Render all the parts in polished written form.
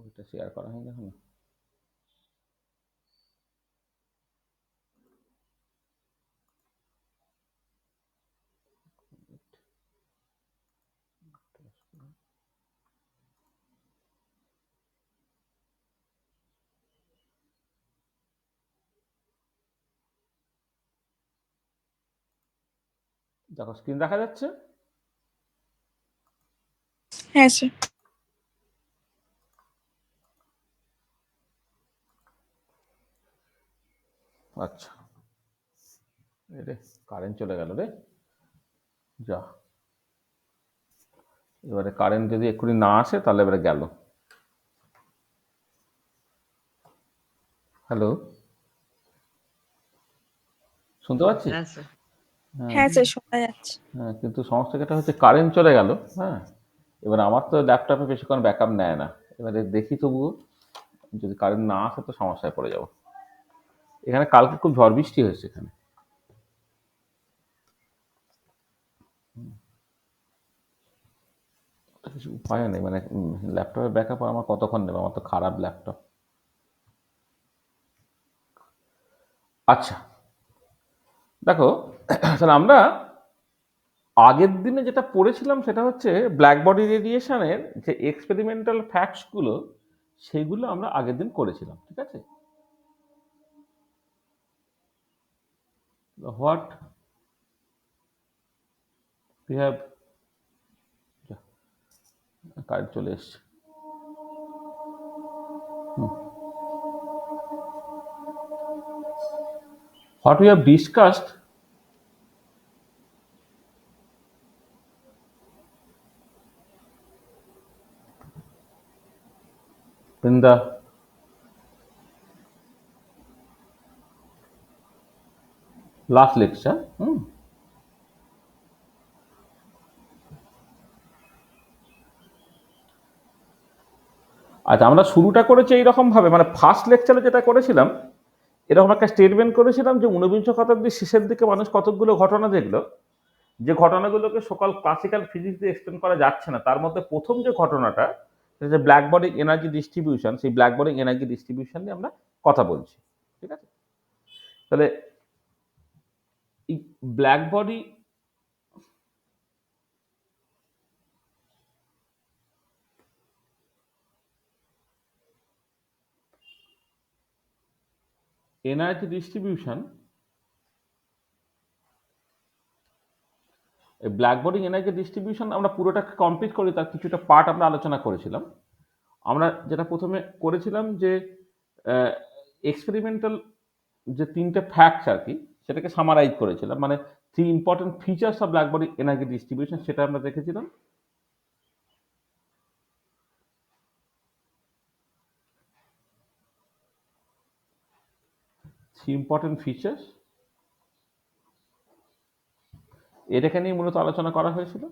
বইটা শেয়ার করা হয়নি এখনো। দেখো স্ক্রিন দেখা যাচ্ছে? হ্যাঁ স্যার। আচ্ছা, রে কারেন্ট চলে গেল রে, যা। এবারে কারেন্ট যদি এক্ষুনি না আসে তাহলে এবারে গেল। হ্যালো, শুনতে পাচ্ছি? হ্যাঁ স্যার। হ্যাঁ স্যার শোনা যাচ্ছে। হ্যাঁ, কিন্তু সমস্যা যেটা হচ্ছে কারেন্ট চলে গেল। হ্যাঁ, এবার আমার তো ল্যাপটপে বেশিক্ষণ ব্যাকআপ নেয় না। এবারে দেখি তবুও, যদি কারেন্ট না আসে তো সমস্যায় পড়ে যাব। এখানে কালকে খুব ঝড় বৃষ্টি হয়েছে এখানে। কিছু উপায় নেই, মানে ল্যাপটপের ব্যাকআপ আমার কতক্ষণ নেবে, আমার তো খারাপ ল্যাপটপ। আচ্ছা দেখো, তাহলে আমরা আগের দিনে যেটা পড়েছিলাম সেটা হচ্ছে ব্ল্যাক বডি রেডিয়েশনের যে এক্সপেরিমেন্টাল ফ্যাক্টসগুলো, সেগুলো আমরা আগের দিন করেছিলাম, ঠিক আছে? হোয়াট উই হ্যাভ, কারেন্ট চলে এসছে। What we have discussed in the last lecture. আচ্ছা, আমরা শুরুটা করেছি এইরকম ভাবে, মানে ফার্স্ট লেকচারে যেটা করেছিলাম, এরকম একটা স্টেটমেন্ট করেছিলাম যে ঊনবিংশ শতাব্দীর শেষের দিকে মানুষ কতকগুলো ঘটনা দেখলো, যে ঘটনাগুলোকে সকল ক্লাসিক্যাল ফিজিক্স দিয়ে এক্সপ্লেন করা যাচ্ছে না। তার মধ্যে প্রথম যে ঘটনাটা, সেটা যে ব্ল্যাক বডি এনার্জি ডিস্ট্রিবিউশন, সেই ব্ল্যাক বডি এনার্জি ডিস্ট্রিবিউশন নিয়ে আমরা কথা বলছি, ঠিক আছে? তাহলে এই ব্ল্যাক বডি এনার্জি ডিস্ট্রিবিউশন, এই ব্ল্যাক বডি এনার্জি ডিস্ট্রিবিউশন আমরা পুরোটাকে কমপ্লিট করি, তার কিছুটা পার্ট আমরা আলোচনা করেছিলাম। আমরা যেটা প্রথমে করেছিলাম যে এক্সপেরিমেন্টাল যে তিনটে ফ্যাক্টস আর কি, সেটাকে সামারাইজ করেছিলাম, মানে three important features of black body energy distribution, সেটা আমরা দেখেছিলাম। থ্রি ইম্পর্টেন্ট ফিচার্স, এটাকে নিয়ে মূলত আলোচনা করা হয়েছিল।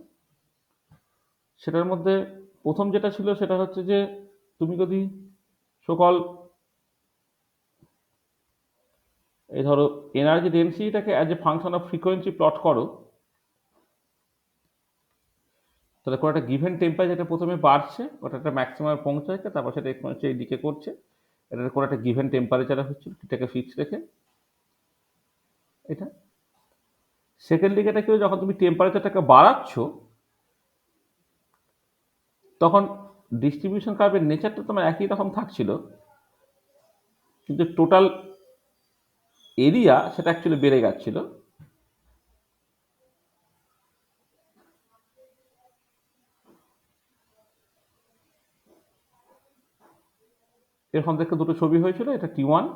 সেটার মধ্যে প্রথম যেটা ছিল সেটা হচ্ছে যে তুমি যদি সকল এই ধরো এনার্জি ডেন্সিটিটাকে as a function of frequency plot করো, তাহলে কোনো একটা গিভেন টেম্পারেচার প্রথমে বাড়ছে, ওটা একটা ম্যাক্সিমামে পৌঁছাচ্ছে, তারপর সেটা এক্সপোনেনশিয়াল দিকে করছে। এটা কোনো একটা গিভেন টেম্পারেচারে হচ্ছে, এটাকে ফিক্স রেখে এটা। সেকেন্ড দিকে এটা কি, যখন তুমি টেম্পারেচারটাকে বাড়াচ্ছ, তখন ডিস্ট্রিবিউশন কার্ভের নেচারটা তোমার একই রকম থাকছিল, কিন্তু টোটাল এরিয়া সেটা অ্যাকচুয়ালি বেড়ে যাচ্ছিল। এরকম দেখে দুটো ছবি হয়েছিল, এটা T1,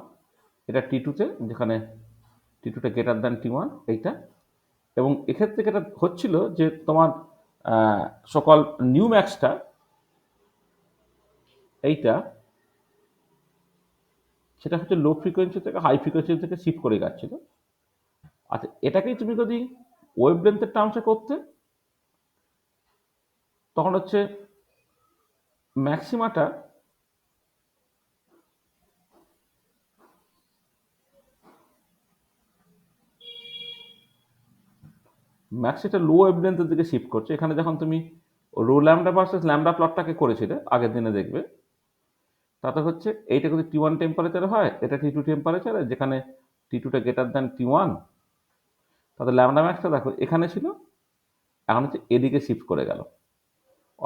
এটা T2তে, যেখানে T2টা গ্রেটার দ্যান T1 এইটা। এবং এক্ষেত্রে যেটা হচ্ছিল যে তোমার সকল নিউ ম্যাক্সটা এইটা, সেটা হচ্ছে লো ফ্রিকোয়েন্সি থেকে হাই ফ্রিকোয়েন্সি থেকে শিফট করে যাচ্ছিল। আচ্ছা, এটাকেই তুমি যদি ওয়েভলেন্থের টার্মসে করতে, তখন হচ্ছে ম্যাক্সিমাটা ম্যাক্সিটা লো ওয়েভলেন্থের দিকে শিফট করছে। এখানে যখন তুমি রো ল্যামডা ভার্সেস ল্যামডা প্লটটাকে করেছিলে আগের দিনে, দেখবে তাতে হচ্ছে এইটা কিন্তু T1 টেম্পারেচার হয়, এটা T2 টেম্পারেচার, যেখানে T2টা গ্রেটার দ্যান T1, তাতে ল্যামডা ম্যাক্সটা দেখো এখানে ছিল, এখন হচ্ছে এদিকে শিফট করে গেল,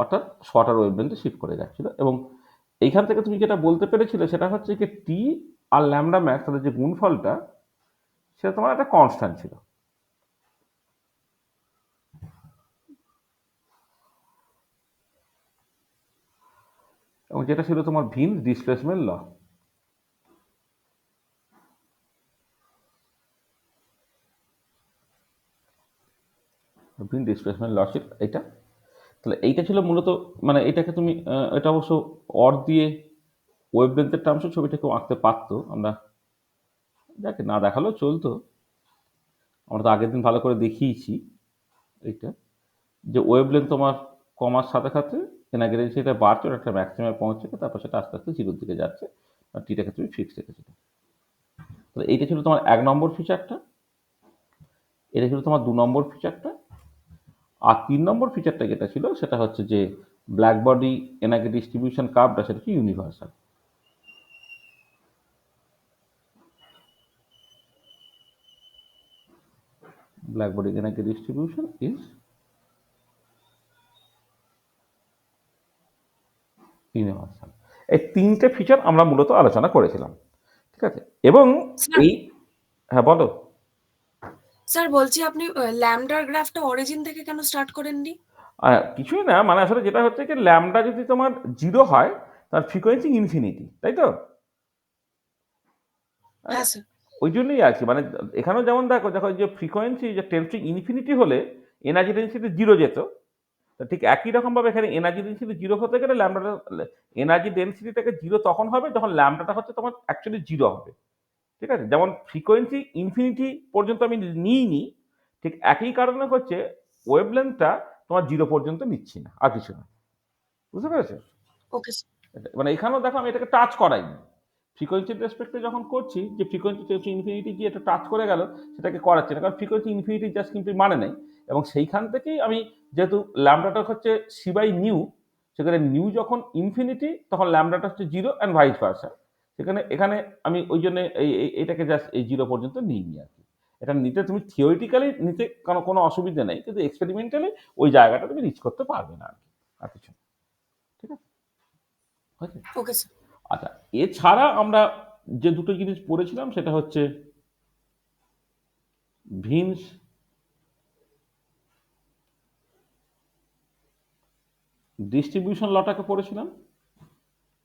অর্থাৎ শর্টার ওয়েভলেন্থে শিফট করে যাচ্ছিল। এবং এইখান থেকে তুমি যেটা বলতে পেরেছিলে সেটা হচ্ছে কি টি আর ল্যামডা ম্যাক্স তাদের যে গুণফলটা সেটা তোমার একটা কনস্ট্যান্ট ছিল। এবং যেটা ছিল তোমার ভিন্স ডিসপ্লেসমেন্ট ল। ভিন্স ডিসপ্লেসমেন্ট ল ছিল এইটা। তাহলে এইটা ছিল মূলত, মানে এটাকে তুমি এটা অবশ্য অর দিয়ে ওয়েভলেন্থের টার্মসে ছবিটাকেও আঁকতে পারতো, আমরা যাকে না দেখালেও চলতো, আমরা তো আগের দিন ভালো করে দেখিয়েছি এইটা, যে ওয়েভলেন্থ তোমার কমার সাথে সাথে এনার্জি সেটা বাড়ছে, ওটা একটা ম্যাক্সিমামে পৌঁছে, তারপর সেটা আস্তে আস্তে জিরোর দিকে যাচ্ছে, আর টিটাকে তুমি ফিক্স রেখেছিলে। তাহলে এইটা ছিল তোমার 1 নম্বর ফিচারটা, এটা ছিল তোমার 2 নম্বর ফিচারটা। আর 3 নম্বর ফিচারটা যেটা ছিল সেটা হচ্ছে যে ব্ল্যাক বডি এনার্জি ডিস্ট্রিবিউশন কার্ভটা সেটা কি universal. Black body energy distribution is universal. এই 3টে ফিচার আমরা মূলত আলোচনা করেছিলাম, ঠিক আছে। এবং স্যার এই, হ্যাঁ বলো। স্যার বলছি আপনি ল্যামডার গ্রাফটা অরিজিন থেকে কেন স্টার্ট করেননি? কিছুই না, মানে আসলে যেটা হচ্ছে কি ল্যামডা যদি তোমার 0 হয় তার ফ্রিকোয়েন্সি ইনফিনিটি, তাই তো? হ্যাঁ স্যার। ওই জন্যই আর কি, মানে এখানেও যেমন দেখো দেখো যে ফ্রিকোয়েন্সি যে টেন্স টু ইনফিনিটি হলে এনার্জি ডেন্সিটি 0 যেত, তো ঠিক একই রকমভাবে এখানে এনার্জি ডেন্সিটি 0 হতে গেলে ল্যামডাটা, এনার্জি ডেন্সিটিটাকে 0 তখন হবে যখন ল্যামডাটা হচ্ছে তোমার অ্যাকচুয়ালি 0 হবে, ঠিক আছে। যেমন ফ্রিকোয়েন্সি ইনফিনিটি পর্যন্ত আমি নিইনি, ঠিক একই কারণে হচ্ছে ওয়েভলেন্থটা তোমার 0 পর্যন্ত নিচ্ছি না, আর কিছু না। বুঝতে পেরেছো? Okay sir. মানে এখানেও দেখো আমি এটাকে টাচ করাইনি, ফ্রিকোয়েন্সির রেসপেক্টে যখন করছি যে ফ্রিকোয়েন্সি হচ্ছে ইনফিনিটি গিয়ে এটা টাচ করে গেল, সেটাকে করাচ্ছে না, কারণ ফ্রিকোয়েন্সি ইনফিনিটি জাস্ট কিন্তু মানে নেই। এবং সেইখান থেকেই আমি, যেহেতু ল্যামডাটা হচ্ছে সি বাই নিউ, সেখানে নিউ যখন ইনফিনিটি তখন ল্যামডাটা হচ্ছে 0 অ্যান্ড ভাইস ভার্সা, সেখানে এখানে আমি ওই জন্য এটাকে জাস্ট এই 0 পর্যন্ত নিইনি আর কি। এটা নিতে তুমি থিওরিটিক্যালি নিতে কোনো অসুবিধা নেই, কিন্তু এক্সপেরিমেন্টালি ওই জায়গাটা তুমি রিচ করতে পারবে না আর কি, আর কিছু না। ঠিক আছে, হয়েছে? Okay sir. আচ্ছা, এছাড়া আমরা যে দুটো জিনিস পড়েছিলাম সেটা হচ্ছে ভিন্স ডিস্ট্রিবিউশন লটাকে পড়েছিলাম,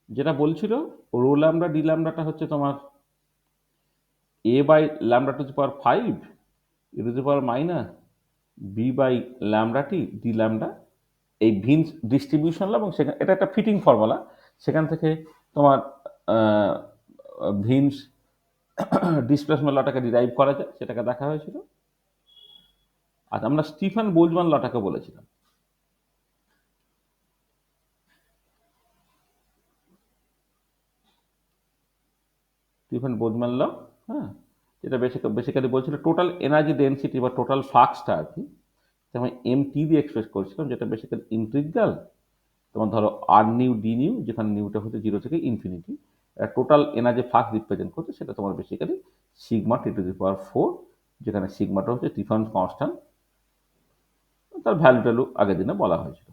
যেটা বলছিল রো ল্যামডা ডি ল্যামডাটা হচ্ছে তোমার A by lambda to the power 5 A to the power minus B by lambda T D lambda, এই ভিন্স ডিস্ট্রিবিউশন ল, এবং সেখানে এটা একটা ফিটিং ফর্মুলা, সেখান থেকে তোমার ভিন্স ডিসপ্লেসমেন্ট লটাকে ডিরাইভ করা যায়, সেটাকে দেখা হয়েছিল। আচ্ছা, আমরা স্টিফেন বোলজম্যান লটাকে বলেছিলাম। স্টিফেন বোলজম্যান ল, হ্যাঁ, যেটা বেসিক্যালি বলছিল টোটাল এনার্জি ডেন্সিটি বা টোটাল ফ্লাক্সটা আর কি, যেমন এম টি দিয়ে এক্সপ্রেস করেছিলাম, যেটা বেসিক্যালি ইন্টিগ্রাল তোমার ধরো আর নিউ ডি নিউ, যেখানে নিউটা হচ্ছে 0 থেকে infinity, total energy flux represent করছে, সেটা তোমার basically sigma T to the power 4, যেখানে সিগমাটা হচ্ছে স্টিফেন কনস্ট্যান্ট, তার ভ্যালু ট্যালু আগের দিনে বলা হয়েছিল।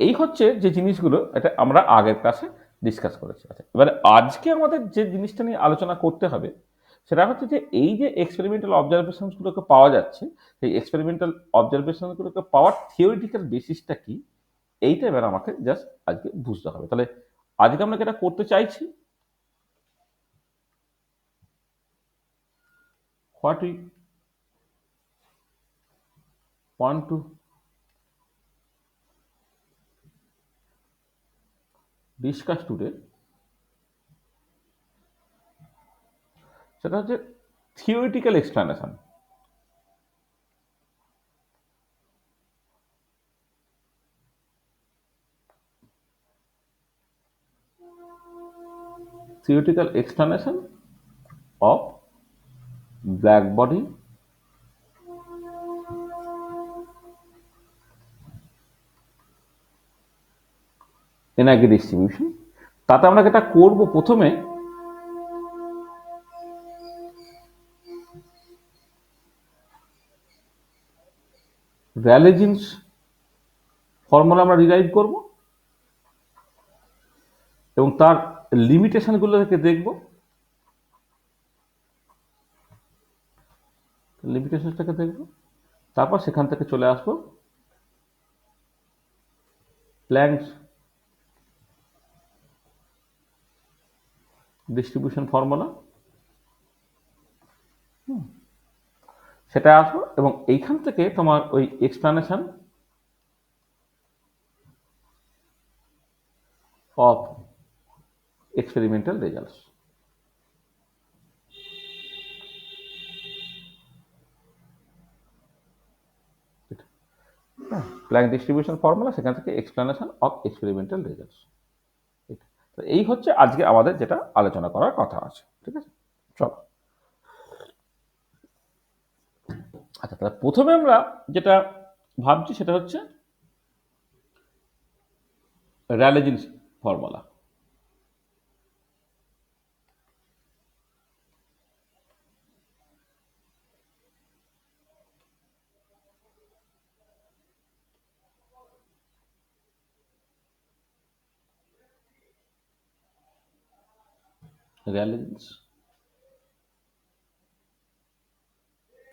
এই হচ্ছে যে জিনিসগুলো, এটা আমরা আগের ক্লাসে ডিসকাস করেছি। আচ্ছা, এবারে আজকে আমাদের যে জিনিসটা নিয়ে আলোচনা করতে হবে সেটা হচ্ছে যে এই যে এক্সপেরিমেন্টাল অবজারভেশনসগুলোকে পাওয়া যাচ্ছে, সেই এক্সপেরিমেন্টাল অবজারভেশনগুলোকে পাওয়ার থিওরিটিক্যাল বেসিসটা কি, এইটা এবার আমাকে জাস্ট আজকে বুঝতে হবে। তাহলে আজকে আমরা যেটা করতে চাইছি, what we want to discuss today, সেটা হচ্ছে theoretical explanation. Theoretical explanation of black body energy distribution. তাতে আমরা যেটা করব প্রথমে, র্যালে জিন্স ফর্মুলা আমরা ডিরাইভ করব এবং তার লিমিটেশনগুলো থেকে দেখব। লিমিটেশনটাকে দেখব, তারপর সেখান থেকে চলে আসবো প্ল্যাঙ্কস ডিস্ট্রিবিউশন ফর্মুলা, সেটা আসবো এবং এইখান থেকে তোমার ওই explanation of experimental results. Planck distribution formula, সেখান থেকে এক্সপ্লানেশন অফ এক্সপেরিমেন্টাল রেজাল্টস। তো এই হচ্ছে আজকে আমাদের যেটা আলোচনা করার কথা আছে, ঠিক আছে? চলো, আচ্ছা, তাহলে প্রথমে আমরা যেটা ভাবছি সেটা হচ্ছে Rayleigh Jeans formula. Rayleigh Jeans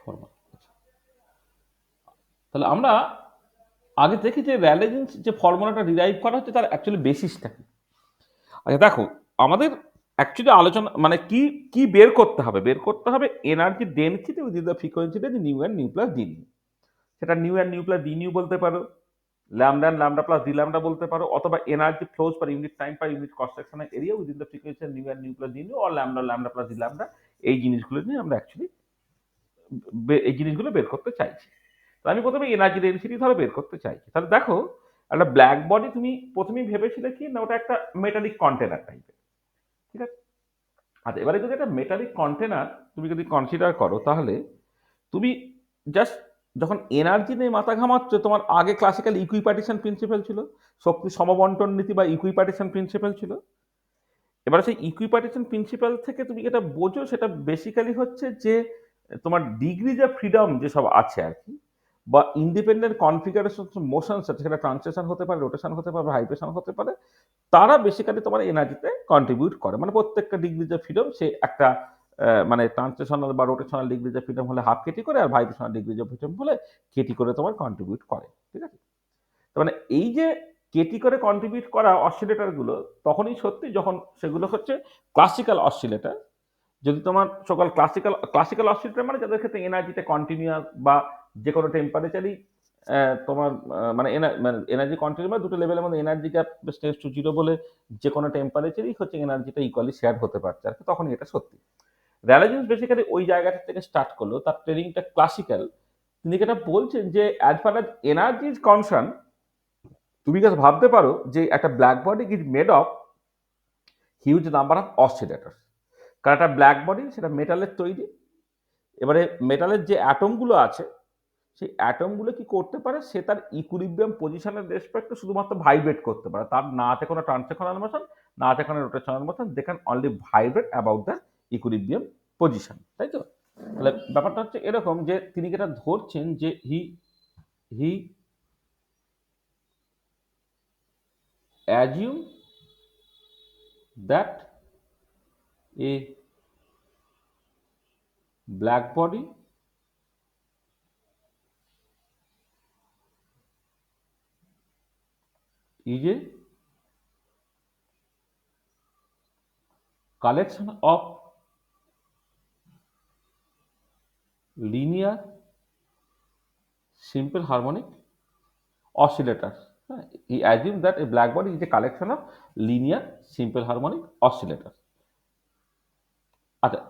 formula. তাহলে আমরা আগে দেখি যে র্যালে জিন্স যে ফর্মুলাটা ডিরাইভ করা হচ্ছে তার অ্যাকচুয়ালি বেসিসটা কি। আচ্ছা দেখো, আমাদের অ্যাকচুয়ালি আলোচনা মানে কি কি বের করতে হবে? বের করতে হবে energy density with the frequency যে nu and nu plus D nu. সেটা nu and nu plus D nu বলতে পারো, lambda and lambda plus D lambda বলতে পারো, অথবা energy flows per unit time per unit cross sectional area within the frequency nu and nu plus D nu or lambda lambda plus D lambda. এই জিনিসগুলো নিয়ে আমরা actually এই জিনিসগুলো বের করতে চাইছি। তো আমি প্রথমে এনার্জি ডেনসিটি ধরো বের করতে চাইছি। তাহলে দেখো, একটা ব্ল্যাক বডি তুমি প্রথমেই ভেবেছিলে কি না ওটা একটা মেটালিক কন্টেনার টাইপের, ঠিক আছে? আচ্ছা, এবারে যদি একটা মেটালিক কন্টেনার তুমি যদি কনসিডার করো, তাহলে তুমি জাস্ট যখন এনার্জি নিয়ে মাথা ঘামাচ্ছ, তোমার আগে ক্লাসিক্যাল ইকুইপার্টিশন প্রিন্সিপাল ছিল, শক্তি সমবন্টন নীতি বা ইকুইপার্টিশন প্রিন্সিপাল ছিল। এবারে সেই ইকুইপার্টিশন প্রিন্সিপাল থেকে তুমি যেটা বোঝো সেটা বেসিক্যালি হচ্ছে যে তোমার ডিগ্রি যে ফ্রিডম যেসব আছে আর কি, বা ইন্ডিপেন্ডেন্ট কনফিগারেশন মোশন আছে, সেটা ট্রান্সলেশন হতে পারে, রোটেশন হতে পারে, ভাইব্রেশন হতে পারে, তারা বেসিক্যালি তোমার এনার্জিতে কন্ট্রিবিউট করে। মানে প্রত্যেকটা ডিগ্রি যে ফ্রিডম সে একটা মানে ট্রান্সলেশনাল বা রোটেশনাল ডিগ্রি যে ফ্রিডম হলে হাফ কেটি করে, আর ভাইব্রেশনাল ডিগ্রি যে ফ্রিডম হলে কেটি করে তোমার কন্ট্রিবিউট করে, ঠিক আছে? তার মানে এই যে কেটি করে কন্ট্রিবিউট করা অসিলেটরগুলো তখনই সত্যি যখন সেগুলো হচ্ছে ক্লাসিক্যাল অসিলেটর। যদি তোমার সকল ক্লাসিক্যাল ক্লাসিক্যাল অসিলেটর মানে যাদের ক্ষেত্রে এনার্জিটা কন্টিনিউয়াস বা যে কোনো টেম্পারেচারই তোমার মানে এনার্জি কন্টিনিউ বা দুটো লেভেলের মধ্যে energy gap tends to zero বলে যে কোনো টেম্পারেচারই হচ্ছে এনার্জিটা ইকুয়ালি শেয়ার হতে পারছে আর কি, তখনই এটা সত্যি। র্যালে জিন্স বেসিক্যালি ওই জায়গাটা থেকে স্টার্ট করলো, তার ট্রেনিংটা ক্লাসিক্যাল। তিনি যেটা বলছেন যে as far as energy is concern, তুমি কাছে ভাবতে পারো যে একটা black body is made of huge number of oscillator. কারণ একটা ব্ল্যাক বডি সেটা মেটালের তৈরি। এবারে মেটালের যে অ্যাটমগুলো আছে সেই অ্যাটমগুলো কি করতে পারে, সে তার ইকুইলিব্রিয়াম পজিশনের রেসপেক্টে শুধুমাত্র ভাইব্রেট করতে পারে, তার না আছে কোনো ট্রান্সলেশনাল মোশন, না আছে কোনো rotational motion, they can only vibrate about the equilibrium position, তাই তো? তাহলে ব্যাপারটা হচ্ছে এরকম যে তিনি যেটা ধরছেন যে he he assume that a black body is a collection of linear simple harmonic oscillators. He assumed that a black body is a collection of linear simple harmonic oscillators. আচ্ছা,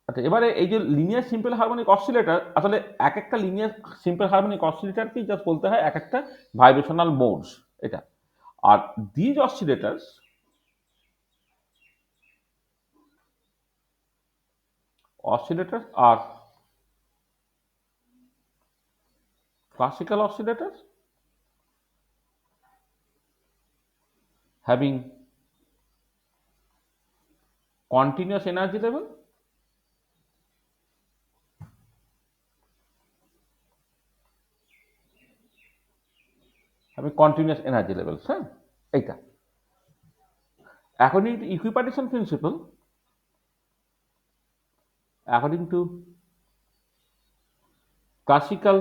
আচ্ছা, এবারে এই যে লিনিয়ার সিম্পল হারমোনিক অসিলেটর, আসলে এক একটা linear simple harmonic oscillator কি just বলতে হয় এক একটা ভাইব্রেশনাল মোডস, এটা। আর these oscillators are classical oscillators having continuous energy level হ্যাঁ, এইটা according to equipartition principle, according to classical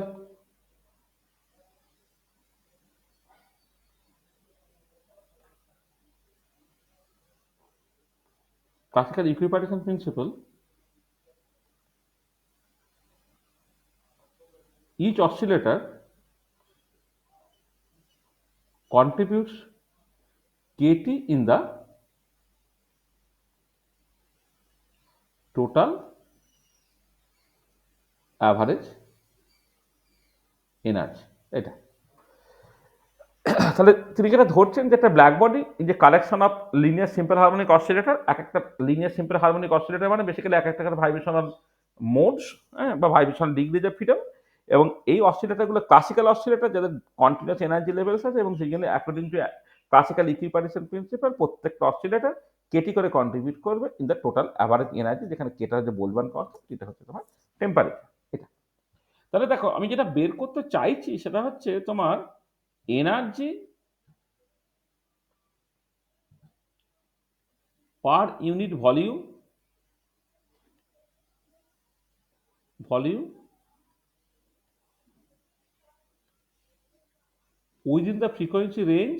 equipartition principle, each oscillator contributes kT in the total average energy. এটা তাহলে তিনি যেটা ধরছেন যে একটা ব্ল্যাক বডি যে collection of linear simple harmonic oscillator, এক একটা লিনিয়ার সিম্পল হারমোনিক অসিলেটর মানে বেসিক্যালি এক একটা ভাইব্রেশনাল মোডস, হ্যাঁ, বা ভাইব্রেশনাল ডিগ্রিজ অফ ফ্রিডম, এবং এই অসিলেটরগুলো ক্লাসিক্যাল অসিলেটর যাদের কন্টিনিউয়াস এনার্জি লেভেলস আছে, এবং সেই জন্য অ্যাকর্ডিং টু ক্লাসিক্যাল ইকুইপারেশন প্রিন্সিপাল প্রত্যেকটা অসিলেটর কেটি করে কন্ট্রিবিউট করবে in the total average energy, যেখানে কেটা হচ্ছে বলবান কনস্ট্যান্ট, এটা হচ্ছে তোমার টেম্পারেচার। এটা তাহলে দেখো আমি যেটা বের করতে চাইছি সেটা হচ্ছে তোমার energy per unit volume within the frequency range,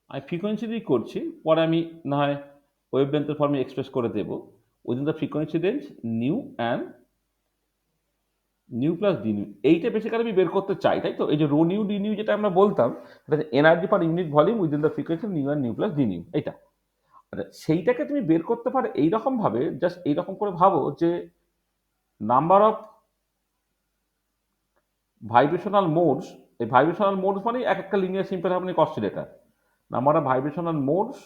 আমি ফ্রিকোয়েন্সি দিয়ে করছি, পরে আমি না হয় ওয়েভলেন্থের ফর্মে এক্সপ্রেস করে দেবো, within the frequency range new and nu plus D nu, এইটা বেসিক্যালি আমি বের করতে চাই, তাই তো? এই যে রো নিউ ডি নিউ যেটা আমরা বলতাম, সেটা energy per unit volume within the frequency nu and nu plus D nu, এইটা। আচ্ছা, সেইটাকে তুমি বের করতে পারো এইরকম ভাবে, জাস্ট এইরকম করে ভাবো যে নাম্বার অফ ভাইব্রেশনাল মোডস, এই ভাইব্রেশনাল মোডস মানে এক একটা linear simple harmonic oscillator, number of vibrational modes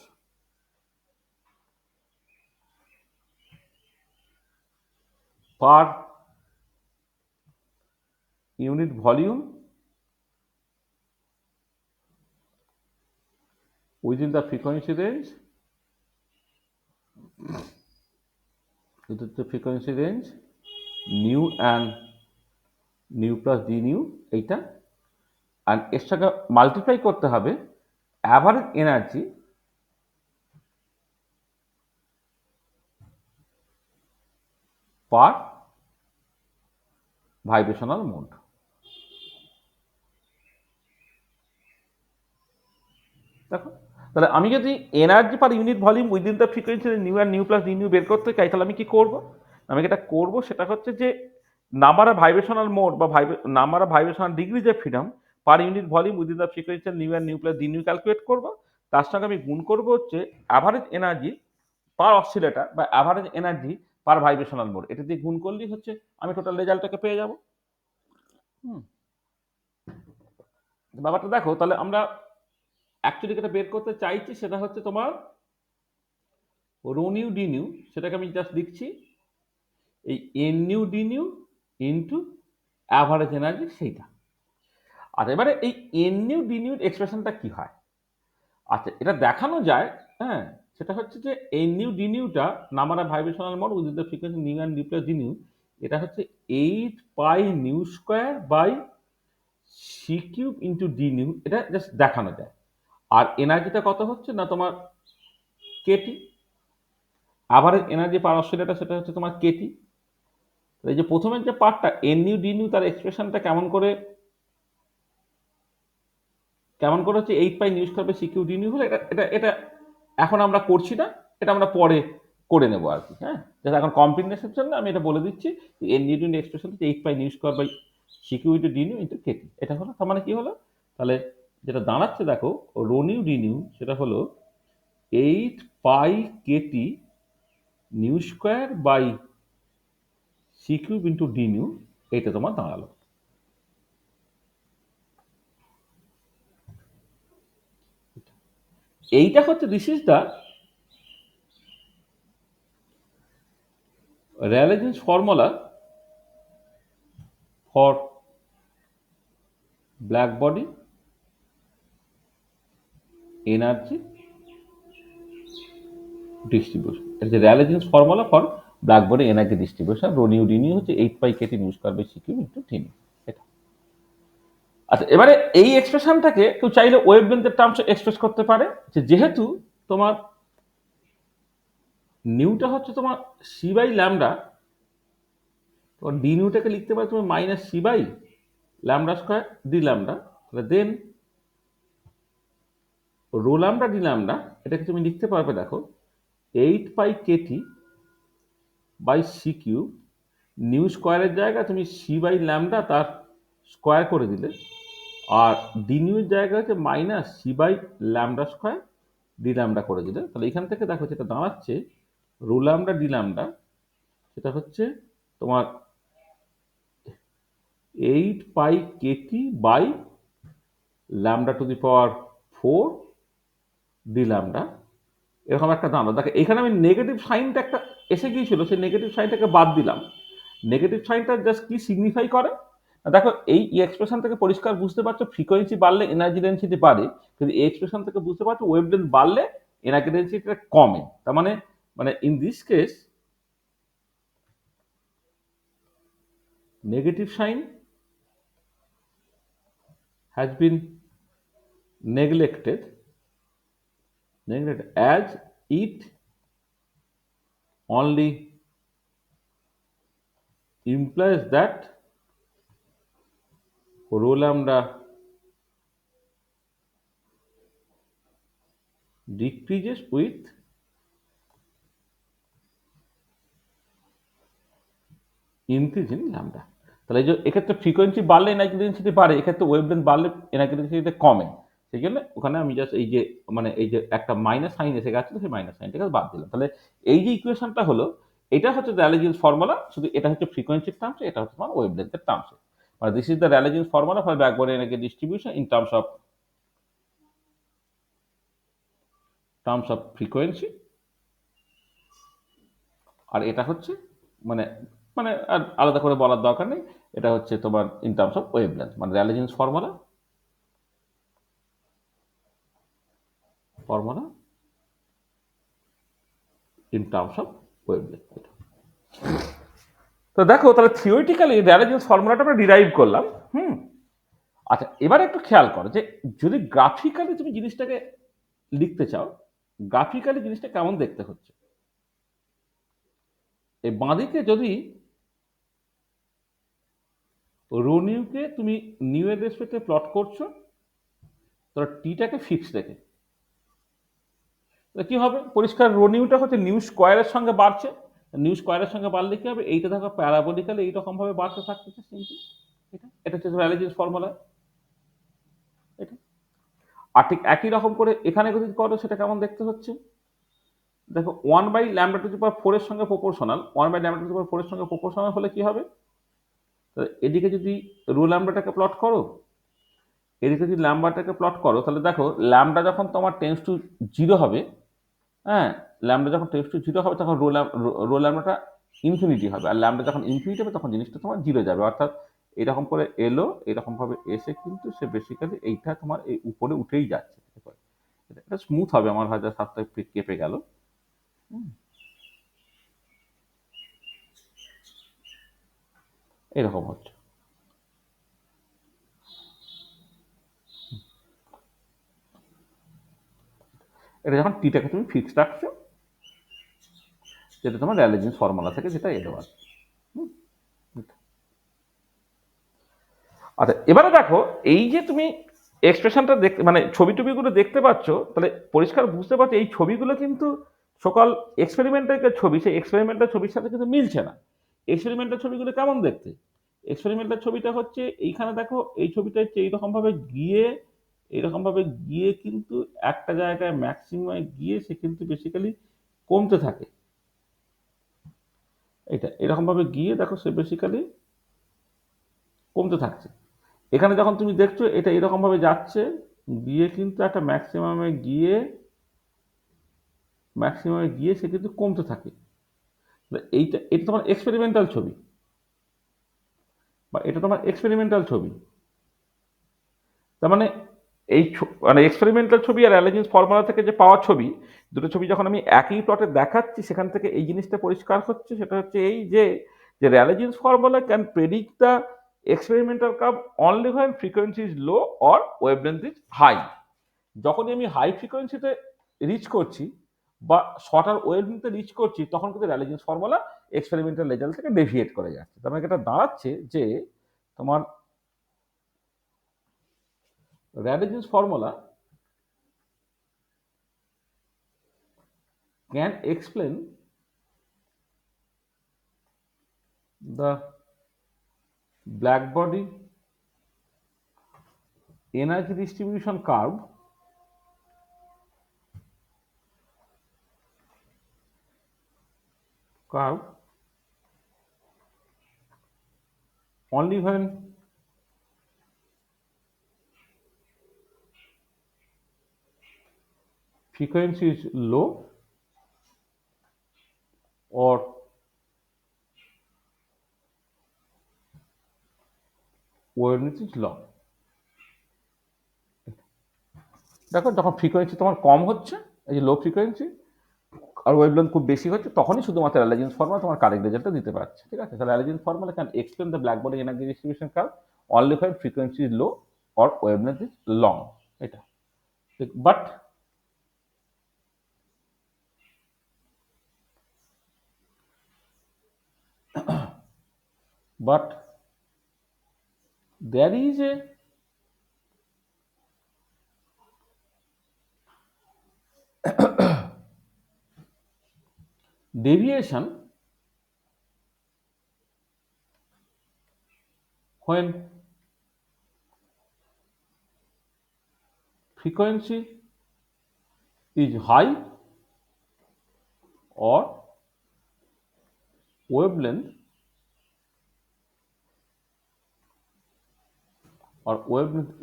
per unit volume within the frequency range new and new plus d new, এইটা, আর এর সঙ্গে মাল্টিপ্লাই করতে হবে অ্যাভারেজ এনার্জি পার ভাইব্রেশনাল মোড। দেখো তাহলে আমি যদি energy per unit volume within the frequency nu and nu plus D new বের করতে চাই, তাহলে আমি কি করব? আমি যেটা করব সেটা হচ্ছে যে নাম্বার অফ ভাইব্রেশনাল মোড বা number of vibrational degrees of freedom per unit volume within the frequency nu and nu plus D new calculate করব, তার সঙ্গে আমি গুণ করব হচ্ছে অ্যাভারেজ এনার্জি পার অসিলেটর বা অ্যাভারেজ এনার্জি পার ভাইব্রেশনাল মোড, এটা দিয়ে গুণ করলেই হচ্ছে আমি টোটাল রেজাল্টটাকে পেয়ে যাব। ব্যাপারটা দেখো, তাহলে আমরা অ্যাকচুয়ালি যেটা বের করতে চাইছি সেটা হচ্ছে তোমার রো নিউ ডি নিউ, সেটাকে আমি জাস্ট লিখছি এই N nu D nu into average energy, সেইটা। আর এবারে এই এন নিউ ডি নিউ এক্সপ্রেশনটা কি হয়? আচ্ছা, এটা দেখানো যায়, হ্যাঁ, সেটা হচ্ছে যে এন নিউ ডি নিউটা number of vibrational mode with the frequency nu and nu plus D nu, এটা হচ্ছে 8 pi nu square by C cube into D nu, এটা জাস্ট দেখানো যায়। আর এনার্জিটা কত হচ্ছে না তোমার KT, average energy per oscillator, সেটা হচ্ছে তোমার কেটি। এই যে প্রথমের যে পার্টটা এন নিউ ডি নিউ, তার এক্সপ্রেশনটা কেমন করে হচ্ছে 8 pi nu square by C cube D nu হলো, এটা এটা এটা এখন আমরা করছি না, এটা আমরা পরে করে নেবো আর কি, হ্যাঁ। যাতে এখন কম্বিনেশনের জন্য আমি এটা বলে দিচ্ছি, N nu D nu expression হচ্ছে 8 pi nu square by C cube into D nu into KT, এটা হলো। তার মানে কি হলো? তাহলে যেটা দাঁড়াচ্ছে দেখো, রো নিউ ডি নিউ সেটা হলো 8 পাই KT nu square by C cube into D nu, এইটা তোমার দাঁড়ালো। এইটা হচ্ছে this is the Rayleigh formula for black body energy distribution. এটা হচ্ছে Rayleigh Jeans formula for black body energy distribution. Rho nu D nu হচ্ছে 8 পাই KT nu square by C cube into T nu. এটা আচ্ছা, এবারে এই এক্সপ্রেশনটাকে কেউ চাইলে ওয়েভলেন্থের টার্মসে এক্সপ্রেস করতে পারে, যে যেহেতু তোমার নিউটা হচ্ছে তোমার সি বাই ল্যামডা, তোমার ডি নিউটাকে লিখতে পারো তুমি minus C by lambda square D lambda. তাহলে then rho lambda D lambda এটাকে তুমি লিখতে পারবে, দেখো 8 পাই KT by C cube, nu স্কোয়ারের জায়গা তুমি সি বাই ল্যামডা তার স্কোয়ার করে দিলে, আর ডি নিউর জায়গা হচ্ছে minus C by lambda square D lambda করে দিলে। তাহলে এখান থেকে দেখো যেটা দাঁড়াচ্ছে রো ল্যামডা ডি ল্যামডা, সেটা হচ্ছে তোমার 8 পাই KT by lambda to the power 4 D lambda, এরকম একটা দাঁড়ালো। দেখো এখানে আমি নেগেটিভ সাইনটা একটা এসে গিয়েছিল, সেই নেগেটিভ সাইনটাকে বাদ দিলাম। নেগেটিভ সাইনটা জাস্ট কি সিগনিফাই করে, দেখো এই এক্সপ্রেশন থেকে পরিষ্কার বুঝতে পারছো ফ্রিকোয়েন্সি বাড়লে এনার্জি ডেন্সিটি বাড়ে, কিন্তু এই এক্সপ্রেশন থেকে বুঝতে পারছো ওয়েভলেন্থ বাড়লে এনার্জি ডেন্সিটিটা কমে। তার মানে মানে in this case negative sign has been neglected as it only implies that rho lambda decreases with increase in lambda। তাহলে এই যে এক্ষেত্রে ফ্রিকোয়েন্সি বাড়লে এনার্জি ডেন্সিটি বাড়ে, এক্ষেত্রে ওয়েভলেন্থ বাড়লে এনার্জি ডেন্সিটি কমে। সেই জন্য ওখানে আমি জাস্ট এই যে মানে এই যে একটা মাইনাস সাইন এসে গেছে, সেই মাইনাস সাইনটাকে বাদ দিলাম। তাহলে এই যে ইকুয়েশনটা হলো, এটা হচ্ছে র্যালে-জিন্স ফর্মুলা, শুধু এটা হচ্ছে ফ্রিকোয়েন্সির টার্মসে, এটা হচ্ছে তোমার ওয়েভলেন্থের টার্মসে। মানে this is the Rayleigh Jeans formula for black body energy distribution in terms of frequency. আর এটা হচ্ছে মানে মানে আর আলাদা করে বলার দরকার নেই, এটা হচ্ছে তোমার ইন টার্মস অফ ওয়েভলেন্থ, মানে Rayleigh-jeans formula formula in terms of wavelength. তো দেখো তাহলে থিওরিটিক্যালি র্যালে-জিন্স ফর্মুলাটা আমরা ডিরাইভ করলাম। আচ্ছা, এবারে একটু খেয়াল করো যে যদি গ্রাফিক্যালি তুমি জিনিসটাকে লিখতে চাও, গ্রাফিক্যালি জিনিসটা কেমন দেখতে হচ্ছে। এই বাঁদিকে যদি রো নিউকে তুমি নিউ এর রেসপেক্টে প্লট করছো, তাহলে টিটাকে ফিক্স রেখে কি হবে, পরিষ্কার রো নিউটা হচ্ছে নিউ স্কোয়ারের সঙ্গে বাড়ছে। নিউ স্কোয়ারের সঙ্গে বাড়লে কি হবে, এইটা দেখো প্যারাবোলিক্যালি এইরকম ভাবে বাড়তে থাকতেছে সিম্পল। এটা হচ্ছে র্যালে-জিন্স ফর্মুলা। এটা আর ঠিক একই রকম করে এখানে যদি করো সেটা কেমন দেখতে হচ্ছে, দেখো 1 by lambda to the power 4 এর সঙ্গে proportional, 1 by lambda to the power 4 এর সঙ্গে প্রপোর্শনাল হলে কি হবে, এদিকে যদি রো ল্যামডাটাকে প্লট করো, এদিকে যদি ল্যামডাটাকে প্লট করো, তাহলে দেখো ল্যামডা যখন তোমার টেন্স টু 0 হবে, হ্যাঁ ল্যামডা যখন টেন্স টু 0 হবে তখন রো ল্যামডাটা ইনফিনিটি হবে, আর ল্যামডা যখন ইনফিনিটি হবে তখন জিনিসটা তোমার 0 যাবে। অর্থাৎ এরকম করে এলো, এরকম ভাবে এসে কিন্তু সে বেসিক্যালি এইটা তোমার এই উপরে উঠেই যাচ্ছে। এটা স্মুথ হবে, আমার হয়তো হাতটা কেঁপে গেল। এরকম হচ্ছে। এটা যখন টিটাকে তুমি ফিক্সড রাখছো, যেটা তোমার র্যালে-জিন্স ফর্মুলা থেকে যেটা এলো আর। আচ্ছা, এবারে দেখো এই যে তুমি এক্সপ্রেশনটা দেখতে মানে ছবি টবিগুলো দেখতে পাচ্ছ, তাহলে পরিষ্কার বুঝতে পারছো এই ছবিগুলো কিন্তু সকল এক্সপেরিমেন্টাল ছবি, সেই এক্সপেরিমেন্টাল ছবির সাথে কিন্তু মিলছে না। এক্সপেরিমেন্টাল ছবিগুলো কেমন দেখতে, এক্সপেরিমেন্টাল ছবিটা হচ্ছে এইখানে দেখো, এই ছবিটা হচ্ছে এইরকম ভাবে গিয়ে, এইরকম ভাবে গিয়ে কিন্তু একটা জায়গায় ম্যাক্সিমামে গিয়ে সে কিন্তু বেসিক্যালি কমতে থাকে। এটা এরকম ভাবে গিয়ে দেখো সে বেসিক্যালি কমতে থাকছে। এখানে যখন তুমি দেখছো এটা এরকম ভাবে যাচ্ছে, গিয়ে কিন্তু একটা ম্যাক্সিমামে গিয়ে সে কিন্তু কমতে থাকে। এইটা এটা তোমার এক্সপেরিমেন্টাল ছবি, বা এটা তোমার এক্সপেরিমেন্টাল ছবি। তার মানে এই মানে এক্সপেরিমেন্টাল ছবি আর অ্যালেজিন্স ফর্মুলা থেকে যে পাওয়া ছবি, দুটো ছবি যখন আমি একই প্লটে দেখাচ্ছি, সেখান থেকে এই জিনিসটা পরিষ্কার হচ্ছে, সেটা হচ্ছে এই যে Rayleigh Jeans formula can predict the experimental curve only when frequency is low or wavelength is high. যখনই আমি হাই ফ্রিকোয়েন্সিতে রিচ করছি বা শর্টার ওয়েভলেন্থে রিচ করছি, তখন কিন্তু অ্যালেজিন্স ফর্মুলা এক্সপেরিমেন্টাল রেজাল্ট থেকে ডেভিয়েট করে যাচ্ছে। তার মানে এটা দাঁড়াচ্ছে যে তোমার Rayleigh's formula can explain the black body energy distribution curve only when frequency is low or wavelength is long। দেখো যখন ফ্রিকোয়েন্সি তোমার কম হচ্ছে, এই যে লো ফ্রিকোয়েন্সি, আর ওয়েভলেন্থ খুব বেশি হচ্ছে, তখনই শুধুমাত্র অ্যালাজিন্স ফর্মুলা তোমার কারেক্ট রেজাল্টটা দিতে পারছে। ঠিক আছে, তাহলে Rayleigh Jeans formula can explain the black body energy distribution curve only when frequency is low or wavelength is long. এটা but there is a deviation when frequency is high or wavelength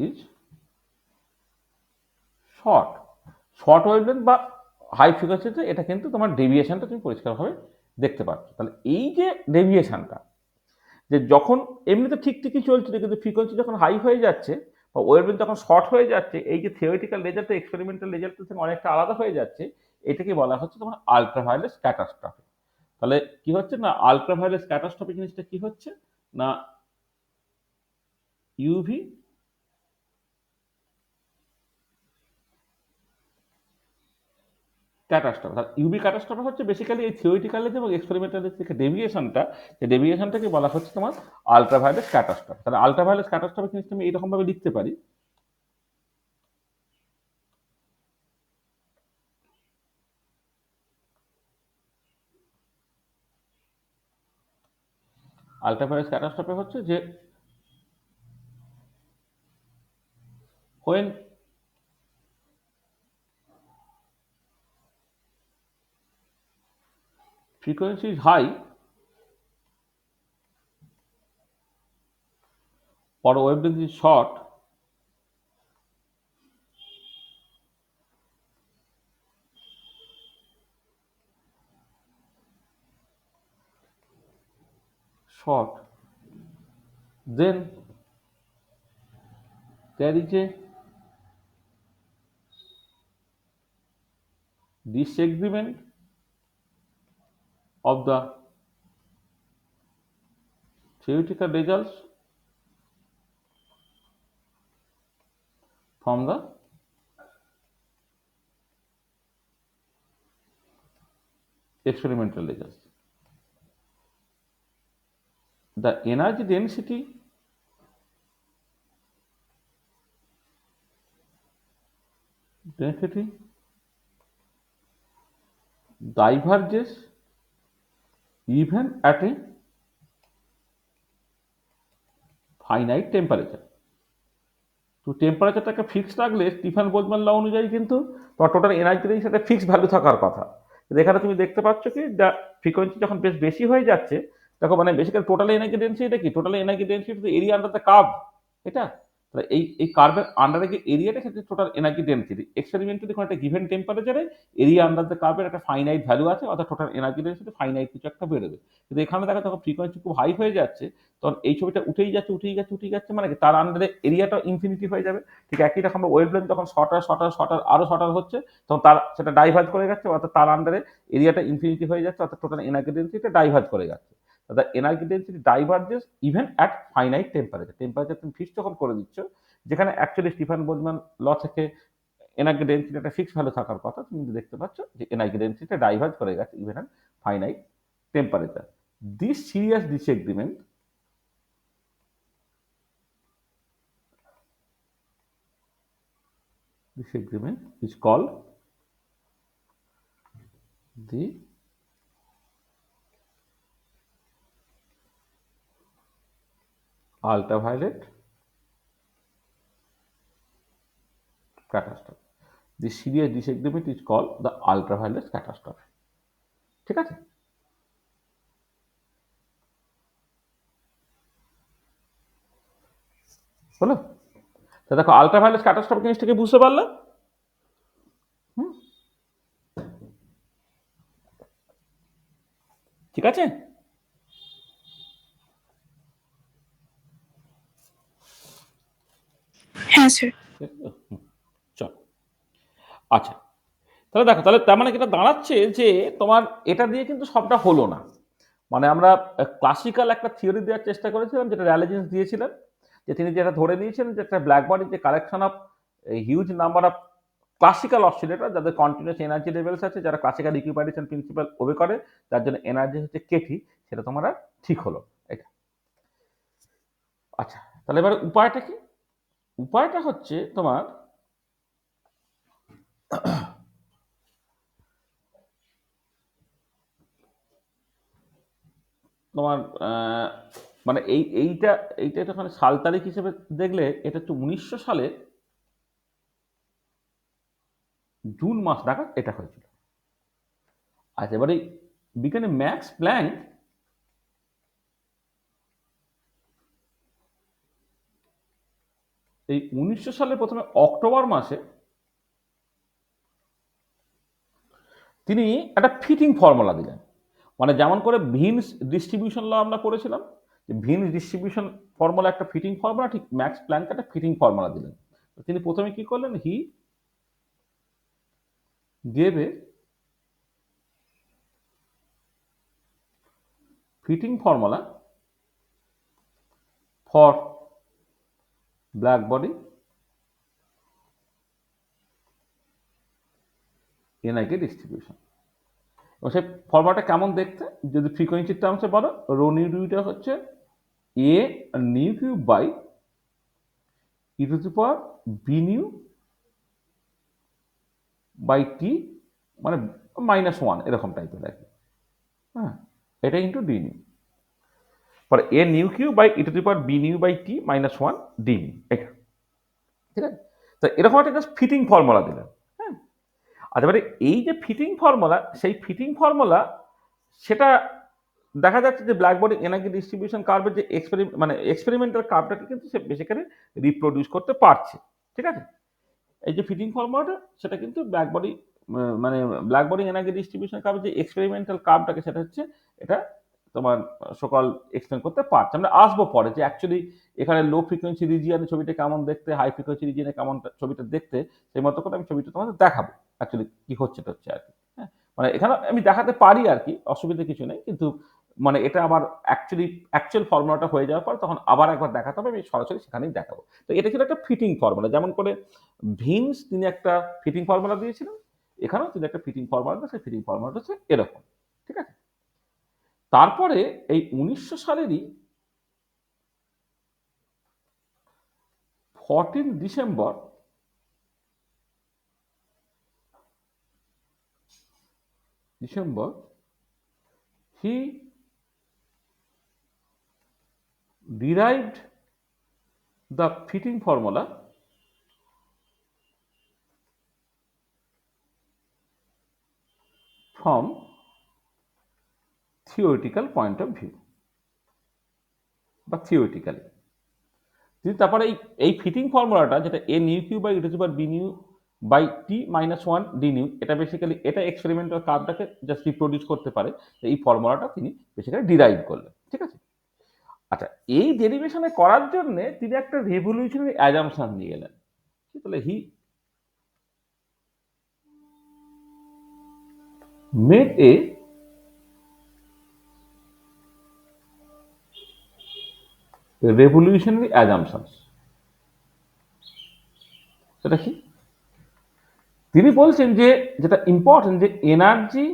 is short wavelength বা high ফ্রিকোয়েন্সিতে এটা কিন্তু তোমার ডেভিয়েশনটা তুমি পরিষ্কারভাবে দেখতে পাচ্ছ। তাহলে এই যে ডেভিয়েশনটা, যে যখন এমনিতে ঠিকই চলছিল, কিন্তু ফ্রিকোয়েন্সি যখন হাই হয়ে যাচ্ছে বা ওয়েভলেন্থ যখন শর্ট হয়ে যাচ্ছে, এই যে থিওরিটিক্যাল রেজাল্ট এক্সপেরিমেন্টাল রেজাল্টের থেকে অনেকটা আলাদা হয়ে যাচ্ছে, এটাকে বলা হচ্ছে তোমার আলট্রাভায়োলেট ক্যাটাস্ট্রফি। তাহলে কি হচ্ছে না, আলট্রাভায়োলেট ক্যাটাস্ট্রফি জিনিসটা কি হচ্ছে না, ইউভি ক্যাটাস্ট্রফি। ইউভি ক্যাটাস্ট্রফি হচ্ছে বেসিক্যালি এই থিওরিটিক্যাল এবং এক্সপেরিমেন্টাল থেকে ডেভিয়েশনটা, এই ডেভিয়েশনটাকে বলা হচ্ছে তোমার আলট্রাভায়োলেট ক্যাটাস্ট্রফি। তাহলে আলট্রাভায়োলেট ক্যাটাস্ট্রফি জিনিসটা আমি এইরকম ভাবে লিখতে পারি, আলট্রাভায়োলেট ক্যাটাস্ট্রফি হচ্ছে যে when frequency is high or wavelength is short, then there is a disagreement of the theoretical results from the experimental results. The energy density diverges even at a finite temperature। তো টেম্পারেচারটাকে fix রাখলে Stephen Boltzmann ল অনুযায়ী কিন্তু তোমার total এনার্জির সাথে fix value থাকার কথা। এখানে তুমি দেখতে পাচ্ছ কি, ফ্রিকোয়েন্সি যখন বেশি হয়ে যাচ্ছে, দেখো মানে বেসিক্যালি টোটাল এনার্জি ডেন্সিটি কি, total energy density area under the curve, এটা এই কার্ভের আন্ডারে যে এরিয়াটা সেটা টোটাল এনার্জি ডেন্সিটি। এক্সপেরিমেন্টে দেখুন একটা গিভেন টেম্পারেচারে এরিয়া আন্ডার দ্য কার্ভের একটা ফাইনাইট ভ্যালু আছে, অর্থাৎ টোটাল এনার্জি ডেন্সিটি ফাইনাইট কিছু একটা বেরোবে। কিন্তু এখানে দেখা যখন ফ্রিকোয়েন্সি খুব হাই হয়ে যাচ্ছে তখন এই ছবিটা উঠেই যাচ্ছে মানে কি তার আন্ডারে এরিয়াটা ইনফিনিটি হয়ে যাবে। ঠিক একই রকম ওয়েভলেন্থ যখন শর্টার আরো শর্টার হচ্ছে তখন তার সেটা ডাইভার্জ করে যাচ্ছে, অর্থাৎ তার আন্ডারে এরিয়াটা ইনফিনিটি হয়ে যাচ্ছে, অর্থাৎ টোটাল এনার্জি ডেন্সিটি ডাইভার্জ করে যাচ্ছে। the energy density diverges even at finite temperature। Temperature তুমি ফিক্স যখন করে দিচ্ছ, যেখানে অ্যাকচুয়ালি স্টিফেন বোলজম্যান ল থেকে এনার্জি ডেন্সিটি একটা ফিক্স ভ্যালু থাকার কথা, তুমি দেখতে পাচ্ছ যে এনার্জি ডেন্সিটি ডাইভার্জ করে গেছে even at finite temperature. This serious disagreement is called the ultraviolet catastrophe। This serious disagreement is called the ultraviolet catastrophe। ঠিক আছে? হলো? তো দেখো আলট্রাভায়োলেট ক্যাটাস্ট্রফিক জিনিসটাকে বুঝতে পারলে? ঠিক আছে? হ্যাঁ স্যার। চল আচ্ছা, তাহলে দেখো তাহলে তার মানে এটা দাঁড়াচ্ছে যে তোমার এটা দিয়ে কিন্তু সবটা হলো না। মানে আমরা ক্লাসিক্যাল একটা থিওরি দেওয়ার চেষ্টা করেছিলাম, যেটা র্যালে জিন্স দিয়েছিলেন, যে তিনি যেটা ধরে নিয়েছিলেন যে একটা ব্ল্যাক বডির যে collection of huge number of classical oscillator, যাদের কন্টিনিউয়াস এনার্জি লেভেলস আছে, যারা ক্লাসিক্যাল ইকুইপারেশন প্রিন্সিপাল ওবে করে, যার জন্য এনার্জি হচ্ছে কেটি, সেটা তোমার আর ঠিক হলো এটা। আচ্ছা, তাহলে এবার উপায়টা কি? উপায়টা হচ্ছে তোমার তোমার মানে এইটা একটুখানি সাল তারিখ হিসেবে দেখলে এটা হচ্ছে 1900 সালে জুন মাস নাগাদ এটা হয়েছিল। আচ্ছা, এবার এই বিজ্ঞানী ম্যাক্স প্ল্যাঙ্ক এই 1900 সালের প্রথমে অক্টোবর মাসে তিনি একটা ফিটিং ফর্মুলা দিলেন। মানে যেমন করে ভিনস ডিস্ট্রিবিউশন ল আমরা পড়েছিলাম, যে ভিনস ডিস্ট্রিবিউশন ফর্মুলা একটা ফিটিং ফর্মুলা, ঠিক ম্যাক্স প্ল্যাঙ্ক একটা ফিটিং ফর্মুলা দিলেন। তিনি প্রথমে কি করলেন? He gave a fitting formula for black body এনআইকে ডিস্ট্রিবিউশন। এবং সেই ফর্মুলাটা কেমন দেখতে, যদি ফ্রিকোয়েন্সির টার্মসে বলো, রো নিউ ডিউটা হচ্ছে A nu cube by E to the power B nu by T, মানে -1 এরকম টাইপের আর কি। হ্যাঁ, এটা ইন্টু ডি নিউ, পরে a nu cube by E to the power B nu by T -1 d nu, এটা ঠিক আছে। তো এরকম একটা জাস্ট ফিটিং ফর্মুলা দিলেন। হ্যাঁ, আচ্ছা, এবারে এই যে ফিটিং ফর্মুলা, সেই ফিটিং ফর্মুলা সেটা দেখা যাচ্ছে যে ব্ল্যাক বডি এনার্জি ডিস্ট্রিবিউশন কার্ভের যে এক্সপেরিমেন্টাল কার্ভটাকে কিন্তু সে বেসিক্যালি রিপ্রোডিউস করতে পারছে। ঠিক আছে, এই যে ফিটিং ফর্মুলাটা সেটা কিন্তু ব্ল্যাক বডি এনার্জি ডিস্ট্রিবিউশন কার্ভের যে এক্সপেরিমেন্টাল কার্ভটাকে সেটা হচ্ছে এটা তোমার সকল এক্সপ্লেন করতে পারছে। আমরা আসবো পরে যে অ্যাকচুয়ালি এখানে লো ফ্রিকোয়েন্সি রিজিয়নে ছবিটা কেমন দেখতে, হাই ফ্রিকোয়েন্সি রিজিয়নে কেমন ছবিটা দেখতে, সেই মতো করে আমি ছবিটা তোমাদের দেখাবো অ্যাকচুয়ালি কি হচ্ছে আর কি। হ্যাঁ, মানে এখানে আমি দেখাতে পারি আর কি, অসুবিধা কিছু নেই, কিন্তু মানে এটা আবার অ্যাকচুয়াল ফর্মুলাটা হয়ে যাওয়ার পর তখন আবার একবার দেখাতে হবে, আমি সরাসরি সেখানেই দেখাবো। তো এটা ছিল একটা ফিটিং ফর্মুলা, যেমন করে ভিন্স তিনি একটা ফিটিং ফর্মুলা দিয়েছিলেন, এখানেও তিনি একটা ফিটিং ফর্মুলা, সেই ফিটিং ফর্মুলাটা হচ্ছে এরকম। ঠিক আছে, তারপরে এই 1900 সালেরই 14 December he derived the fitting formula from theoretical point of view বা theoretically। তিনি তারপরে এই ফিটিং ফর্মুলাটা যেটা a nu cube by e to b nu by T minus one d nu, এটা বেসিক্যালি এটা এক্সপেরিমেন্টাল কার্ভটাকে জাস্ট রিপ্রোডিউস করতে পারে। এই ফর্মুলাটা তিনি বেসিক্যালি ডিরাইভ করলেন, ঠিক আছে। আচ্ছা, এই ডেরিভেশনে করার জন্য তিনি একটা রেভলিউশনারি অ্যাজাম্পশন নিয়ে এলেন। তাহলে he made a revolutionary assumptions। সেটা কি? তিনি বলছেন যে যেটা ইম্পর্টেন্ট, যে এনার্জি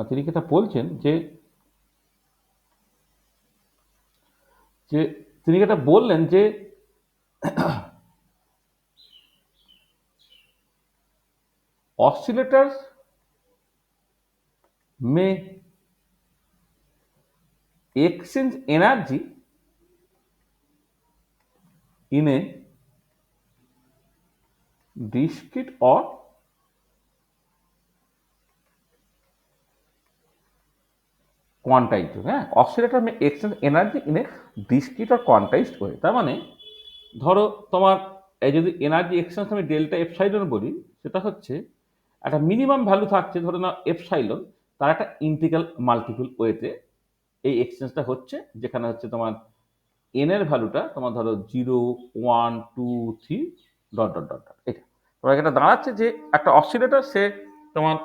তিনি যেটা বলছেন যে যে তিনি যেটা বললেন যে oscillators may exchange energy in a discrete or quantized, হ্যাঁ, oscillator may exchange energy in a discrete or quantized way। তার মানে ধরো তোমার এই যদি এনার্জি এক্সচেঞ্জ আমি ডেল্টা এপসাইলন বলি, সেটা হচ্ছে একটা মিনিমাম ভ্যালু থাকছে, ধরে নাও এপসাইলন, তার একটা ইন্টিগ্রাল মাল্টিপল ওয়েতে এই এক্সচেঞ্জটা হচ্ছে, যেখানে হচ্ছে তোমার এন এর ভ্যালুটা তোমার ধরো 0 1 2 3 ডট ডট ডট ডট, এটা তোমার এটা দাঁড়াচ্ছে যে একটা অসিলেটর সে তোমার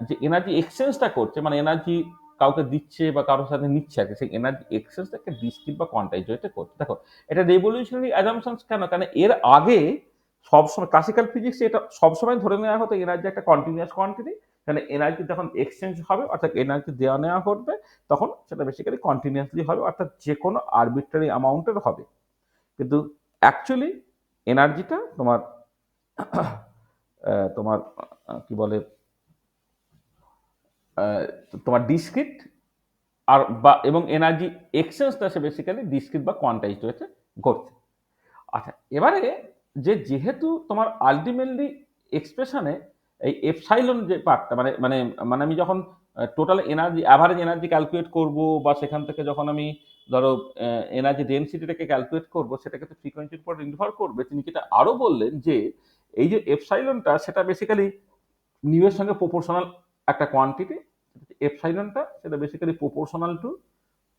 যে এনার্জি এক্সচেঞ্জটা করছে, মানে এনার্জি কাউকে দিচ্ছে বা কারোর সাথে নিচ্ছে আর কি, সেই এনার্জি এক্সচেঞ্জটাকে ডিসক্রিট বা কোয়ান্টাইজ ওয়েতে করছে। দেখো, এটা রেভলিউশনারি অ্যাজাম্পশনস কেন? কারণ এর আগে সবসময় ক্লাসিক্যাল ফিজিক্সে এটা সবসময় ধরে নেওয়া হতো এনার্জি একটা কন্টিনিউয়াস কোয়ান্টিটি, মানে এনার্জি যখন এক্সচেঞ্জ হবে অর্থাৎ এনার্জি দেওয়া নেওয়া করবে, তখন সেটা বেসিক্যালি কন্টিনিউয়াসলি হবে, অর্থাৎ যে কোনো আরবিট্রারি অ্যামাউন্টের হবে। কিন্তু অ্যাকচুয়ালি এনার্জিটা তোমার তোমার কি বলে তোমার ডিসক্রিট আর বা এবং এনার্জি এক্সচেঞ্জটা সে বেসিক্যালি ডিসক্রিট বা কোয়ান্টাইজড হয়েছে ঘটছে। আচ্ছা, এবারে যেহেতু তোমার আলটিমেটলি এক্সপ্রেশনে এই এপসাইলন যে পার্টটা, মানে মানে মানে আমি যখন total energy average energy calculate করব, বা সেখান থেকে যখন আমি ধরো এনার্জি ডেনসিটিটাকে ক্যালকুলেট করব, সেটাকে তো ফ্রিকোয়েন্সির উপর নির্ভর করবে। তিনি যেটা আরও বললেন যে এই যে এপসাইলনটা, সেটা বেসিক্যালি নিউ এর সঙ্গে প্রপোর্শনাল একটা কোয়ান্টিটি, এপসাইলনটা সেটা basically proportional to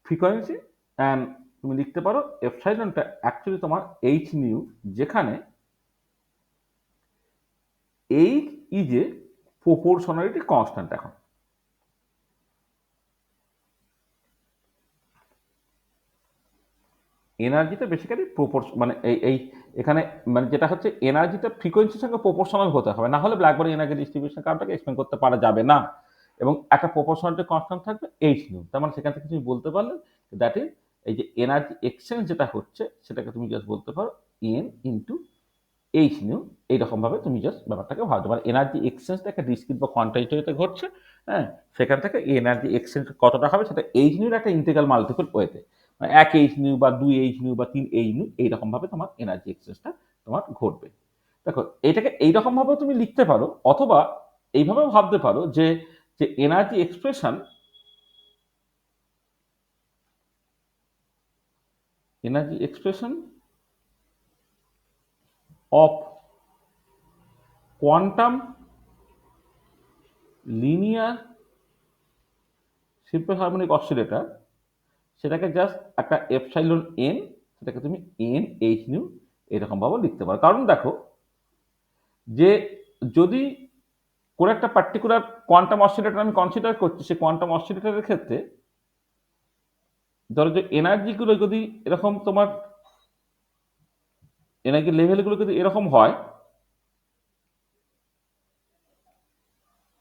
frequency, and তুমি লিখতে পারো এপসাইলনটা অ্যাকচুয়ালি তোমার এইচ নিউ, যেখানে H is a proportionality constant. এখন এনার্জিটা বেসিক্যালি মানে এই এখানে মানে যেটা হচ্ছে এনার্জিটা ফ্রিকোয়েন্সির সঙ্গে প্রপোর্শনাল হতে হবে, না হলে ব্ল্যাকবডি এনার্জি ডিস্ট্রিবিউশন কার্ভটাকে এক্সপ্লেন করতে পারা যাবে না। এবং একটা প্রপোর্শনালিটি কনস্ট্যান্ট থাকবে এইচ নিউ, তার মানে সেখান থেকে তুমি বলতে পারলে দ্যাট ইজ এই যে এনার্জি এক্সচেঞ্জ যেটা হচ্ছে, সেটাকে তুমি জাস্ট বলতে পারো এন ইন্টু এইচ নিউ। এইরকমভাবে তুমি জাস্ট ব্যাপারটাকে ভাবতে পারো, এনার্জি এক্সচেঞ্জটা একটা ডিসক্রিট বা কোয়ান্টাইজড ওয়েতে ঘটছে, হ্যাঁ, সেখান থেকে এনার্জি এক্সচেঞ্জ কতটা হবে সেটা এইচ নিউর একটা ইন্টিগ্রাল মাল্টিপল ওয়েতে, মানে 1 এইচ নিউ বা 2 এইচ নিউ বা 3 এইচ নিউ, এইরকমভাবে তোমার এনার্জি এক্সচেঞ্জটা তোমার ঘটবে। দেখো, এটাকে এইরকমভাবেও তুমি লিখতে পারো, অথবা এইভাবেও ভাবতে পারো যে যে energy expression of quantum linear simple harmonic oscillator, সেটাকে জাস্ট একটা এপসাইলন এন, সেটাকে তুমি এন এইচ নিউ এরকমভাবে লিখতে পারো। কারণ দেখো, যে যদি কোনো একটা পার্টিকুলার কোয়ান্টাম অসিলেটর আমি কনসিডার করছি, সেই কোয়ান্টাম অসিলেটরের ক্ষেত্রে ধরো যে এনার্জিগুলো যদি এরকম তোমার এনার্জি লেভেলগুলো যদি এরকম হয়,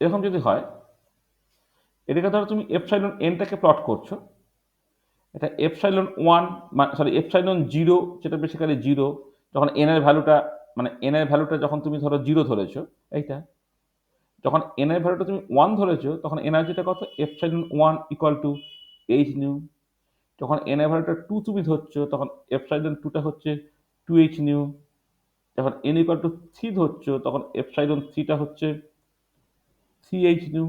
এরকম যদি হয়, এটাকে ধরো তুমি এপসাইলন এনটাকে প্লট করছো, এটা epsilon one, sorry epsilon zero, যেটা বেসিক্যালি জিরো, যখন এন এর ভ্যালুটা, মানে এন এর ভ্যালুটা যখন তুমি ধরো জিরো ধরেছো, এইটা যখন এন এর ভ্যালুটা তুমি ওয়ান ধরেছো, তখন এনার্জিটা কত? Epsilon one equal to H new. যখন এন এর ভ্যালুটা টু তুমি ধরছো, তখন এপসাইলন টুটা হচ্ছে টু এইচ নিউ। যখন এন ইকুয়াল টু থ্রি ধরছো, তখন এপসাইলন থ্রিটা হচ্ছে সিএইচ নিউ,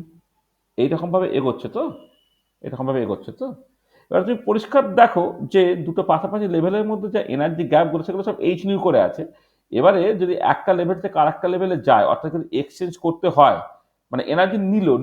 এইরকমভাবে এগোচ্ছে তো, এরকমভাবে এগোচ্ছে তো। এবার তুমি পরিষ্কার দেখো যে দুটো পাশাপাশি লেভেলের মধ্যে যে এনার্জি গ্যাপগুলো সেগুলো সব এইচ নিউ করে আছে। এবারে যদি একটা লেভেল থেকে আর একটা লেভেলে যায়, অর্থাৎ যদি এক্সচেঞ্জ করতে হয়, মানে এনার্জি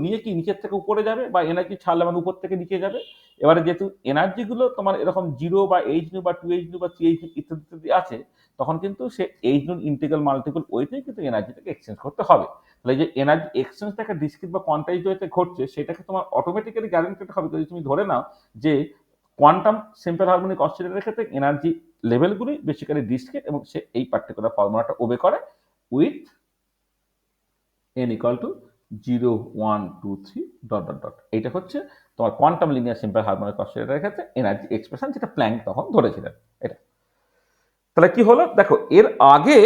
নিয়ে কি নিচের থেকে উপরে যাবে, বা এনার্জি ছাড়লে মানে উপর থেকে নিচে যাবে। এবারে যেহেতু এনার্জিগুলো তোমার এরকম জিরো বা এইচ নিউ বা টু এইচ নিউ বা থ্রি এইচ ইত্যাদি ইত্যাদি আছে, তখন কিন্তু সে এইচ নিউ ইন্টিগ্রাল মাল্টিপল ওয়েতেই কিন্তু এনার্জিটাকে এক্সচেঞ্জ করতে হবে। তাহলে যে এনার্জি এক্সচেঞ্জটাকে ডিসক্রিট বা কোয়ান্টাইজড ওয়েতে ঘটছে, সেটাকে তোমার অটোমেটিক্যালি গ্যারান্টেড হবে যদি তুমি ধরে নাও যে কোয়ান্টাম সিম্পল হারমোনিক অসিলেটরের ক্ষেত্রে এনার্জি লেভেলগুলি বেসিক্যালি ডিসক্রিট এবং সে এই পার্টিকুলার ফর্মুলাটা ওবে করে with n equal to 0 1 2 3 dot dot dot. এইটা হচ্ছে তোমার কোয়ান্টাম লিনিয়ার সিম্পল হারমোনিক অসিলেটরের ক্ষেত্রে এনার্জি এক্সপ্রেশন, যেটা প্ল্যাঙ্ক তখন ধরেছিলেন। এটা তাহলে কি হলো দেখো, এর আগে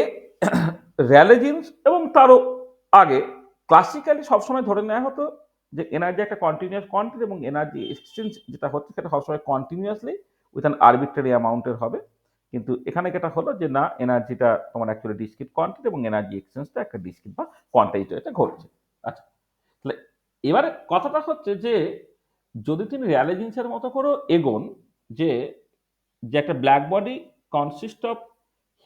র্যালে জিন্স এবং তারও আগে ক্লাসিক্যালি সবসময় ধরে নেওয়া হতো যে এনার্জি একটা কন্টিনিউয়াস কোয়ান্টিটি এবং এনার্জি এক্সচেঞ্জ যেটা হচ্ছে সেটা সবসময় কন্টিনিউয়াসলি উইথ অ্যান আরবিট্রারি অ্যামাউন্টের হবে। কিন্তু এখানে যেটা হলো যে না, এনার্জিটা তোমার অ্যাকচুয়ালি ডিসক্রিট কোয়ান্টিটি এবং এনার্জি এক্সচেঞ্জটা একটা ডিসক্রিট বা কোয়ান্টাইজড এটা ঘটছে। আচ্ছা, তাহলে এবারে কথাটা হচ্ছে যে যদি তুমি র্যালে জিন্সের মতো করে এগোন, যে যে একটা black body consist of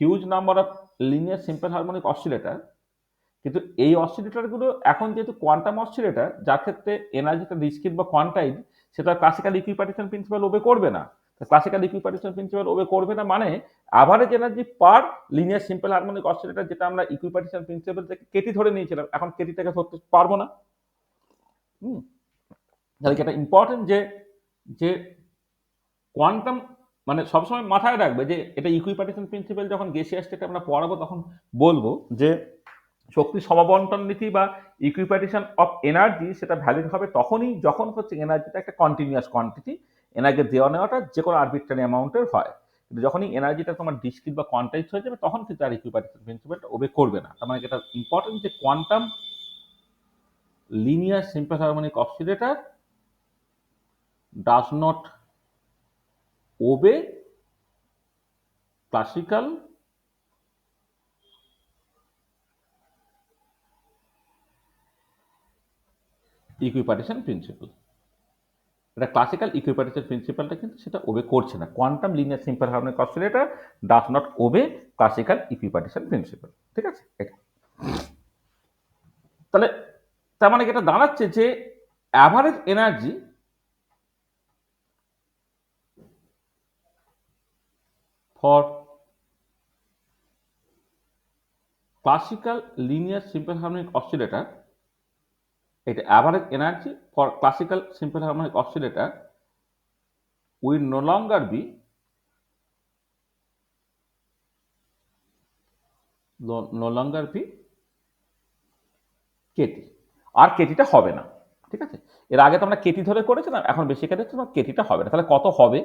huge number of linear simple harmonic oscillator, কিন্তু এই অসিলেটরগুলো এখন যেহেতু কোয়ান্টাম অসিলেটর, যার ক্ষেত্রে এনার্জিটা ডিসক্রিট বা কোয়ান্টাইজ, সেটা ক্লাসিক্যাল ইকুইপার্টিশন প্রিন্সিপাল ওবে করবে না। ক্লাসিক্যাল ইকুইপার্টিশন প্রিন্সিপাল ওবে করবে না মানে average energy per linear simple harmonic oscillator, যেটা আমরা ইকুইপার্টিশন প্রিন্সিপাল থেকে কেটি ধরে নিয়েছিলাম, এখন কেটিটাকে ধরতে পারবো না। তাহলে কি এটা ইম্পর্টেন্ট যে যে কোয়ান্টাম মানে সবসময় মাথায় রাখবে যে এটা ইকুইপার্টিশন প্রিন্সিপাল যখন গেসিয়াস স্টেটে আমরা পড়াবো তখন বলবো যে শক্তি সমবন্টন নীতি বা ইকুইপার্টিশন অফ এনার্জি সেটা ভ্যালিড হবে তখনই যখন হচ্ছে এনার্জিটা একটা কন্টিনিউয়াস কোয়ান্টিটি, এনার্জি দেওয়া নেওয়াটা যে কোনো আরবিট্রারি অ্যামাউন্টের হয়। কিন্তু যখনই এনার্জিটা তোমার ডিসক্রিট বা কোয়ান্টাইজ হয়ে যাবে তখন কিন্তু আর ইকুইপার্টিশন প্রিন্সিপালটা ওবে করবে না। তার মানে এটা ইম্পর্টেন্ট যে quantum linear simple harmonic oscillator does not obey classical equipartition principle. এটা ক্লাসিক্যাল ইকুইপার্টিশন প্রিন্সিপালটা কিন্তু সেটা ওবে করছে না। Quantum linear simple harmonic oscillator does not obey classical equipartition principle. ঠিক আছে, এটা তাহলে তার মানে এটা দাঁড়াচ্ছে যে average energy for classical linear simple harmonic oscillator, এটা average energy for classical simple harmonic oscillator will no longer be KT, আর কেটিটা হবে না। ঠিক আছে, এর আগে তো আমরা কেটি ধরে করেছিলাম, এখন বেসিক্যালি তোমার কেটিটা হবে না। তাহলে কত হবে?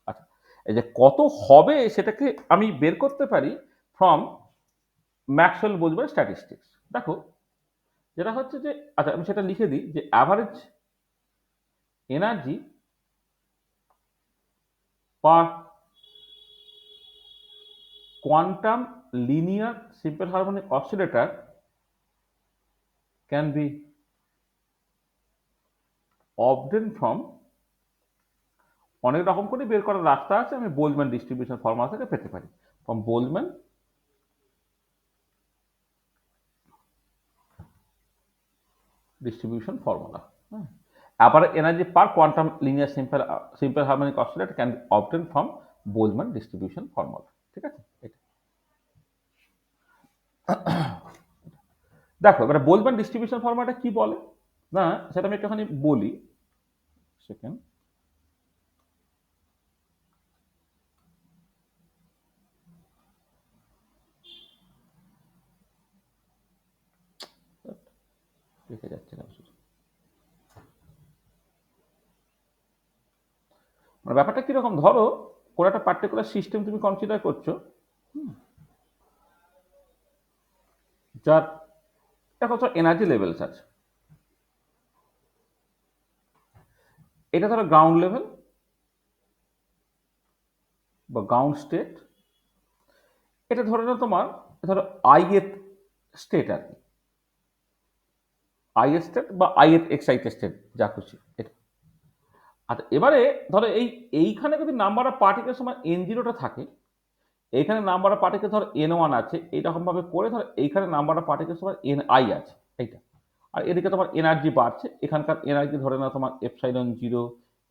আচ্ছা, এই যে কত হবে সেটাকে আমি বের করতে পারি ফ্রম ম্যাক্সওয়েল বোলজম্যান স্ট্যাটিস্টিক্স। দেখো যেটা হচ্ছে যে, আচ্ছা আমি সেটা লিখে দিই যে average energy per quantum linear simple harmonic oscillator can be obtained from, অনেক রকম করে বের করার রাস্তা আছে, আমি বোলম্যান ডিস্ট্রিবিউশন ফর্মুলা থেকে পেতে পারি। ফ্রম বোলম্যান ডিস্ট্রিবিউশন ফর্মুলা, আবার energy per quantum linear simple harmonic oscillator can be obtain from Boltzmann distribution formula. ঠিক আছে, এটা দেখো এবারে বোলম্যান ডিস্ট্রিবিউশন ফর্মুলাটা কি বলে না, সেটা আমি একটুখানি বলি। সেকেন্ড, দেখে যাচ্ছে না শুধু, মানে ব্যাপারটা কিরকম, ধরো কোনো একটা পার্টিকুলার সিস্টেম তুমি কনসিডার করছো, যার দেখো তো এনার্জি লেভেলস আছে, এটা ধরো গ্রাউন্ড লেভেল বা গ্রাউন্ড স্টেট, এটা ধরে নাও তোমার ধরো আই এর স্টেট আর কি। আইএস স্টেট বা আইএস এক্সাইটেড স্টেট যা খুশি এটা। আচ্ছা এবারে ধরো এইখানে যদি নাম্বার অফ পার্টিকেল সময় n0টা থাকে, এইখানে নাম্বার অফ পার্টিকেল ধর n1 আছে, এইরকম ভাবে করে ধর এইখানে নাম্বার অফ পার্টিকেল সময় ni আছে এইটা, আর এদিকে তোমার এনার্জি বাড়ছে, এখানকার এনার্জি ধরে নাও তোমার এপসাইলন 0,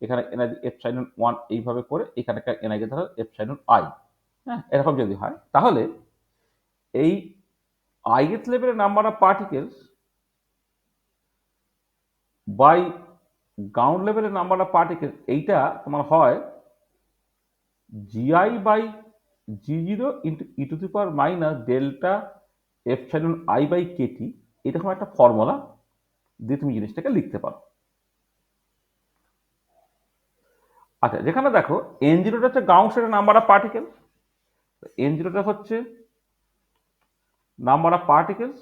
এখানে এনার্জি এপসাইলন 1, এইভাবে করে এখানকার এনার্জি ধরো এপসাইলন i। হ্যাঁ, এরকম যদি হয় তাহলে এই ith লেভেলের number of particles by ground লেভেলের নাম্বার অফ পার্টিকেল, এইটা তোমার হয় GI বাই G0 into e to the power minus delta epsilon i by KT, এরকম একটা ফর্মুলা দিয়ে তুমি জিনিসটাকে লিখতে পারো। আচ্ছা যেখানে দেখো n0টা হচ্ছে গ্রাউন্ড স্টেটের নাম্বার অফ পার্টিকেল, n0টা হচ্ছে number of particles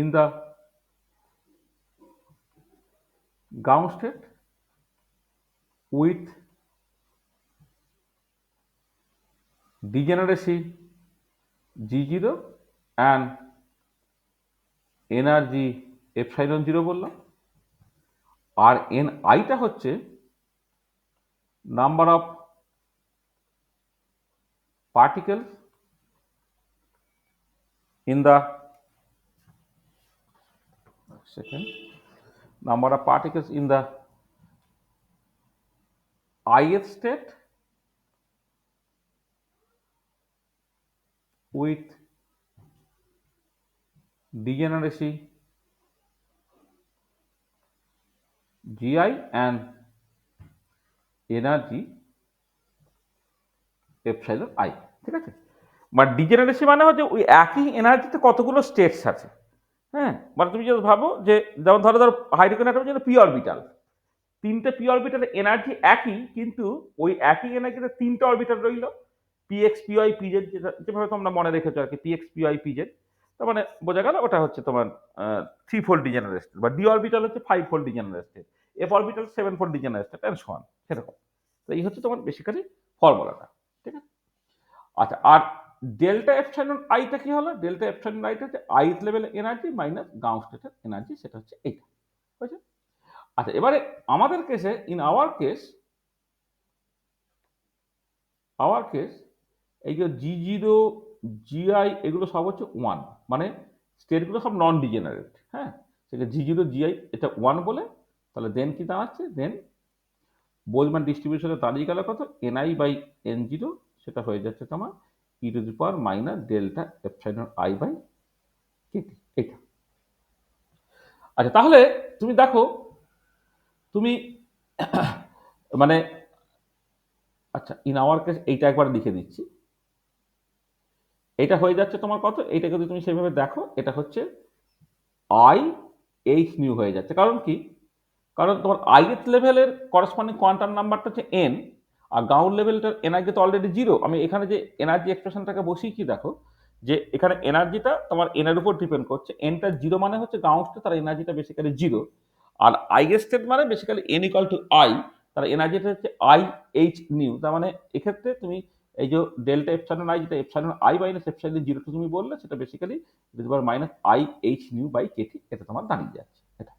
in the ground state with degeneracy G0 and energy epsilon 0 বললাম, আর ni টা হচ্ছে number of particles in the number of particles in the ith state with degeneracy GI and energy epsilon i। ঠিক আছে, বা ডিজেনারেসি মানে হচ্ছে ওই একই এনার্জিতে কতগুলো স্টেটস আছে। হ্যাঁ, মানে তুমি যদি ভাবো যে যেমন ধরো হাইড্রোজেন অ্যাটমের জন্য পি অরবিটাল, তিনটে পি অরবিটালের এনার্জি একই, কিন্তু ওই একই এনার্জিতে তিনটে অরবিটাল রইল, পিএক্স পিওয়াই পিজেড, যেভাবে তোমরা মনে রেখেছো আর কি, পিএক্স পিওয়াই পিজেড, তার মানে বোঝা গেল ওটা হচ্ছে তোমার 3-fold ডিজেনারেস্টেড, বা ডি অরবিটাল হচ্ছে 5-fold degenerated, F orbital 7-fold degenerated and so on, সেরকম। তো এই হচ্ছে তোমার বেসিক্যালি ফর্মুলাটা। ঠিক আছে, আচ্ছা আর ডেল্টা এপসাইলন আইটা কি হলো? ডেল্টা এপসাইলন আইটা হচ্ছে ith level energy minus ground স্টেটের এনার্জি, সেটা হচ্ছে এইটা। বুঝছো? আচ্ছা এবারে আমাদের কেসে, ইন আওয়ার কেস এই যে G0 GI এগুলো সব হচ্ছে 1, মানে স্টেটগুলো সব নন ডিজেনারেট। হ্যাঁ, সেটা G0 GI এটা 1 বলে, তাহলে দেন কি দাঁড়াচ্ছে, দেন বোলম্যান ডিস্ট্রিবিউশনে দাঁড়িয়ে গেল কত, ni বাই n0, সেটা হয়ে যাচ্ছে তোমার E to the power minus delta epsilon i by Katie, এটা। আচ্ছা তাহলে তুমি দেখো, তুমি মানে আচ্ছা ইন আওয়ার কেস এইটা একবার লিখে দিচ্ছি, এটা হয়ে যাচ্ছে তোমার কত, এইটা যদি তুমি সেইভাবে দেখো এটা হচ্ছে আই এইচ নিউ হয়ে যাচ্ছে। কারণ কি, কারণ তোমার ith লেভেলের করসপন্ডিং কোয়ান্টাম নাম্বারটা হচ্ছে n, আর গ্রাউন্ড লেভেলটার এনার্জি তো অলরেডি 0। আমি এখানে যে এনার্জি এক্সপ্রেশনটাকে বসিয়েছি দেখো, যে এখানে এনার্জিটা তোমার n এর উপর ডিপেন্ড করছে, nটা 0 মানে হচ্ছে গ্রাউন্ড স্টেট, তার এনার্জিটা বেসিক্যালি 0, আর i স্টেট মানে basically n equal two i, তার এনার্জিটা হচ্ছে i h নিউ। তার মানে এক্ষেত্রে তুমি এই যে ডেল্টা এপসাইলন i, যেটা এপসাইলন i মাইনাস এপসাইলন 0 তুমি বললে, সেটা basically minus i h nu by Katie, এটা তোমার দাঁড়িয়ে যাচ্ছে এটা।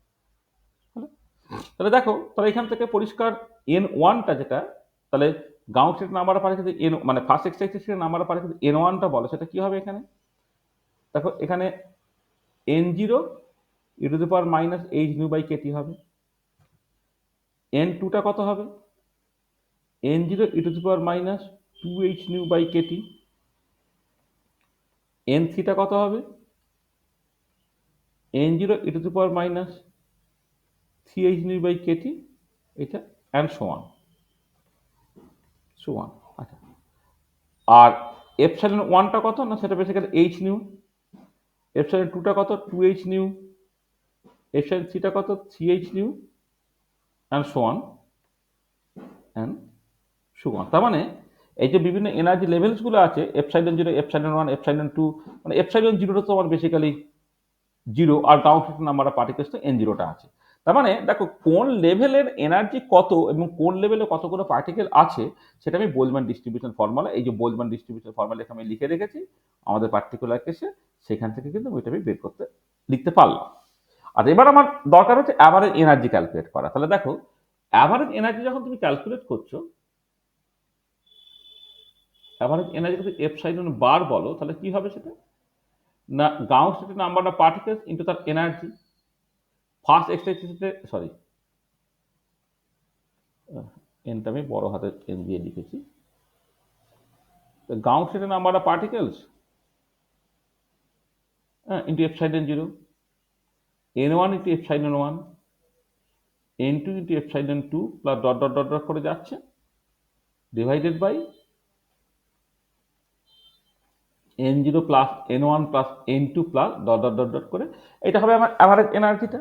তাহলে দেখো, তাহলে এখান থেকে পরিষ্কার n1টা যেটা, তাহলে গ্রাউন্ড স্টেট নাম্বার পারে যদি n মানে ফার্স্ট এক্সাইটেশন নাম্বার পারে যদি n1টা বলে, সেটা কি হবে এখানে দেখো, এখানে n0 e to the power minus h nu by kT হবে, n2টা কত হবে, n0 e to the power minus 2h nu by kT, n3টা কত হবে, n0 e to the power minus 3h nu by Katie, এটা অ্যান্ড সো অন। আচ্ছা আর এপসাইলন 1টা কত না, সেটা বেসিক্যালি এইচ নিউ, এপসাইলন 2টা কত 2h নিউ, এপসাইলন 3টা কত 3h new and so on and so on. তার মানে এই যে বিভিন্ন এনার্জি লেভেলস গুলো আছে, এপসাইলন 0, এপসাইলন 1, এপসাইলন 2, মানে এপসাইলন 0টা তো আমার বেসিক্যালি 0, আর ground state number of particles তো n0টা আছে। তার মানে দেখো কোন লেভেলের এনার্জি কত এবং কোন লেভেলে কতগুলো পার্টিকেল আছে, সেটা আমি বোলম্যান ডিস্ট্রিবিউশন ফর্মুলা, এই যে বোলম্যান ডিস্ট্রিবিউশন ফর্মুলা আমি লিখে রেখেছি আমাদের পার্টিকুলার কেসে, সেখান থেকে কিন্তু ওইটা আমি বের করতে লিখতে পারলাম। আর এবার আমার দরকার হচ্ছে অ্যাভারেজ এনার্জি ক্যালকুলেট করা। তাহলে দেখো অ্যাভারেজ এনার্জি যখন তুমি ক্যালকুলেট করছো, অ্যাভারেজ এনার্জি যদি এপসাইলন বার বলো, তাহলে কি হবে সেটা না, গাউস স্টেটের নাম্বার অফ পার্টিকেলস ইন্টু তার এনার্জি। ফার্স্ট এক্সারসাইজে সরি, এনটা আমি বড় হাতের এন দিয়ে লিখেছি। গাউস স্টেটের number of particles into epsilon 0, n1 into epsilon 1, n2 into epsilon 2 plus dot dot dot dot করে যাচ্ছে, divided by n0 plus n1 plus n2 plus dot dot dot dot করে। এটা হবে আমার অ্যাভারেজ এনার্জিটা।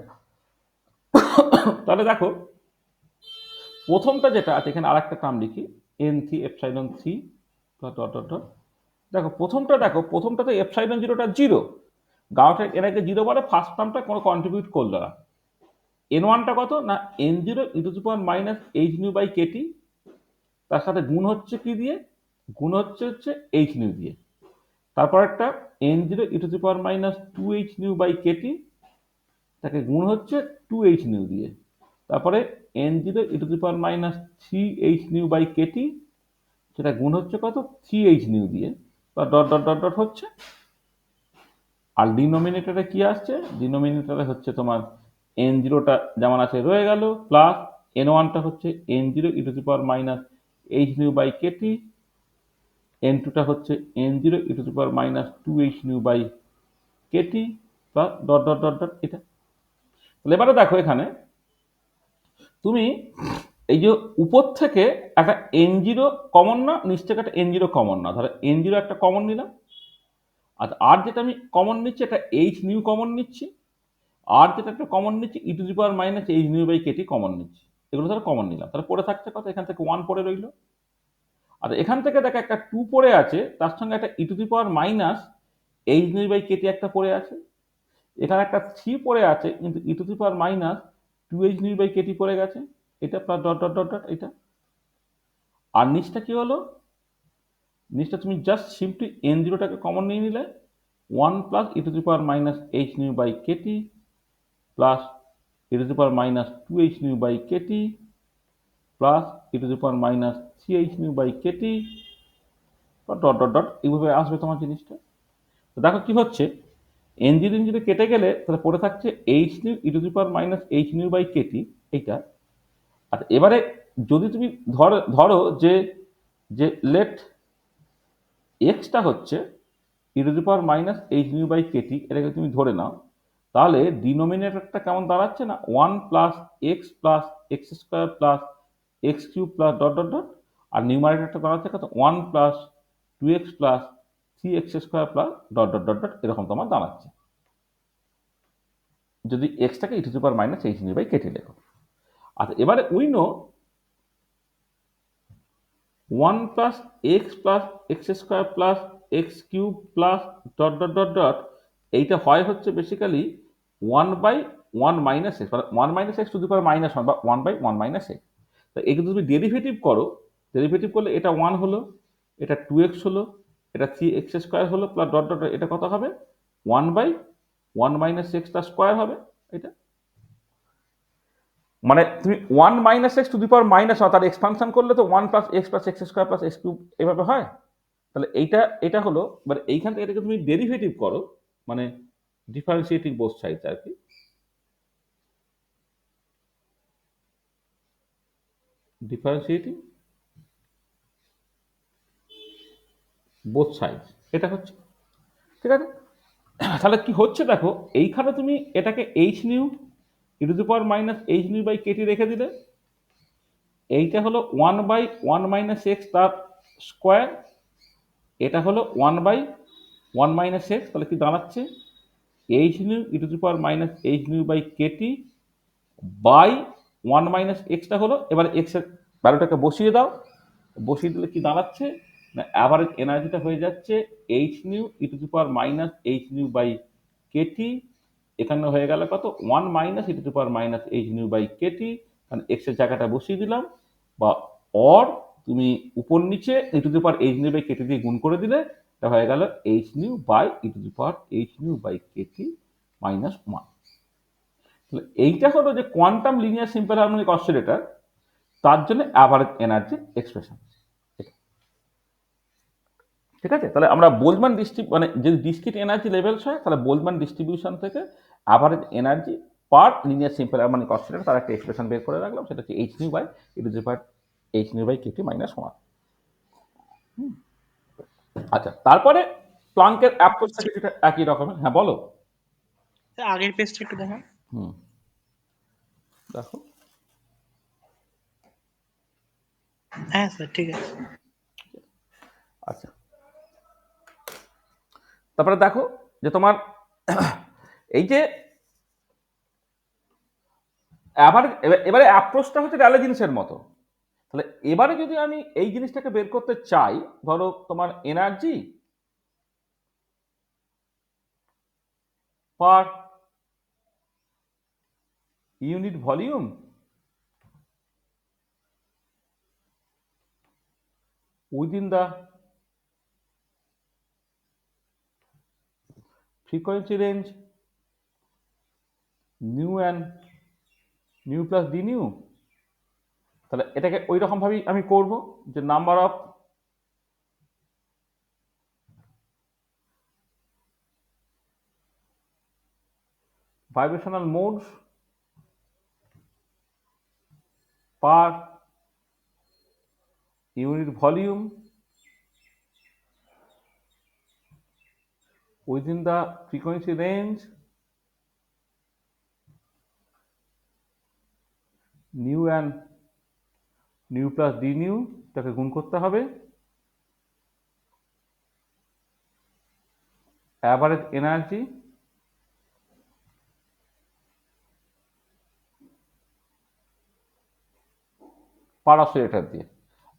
তাহলে দেখো প্রথমটা যেটা আছে, এখানে আর একটা টার্ম লিখি, n3 epsilon 3 plus dot dot dot. দেখো প্রথমটাতে এপসাইলন 0টা 0, গাউসের এনার্জি 0 বলে ফার্স্ট টার্মটা কোনো কন্ট্রিবিউট করলো না। n1টা কত না n0 e to the power minus h nu by KT, তার সাথে গুণ হচ্ছে কি দিয়ে, গুণ হচ্ছে এইচ নিউ দিয়ে। তারপর একটা n0 e to the power minus 2h nu by KT, তাকে গুণ হচ্ছে 2h নিউ দিয়ে। তারপরে n0 e to the power minus 3h nu by KT, সেটা গুণ হচ্ছে কত 3h নিউ দিয়ে, বা ডট ডট ডট ডট হচ্ছে। আর ডিনোমিনেটরে কি আসছে, ডিনোমিনেটরে হচ্ছে তোমার n0টা যেমন আছে রয়ে গেল, প্লাস n1টা হচ্ছে n0 e to the power minus h nu by kT, n2টা হচ্ছে n0 e to the power minus 2h nu by Katie, plus dot dot dot dot এটা। তাহলে এবারে দেখো এখানে তুমি এই যে উপর থেকে একটা n0 কমন না, নিচ থেকে একটা n0 কমন না, ধরো n0 একটা কমন নিলাম, আর যেটা আমি কমন নিচ্ছি এটা h নিউ কমন নিচ্ছি, আর যেটা একটা কমন নিচ্ছি e to the power minus h nu by kT common নিচ্ছি। এগুলো ধরো কমন নিলাম, তাহলে পড়ে থাকছে কত, এখান থেকে 1 পড়ে রইল। আর এখান থেকে দেখো একটা 2 পড়ে আছে, তার সঙ্গে একটা e to the power minus h nu by kT একটা পড়ে আছে। এখানে একটা 3 পড়ে আছে, কিন্তু e to the power minus 2h nu by kT পড়ে গেছে, এটা plus dot dot dot dot এটা। আর নিচটা কি হলো, নিচটা তুমি জাস্ট সিম্পলি n0টাকে কমন নিয়ে নিলে, 1 plus e to the power minus h nu by Katie plus e to the power minus 2h nu by Katie plus e to the power minus 3h nu by KT dot dot dot, এইভাবে আসবে তোমার জিনিসটা। তো দেখো কি হচ্ছে, n0 যদি কেটে গেলে তাহলে পড়ে থাকছে h nu e to the power minus h nu by KT এইটা। আর এবারে যদি তুমি ধরো যে যে লেট এক্সটা হচ্ছে e to the power minus h nu by kT, এটাকে তুমি ধরে নাও, তাহলে ডিনোমিনেটরটা কেমন দাঁড়াচ্ছে না 1 plus x plus x square plus x cube plus dot dot dot, আর নিউমারেটরটা দাঁড়াচ্ছে কত 1 plus 2x plus 3x square plus dot dot dot dot, এরকম তোমার দাঁড়াচ্ছে যদি এক্সটাকে e to the power minus h nu by kT লেখো। আচ্ছা এবারে we know 1 plus x square plus x cube plus dot dot dot dot, এইটা হয় হচ্ছে বেসিক্যালি 1/1 মাইনাস এক্স, মানে 1 minus x two the power minus 1 বা 1/1 minus x. তো এগুলো তুমি ডেরিভেটিভ করো, ডেরিভেটিভ করলে এটা 1 হলো, এটা 2x হলো, এটা 3x স্কোয়ার হলো, প্লাস ডট ডট, এটা কত হবে 1/1 মাইনাস এক্স তার স্কোয়ার হবে এটা। মানে তুমি 1 minus x two the power minus 1 তার এক্সপানশন করলে তো 1 plus x square plus x cube এভাবে হয়। তাহলে এটা হলো, মানে এইখান থেকে এটাকে তুমি ডেরিভেটিভ করো, মানে ডিফারেন্সিয়েটিং বোথ সাইডস আর কি, ডিফারেন্সিয়েটিং বোথ সাইডস এটা হচ্ছে, ঠিক আছে। তাহলে কি হচ্ছে দেখো, এইখানে তুমি এটাকে h nu e to the power minus h nu by KT রেখে দিলে, এইটা হলো 1/1 মাইনাস এক্স তার স্কোয়ার, এটা হলো 1/1 মাইনাস এক্স, তাহলে কি দাঁড়াচ্ছে h nu e to the power minus h nu by KT by 1 minus এক্সটা হলো, এবার এক্স এর ভ্যালুটাকে বসিয়ে দাও, বসিয়ে দিলে কি দাঁড়াচ্ছে না অ্যাভারেজ এনার্জিটা হয়ে যাচ্ছে h nu e to the power minus h nu by kT, এখানে হয়ে গেল কত 1 minus e to the power minus h nu by kT, কারণ এক্স এর জায়গাটা বসিয়ে দিলাম, বা অর তুমি উপর নিচে e to the power h nu by kT দিয়ে গুণ করে দিলে এটা হয়ে গেল h nu by E to the power h nu by kT minus 1। তাহলে এইটা হলো যে quantum linear simple harmonic oscillator, তার জন্য অ্যাভারেজ এনার্জি এক্সপ্রেশন। ঠিক আছে, তাহলে আমরা বোলম্যান মানে যদি ডিসক্রিট এনার্জি লেভেলস হয় তাহলে বোলম্যান ডিস্ট্রিবিউশন থেকে average energy per linear simple harmonic oscillator তার একটা এক্সপ্রেশন বের করে রাখলাম, সেটা হচ্ছে h nu by E to the power h nu by kT minus 1। আচ্ছা, তারপরে প্লাঙ্কের অ্যাপ্রোচটা কিছুটা একই রকমের। হ্যাঁ বলো। আগের পেজটা একটু দেখান। দেখো, হ্যাঁ স্যার ঠিক আছে। আচ্ছা, তারপরে দেখো যে তোমার এই যে এবারে অ্যাপ্রোচটা হচ্ছে র্যালে জিনিসের মতো। তাহলে এবারে যদি আমি এই জিনিসটাকে বের করতে চাই, ধরো তোমার energy per unit volume within the frequency range new and nu plus D new, তাহলে এটাকে ওই রকম ভাবেই আমি করব যে number of vibrational modes per unit volume within the frequency range nu and nu plus d nu, তাকে গুণ করতে হবে অ্যাভারেজ এনার্জি পার অসিলেটর দিয়ে,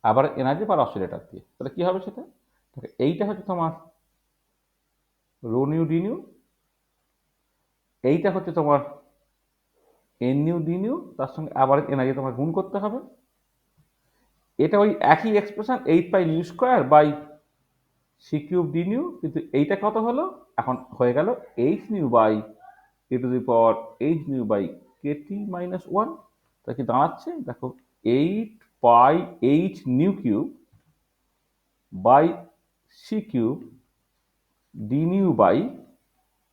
অ্যাভারেজ এনার্জি পার অসিলেটর দিয়ে। তাহলে কি হবে সেটা? এইটা হচ্ছে তোমার রো নিউ ডি নিউ, এইটা হচ্ছে তোমার এন নিউ ডি নিউ, তার সঙ্গে অ্যাভারেজ এনার্জি তোমার গুণ করতে হবে। এটা ওই একই expression 8 pi nu square by C cube d nu, কিন্তু এইটা কত হলো এখন হয়ে গেল h nu by E to the power h nu by kT minus 1। তা কি দাঁড়াচ্ছে দেখো 8 pi h nu cube by C cube d nu by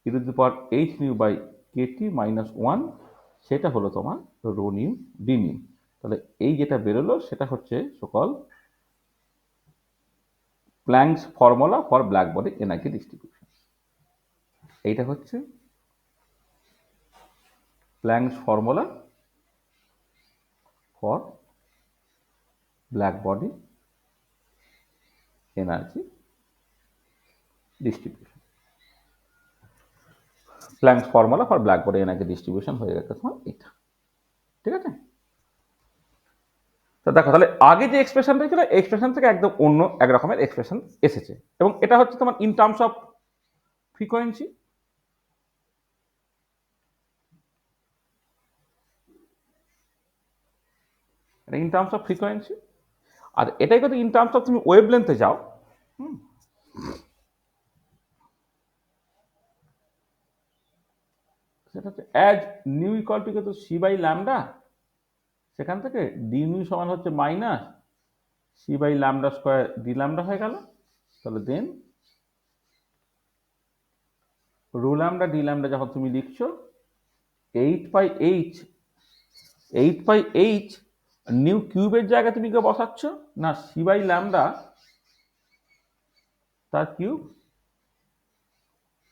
E to the power h nu by kT minus 1, সেটা হলো তোমার rho nu D new. তাহলে এই যেটা বেরোলো সেটা হচ্ছে সকল planks formula for black body energy distribution. এইটা হচ্ছে planks formula for black body energy distribution. Planks formula for black body energy distribution হয়ে গেছে তোমার এটা। ঠিক আছে, তো দেখো তাহলে আগে যে এক্সপ্রেশনটা ছিল এক্সপ্রেশন থেকে একদম অন্য এক রকমের এক্সপ্রেশন এসেছে, এবং এটা হচ্ছে তোমার in terms of frequency. In terms of frequency, আর এটাই কিন্তু ইন টার্মস অফ তুমি ওয়েভ লেন্থে যাও, সেটা হচ্ছে অ্যাজ নিউ ইকুয়াল টু কিন্তু সি বাই ল্যামডা, সেখান থেকে ডি নিউ সমান হচ্ছে minus C by lambda square D lambda হয়ে গেল। তাহলে then rho lambda D lambda যখন তুমি লিখছো 8 পাই এইচ নিউ কিউবের জায়গায় তুমি কে বসাচ্ছ না সি বাই ল্যামডা তার কিউব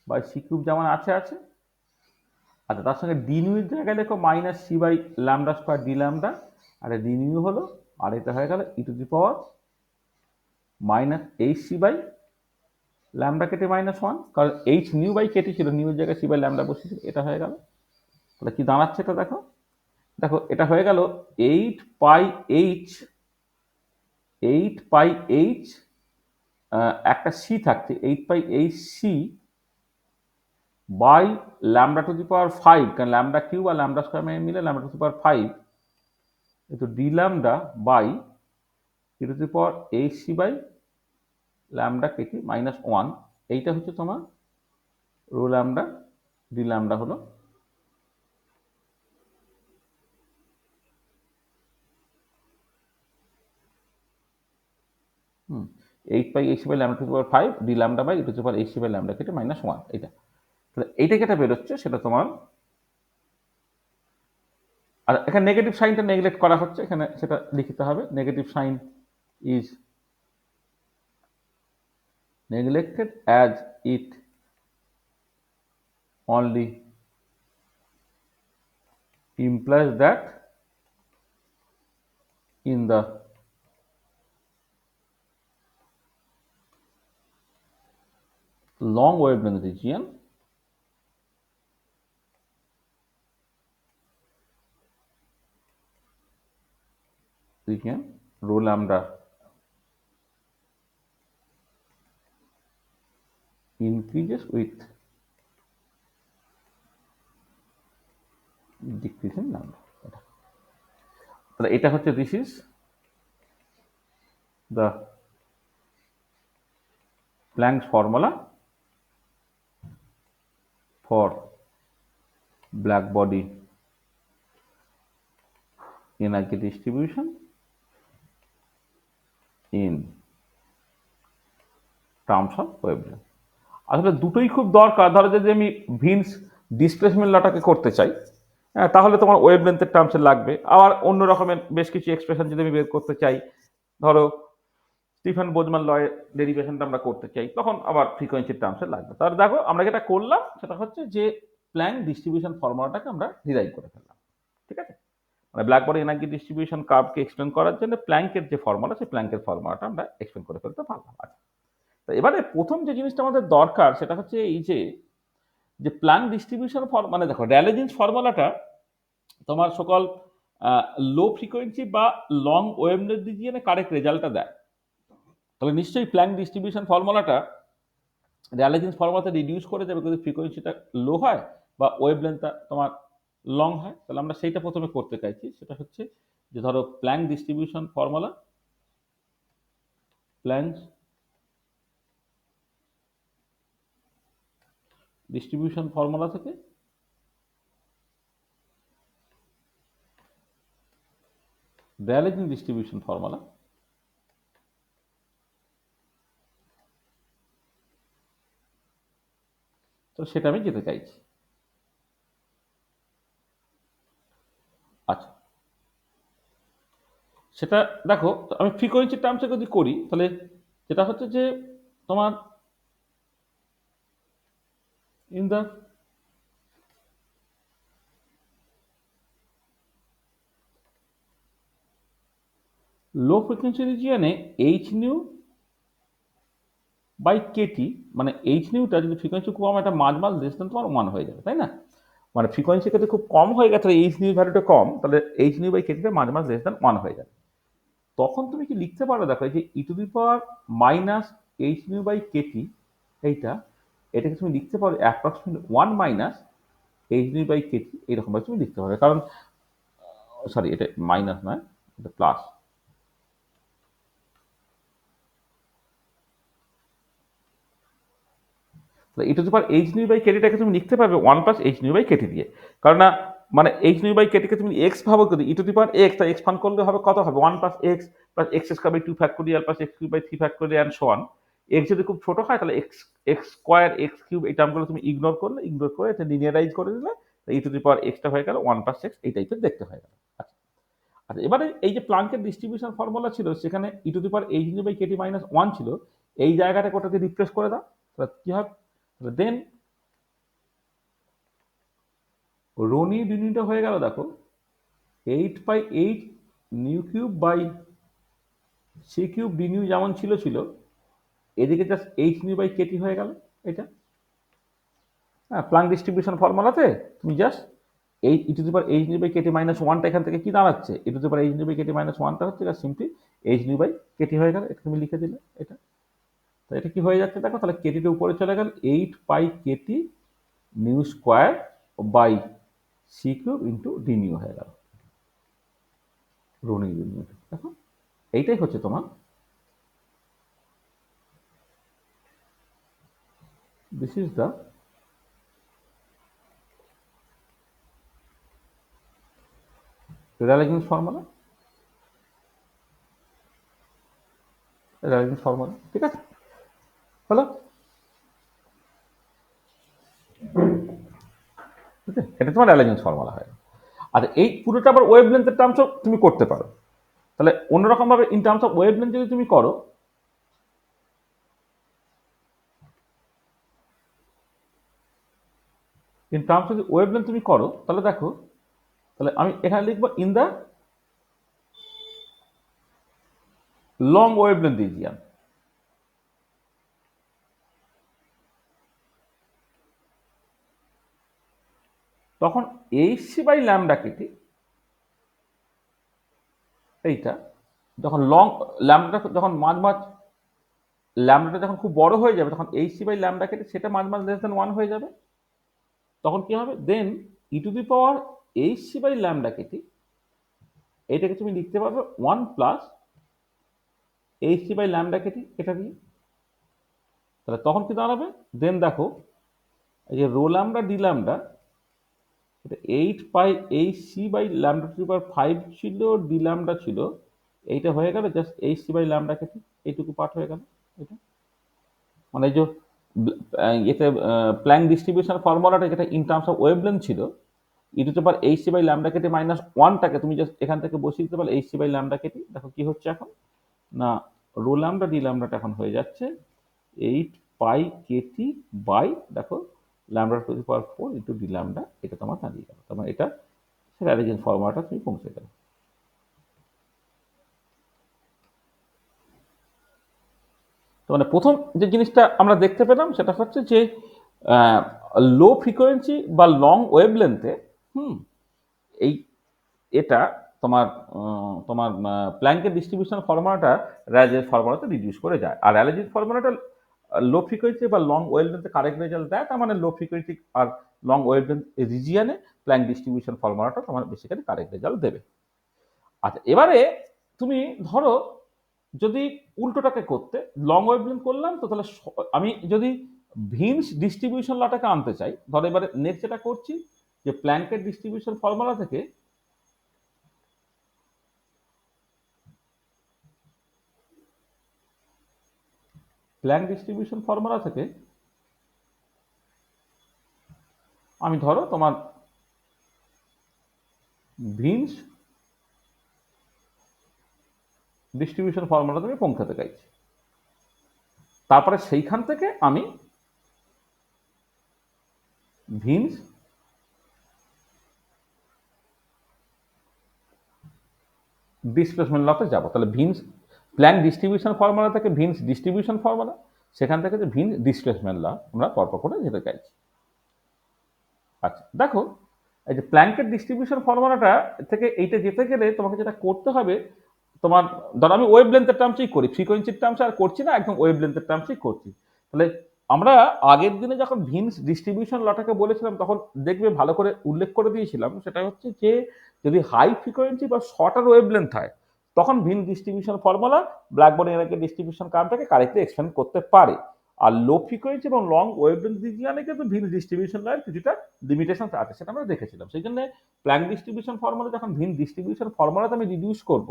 বাই সি কিউব যেমন আছে। আচ্ছা, তার সঙ্গে ডি নিউ এর জায়গায় লেখো minus C by lambda square D lambda, আর ডি নিউ হলো, আর এটা হয়ে গেল e to the power minus h c by lambda kT minus 1, কারণ এইচ নিউ বাই কেটে ছিল, নিউ এর জায়গায় সি বাই ল্যামডা বসেছিল, এটা হয়ে গেল। তাহলে কি দাঁড়াচ্ছে এটা দেখো, দেখো এটা হয়ে গেল 8 পাই এইচ একটা সি থাকছে 8 pi h c by lambda to the power 5, কারণ ল্যামডা কিউব আর ল্যামডা স্কোয়ার মিলে lambda to the power 5 d lambda by E to the power h c by lambda kT minus one, এইটা হচ্ছে তোমার rho lambda D lambda হলো hmm 8 by lambda to the power 5 d lambda by to the power by lambda kT minus one, এইটা। তাহলে এইটা যেটা বেরোচ্ছে সেটা তোমার, আর এখানে নেগেটিভ সাইনটা নেগলেক্ট করা হচ্ছে, এখানে সেটা লিখতে হবে। Negative sign is neglected as it only implies that in the long wavelength region rho lambda increases with decreasing lambda। তাহলে এটা হচ্ছে this is the Planck's formula for black body energy distribution in terms of wavelength। আসলে দুটোই খুব দরকার। ধরো যদি আমি ভিন্স ডিসপ্লেসমেন্ট লটাকে করতে চাই, হ্যাঁ, তাহলে তোমার ওয়েভলেন্থের টার্মসে লাগবে। আবার অন্য রকমের বেশ কিছু এক্সপ্রেশন যদি আমি বের করতে চাই, ধরো স্টিফেন বোজমান লয়ের ডেরিভেশনটা আমরা করতে চাই, তখন আবার ফ্রিকোয়েন্সির টার্মসে লাগবে। তাহলে দেখো আমরা যেটা করলাম সেটা হচ্ছে যে প্ল্যাঙ্ক ডিস্ট্রিবিউশন ফর্মুলাটাকে আমরা ডিরাইভ করে ফেললাম, ঠিক আছে। মানে ব্ল্যাক বডি এনার্জি ডিস্ট্রিবিউশন কার্ভকে এক্সপ্লেন করার জন্য প্ল্যাঙ্কের যে ফর্মুলা, সেই প্ল্যাঙ্কের ফর্মুলাটা আমরা এক্সপ্লেন করে ফেলতে পারলাম। আচ্ছা, তো এবারে প্রথম যে জিনিসটা আমাদের দরকার সেটা হচ্ছে এই যে প্ল্যাঙ্ক ডিস্ট্রিবিউশন মানে দেখো র্যালে জিন্স ফর্মুলাটা তোমার সকল লো ফ্রিকোয়েন্সি বা লং ওয়েভলেন্থ রিজিয়নে কারেক্ট রেজাল্টটা দেয়। তাহলে নিশ্চয়ই প্ল্যাঙ্ক ডিস্ট্রিবিউশন ফর্মুলাটা র্যালে জিন্স ফর্মুলাতে রিডিউস করে যাবে যদি ফ্রিকোয়েন্সিটা লো হয় বা ওয়েভলেন্থটা তোমার লং হয়। তাহলে আমরা সেইটা প্রথমে করতে চাইছি। সেটা হচ্ছে যে ধরো Planck distribution formula, Planck distribution formula থেকে র্যালে জিন্স ডিস্ট্রিবিউশন ফর্মুলা, তো সেটা আমি যেতে চাইছি। আচ্ছা, সেটা দেখো আমি ফ্রিকোয়েন্সি টার্মসে যদি করি তাহলে যেটা হচ্ছে যে তোমার ইন দ্য লো ফ্রিকোয়েন্সি রিজিয়নে এইচ নিউ বাই কেটি, মানে এইচ নিউটা যদি ফ্রিকোয়েন্সি কম একটা মাঝ লেস দেন তোমার ওয়ান হয়ে যাবে, তাই না। মানে ফ্রিকোয়েন্সি ক্ষেত্রে খুব কম হয়ে গেছে, এইচ নিউ ভ্যালুটা কম, তাহলে এইচ নিউ বাই কেটিটা মাঝ লেস দেন ওয়ান হয়ে যাবে। তখন তুমি কি লিখতে পারো, দেখো এই যে e to the power minus h nu by kT, এটাকে তুমি লিখতে পারো approximate one minus h nu by kT, এইরকমভাবে তুমি লিখতে পারো। কারণ সরি, এটা মাইনাস নয়, এটা plus. E to the power h nu by কেটিটাকে তুমি লিখতে পারবে one plus h nu by kT দিয়ে। কারণ না মানে এইচ নিউ বাই কেটিকে তুমি এক্স ভাবো, কিন্তু e to the power x, তাই এক্সপান্ড করলে হবে কত হবে, one plus x square by two factorial plus x cube by three factorial and so on. X যদি খুব ছোট হয় তাহলে এক্স স্কোয়ার এক্স কিউব এই টার্মগুলো তুমি ইগনোর করে এটা লিনিয়ারাইজ করে দিলে ই টু দি পাওয়ার এক্সটা হয়ে গেল ওয়ান প্লাস এক্স, এই টাইপের দেখতে হয়ে গেল। আচ্ছা, আচ্ছা, এবারে এই যে প্লাঙ্কের ডিস্ট্রিবিউশন ফর্মুলা ছিল সেখানে e to the power h nu by kT minus one ছিল, এই জায়গাটা কোটাতে রিপ্লেস করে দাও, তাহলে কি হবে, দেন রো নিউ ডি নিউটা হয়ে গেল দেখো 8/8 nu cube by C cube d nu যেমন ছিল, এদিকে just h nu by kT হয়ে গেল এটা। হ্যাঁ, প্লাঙ্ক ডিস্ট্রিবিউশন ফর্মুলাতে তুমি জাস্ট এই e to the power h nu by kT minus ওয়ানটা এখান থেকে কি দাঁড়াচ্ছে, e to the power h nu by kT minus ওয়ানটা হচ্ছে just simply h nu by kT হয়ে গেল, এটা তুমি লিখে দিলে এটা। তো এটা কি হয়ে যাচ্ছে দেখো, তাহলে কেটিটা উপরে চলে গেল 8/কেটি nu square by C cube into D nu হয়ে গেল, রো নিউ ডি নিউ। দেখো এইটাই হচ্ছে তোমার this is the Rayleigh Jeans formula. Rayleigh Jeans formula, ঠিক আছে, হলো। ঠিক আছে, এটা তোমার র্যালেজেন্স ফর্মুলা হয়। আর এই পুরোটা আবার ওয়েভলেন্থের টার্মসও তুমি করতে পারো। তাহলে অন্যরকম ভাবে ইন টার্মস অফ ওয়েভলেন্থ যদি তুমি করো, ইন টার্মস অফ ওয়েভলেন্থ তুমি করো, তাহলে দেখো, তাহলে আমি এখানে লিখবো in the long wavelength region. তখন এইচসি বাই ল্যামডা কেটি, এইটা যখন লং ল্যামডা, যখন মাঝ ল্যামডাটা যখন খুব বড় হয়ে যাবে, তখন এইচসি বাই ল্যামডা কেটে সেটা মাঝ লেস দেন 1 হয়ে যাবে। তখন কি হবে, then e to the power h c by lambda kT, এইটাকে তুমি লিখতে পারবে 1 plus h c by lambda kT, এটা দিয়ে। তাহলে তখন কি দাঁড়াবে, দেন দেখো এই যে রো ল্যামডা ডি ল্যামডা, এটা 8 pi h c by lambda to the power 5 ছিল, ডি ল্যামডা ছিল, এইটা হয়ে গেল just h c by lambda kT, এইটুকু পার্ট হয়ে গেল। এটা মানে যে এতে প্ল্যাঙ্ক ডিস্ট্রিবিউশন ফর্মুলাটা যেটা ইন টার্মস অফ ওয়েভলেন্থ ছিল, e to the power h c by lambda kT minus 1টাকে তুমি জাস্ট এখান থেকে বসিয়ে দিতে পারো এইচসি বাই ল্যামডা কেটি। দেখো কি হচ্ছে এখন, না রো ল্যামডা ডি ল্যামডাটা এখন হয়ে যাচ্ছে 8 পাই কেটি বাই, দেখো lambda to the power 4 into D lambda, এটা তোমার দাঁড়িয়ে গেল। তার মানে এটা র্যালেজেন্স ফর্মুলাটা তুমি পৌঁছে গেল। তো মানে প্রথম যে জিনিসটা আমরা দেখতে পেলাম সেটা হচ্ছে যে লো ফ্রিকোয়েন্সি বা লং ওয়েভলেন্থে এই এটা তোমার তোমার প্ল্যাঙ্কের ডিস্ট্রিবিউশন ফর্মুলাটা র্যালেজেন্স ফর্মুলাতে রিডিউস করে যায়। আর র্যালেজেন্স ফর্মুলাটা লো ফ্রিকোয়েন্সি বা লং ওয়েভলেন্থে কারেক্ট রেজাল্ট দেয়, তার মানে লো ফ্রিকোয়েন্সি আর লং ওয়েভলেন্থ রিজিয়নে প্ল্যাঙ্ক ডিস্ট্রিবিউশন ফর্মুলাটা তোমার বেসিক্যালি কারেক্ট রেজাল্ট দেবে। আচ্ছা, এবারে তুমি ধরো যদি উল্টোটাকে করতে, লং ওয়েভলেন্থ করলাম, তো তাহলে আমি যদি ভিন্স ডিস্ট্রিবিউশন লটাকে আনতে চাই, ধরো এবারে নেক্সট যেটা করছি যে প্ল্যাঙ্কের ডিস্ট্রিবিউশন ফর্মুলা থেকে প্ল্যাঙ্ক ডিস্ট্রিবিউশন ফর্মুলা থেকে আমি ধরো তোমার ভিন্স ডিস্ট্রিবিউশন ফর্মুলা থেকে পৌঁছাতে চাইছি। তারপরে সেইখান থেকে আমি ভিন্স ডিসপ্লেসমেন্ট লতে যাব। তাহলে ভিন্স প্ল্যাঙ্ক ডিস্ট্রিবিউশন ফর্মুলা থেকে ভিন্স ডিস্ট্রিবিউশন ফর্মুলা, সেখান থেকে যে ভিন্স ডিসপ্লেসমেন্ট ল আমরা পরপর করে যেতে চাইছি। আচ্ছা দেখো, এই যে প্ল্যাঙ্কের ডিস্ট্রিবিউশন ফর্মুলাটা থেকে এইটা যেতে গেলে তোমাকে যেটা করতে হবে, তোমার ধরো আমি ওয়েভলেন্থের টার্মসেই করি, ফ্রিকোয়েন্সির টার্মসে আর করছি না, একদম ওয়েভলেন্থের টার্মসেই করছি। তাহলে আমরা আগের দিনে যখন ভিন্স ডিস্ট্রিবিউশন লটাকে বলেছিলাম, তখন দেখবে ভালো করে উল্লেখ করে দিয়েছিলাম, সেটা হচ্ছে যে যদি হাই ফ্রিকোয়েন্সি বা শর্টার ওয়েভলেন্থ হয়, তখন ভিন্স ডিস্ট্রিবিউশন ফর্মুলা ব্ল্যাকবোর্ডে এনাকে ডিস্ট্রিবিউশন কার্ভটাকে কারেক্টলি এক্সপ্লেন করতে পারে। আর লো ফ্রিকোয়েন্সি এবং লং ওয়েভলেন্থ রিজিয়নে কিন্তু ভিন্স ডিস্ট্রিবিউশন লাইন কিছুটা লিমিটেশন আছে, সেটা আমরা দেখেছিলাম। সেই জন্য প্ল্যাঙ্ক ডিস্ট্রিবিউশন ফর্মুলা যখন ভিন্স ডিস্ট্রিবিউশন ফর্মুলাতে আমি রিডিউস করব,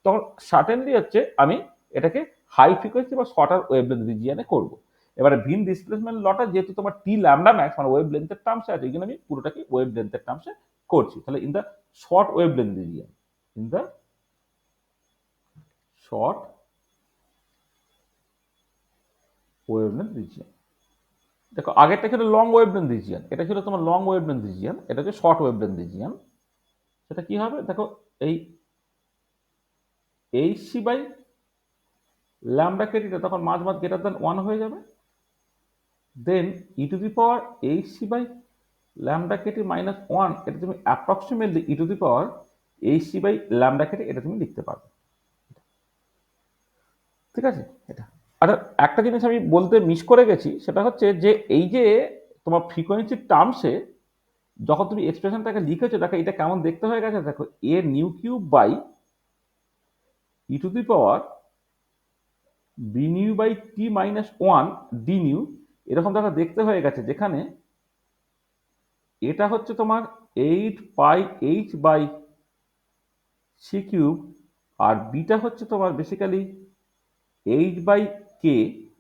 তখন সার্টেনলি হচ্ছে আমি এটাকে হাই ফ্রিকোয়েন্সি বা শর্টার ওয়েভলেন্থ রিজিয়নে করব। এবারে ভিন ডিসপ্লেসমেন্ট লটা যেহেতু তোমার টি ল্যামডা ম্যাক্স মানে ওয়েভলেন্থের টার্মসে আছে, এই জন্য আমি পুরোটাকে ওয়েভলেন্থের টার্মসে করছি। তাহলে in the short wavelength region, in the short wavelength region, দেখো আগেরটা ছিল লং ওয়েভলেন্থ রিজিয়ন, এটা ছিল তোমার লং ওয়েভলেন্থ রিজিয়ন, এটা হচ্ছে শর্ট ওয়েভলেন্থ রিজিয়ন। সেটা কি হবে, দেখো এই এইচসি বাই ল্যামডা কেটিটা তখন মাঝ গ্রেটার দেন 1 হয়ে যাবে, then e to the power h c by lambda kT minus 1, এটা তুমি approximately e to the power h c by lambda kT এটা তুমি লিখতে পারবে। ঠিক আছে, এটা। আর একটা জিনিস আমি বলতে মিস করে গেছি, সেটা হচ্ছে যে এই যে তোমার ফ্রিকোয়েন্সির টার্মসে যখন তুমি এক্সপ্রেশনটাকে লিখেছো, দেখো এটা কেমন দেখতে হয়ে গেছে, দেখো a nu cube by E to the power B nu by T minus 1 d nu, এরকম দেখো দেখতে হয়ে গেছে, যেখানে এটা হচ্ছে তোমার 8πh/c³ আর বিটা হচ্ছে তোমার বেসিক্যালি h/k।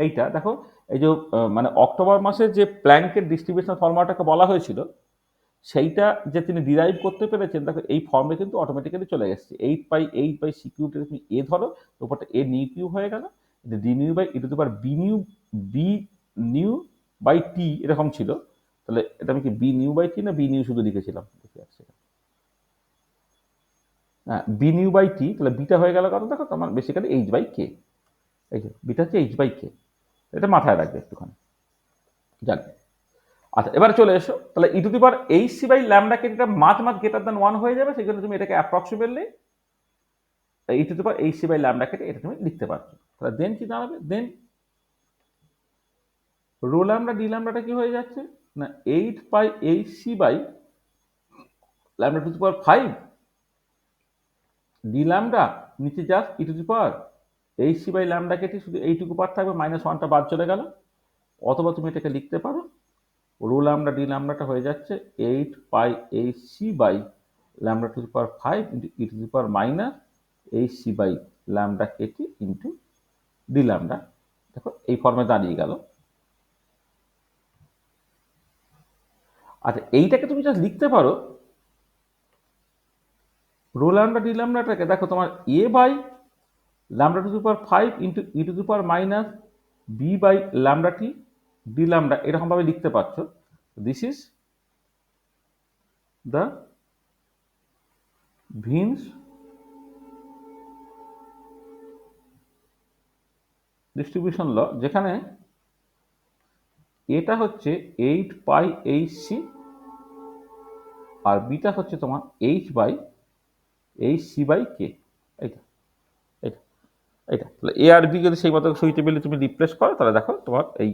এইটা দেখো, এই যে মানে অক্টোবর মাসে যে প্ল্যাঙ্কের ডিস্ট্রিবিউশন ফর্মুলাটাকে বলা হয়েছিল, সেইটা যে তিনি ডিরাইভ করতে পেরেছেন, দেখো এই ফর্মে কিন্তু অটোমেটিক্যালি চলে এসেছে। 8πh/c³ তুমি এ ধরো, উপরটা এ নিউ কিউ হয়ে গেল, d nu by E to the power B nu by t এরকম ছিল। তাহলে এটা আমি কি বি নিউ বাই টি না বি নিউ শুধু লিখেছিলাম, দেখি এক সেকেন্ড। হ্যাঁ, বি নিউ বাই টি, তাহলে বিটা হয়ে গেল কত দেখো তোমার বেসিক্যালি h/k। এই যে বিটা হচ্ছে h/k, এটা মাথায় রাখবে একটুখানি, জানবে। আচ্ছা, এবারে চলে এসো, তাহলে ই টু দি পাওয়ার hc/λ কে যেটা মাঝ গ্রেটার দ্যান 1 হয়ে যাবে, সেই জন্য তুমি এটাকে approximately e to the power hc/λ কে এটা তুমি লিখতে পারছো। তাহলে দেন কি দাঁড়াবে, দেন রো ল্যামডা ডি ল্যামডাটা কি হয়ে যাচ্ছে না 8πhc/λ⁵ ডি ল্যামডা, নিচে just E to the power hc/λ কেটে শুধু এইটুকু পার্ট থাকবে, -1টা বাদ চলে গেল। অথবা তুমি এটাকে লিখতে পারো রো ল্যামডা ডি ল্যামডাটা হয়ে যাচ্ছে 8πhc/λ⁵ into e to the power -hc/λ into D lambda. দেখো এই ফর্মে দাঁড়িয়ে গেল। আচ্ছা, এইটাকে তুমি জাস্ট লিখতে পারো রো ল্যামডা ডি ল্যামডাটাকে, দেখো তোমার a/λ⁵ into e to the power -b/λt d lambda এরকম ভাবে লিখতে পারছো। This is the Wien's distribution law, যেখানে এটা হচ্ছে 8πhc আর বিটা হচ্ছে তোমার h/hc/k। এইটা এইটা এইটা তাহলে এ আর বি যদি সেই মতো সুই টেবিলে তুমি রিপ্লেস করো, তাহলে দেখো তোমার এই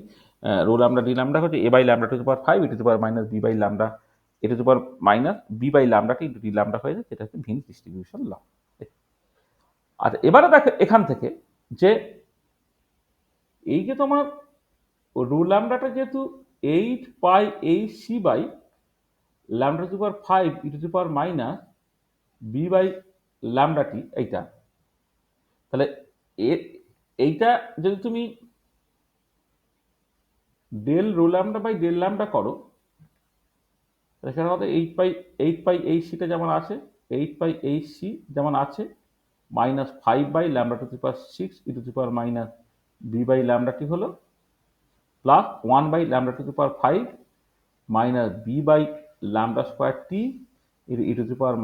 রো ল্যামডা ডি ল্যামডা হচ্ছে a/λ⁵ E to the power -b/λ A to the power -b/λ into D lambda হয়ে যায়, যেটা হচ্ছে ভিন্স ডিস্ট্রিবিউশন ল। আচ্ছা, এবারে দেখো এখান থেকে যে এই যে তোমার রো ল্যামডাটা যেহেতু 8πhc/λ⁵ E to the power -b/λt এইটা, তাহলে এইটা যদি তুমি del rho lambda by del lambda করো, এখানে আমাদের 8πhc যেমন আছে, 8πhc যেমন আছে, -5/λ⁶ ই টু দি পাওয়ার -b/λt হলো, plus 1/λ⁵ -b/λ² t e to the power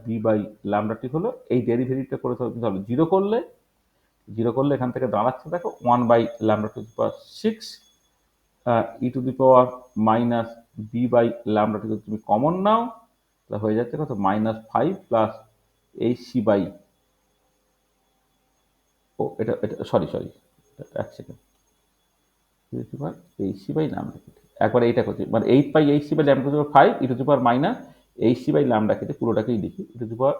-b/λt হলো। এই ডেরিভেটিভটা করে জিরো করলে এখান থেকে দাঁড়াচ্ছে দেখো 1/λ⁶ e to the power -b/λt তুমি কমন নাও, তাহলে হয়ে যাচ্ছে কত -5 প্লাস hc/ ও এটা এটা সরি এক সেকেন্ড, hc/λ একবার এইটা করছি, মানে 8πhc/λ⁵ E to the power -hc/λ কেটে পুরোটাকেই লিখি ই টু দি পাওয়ার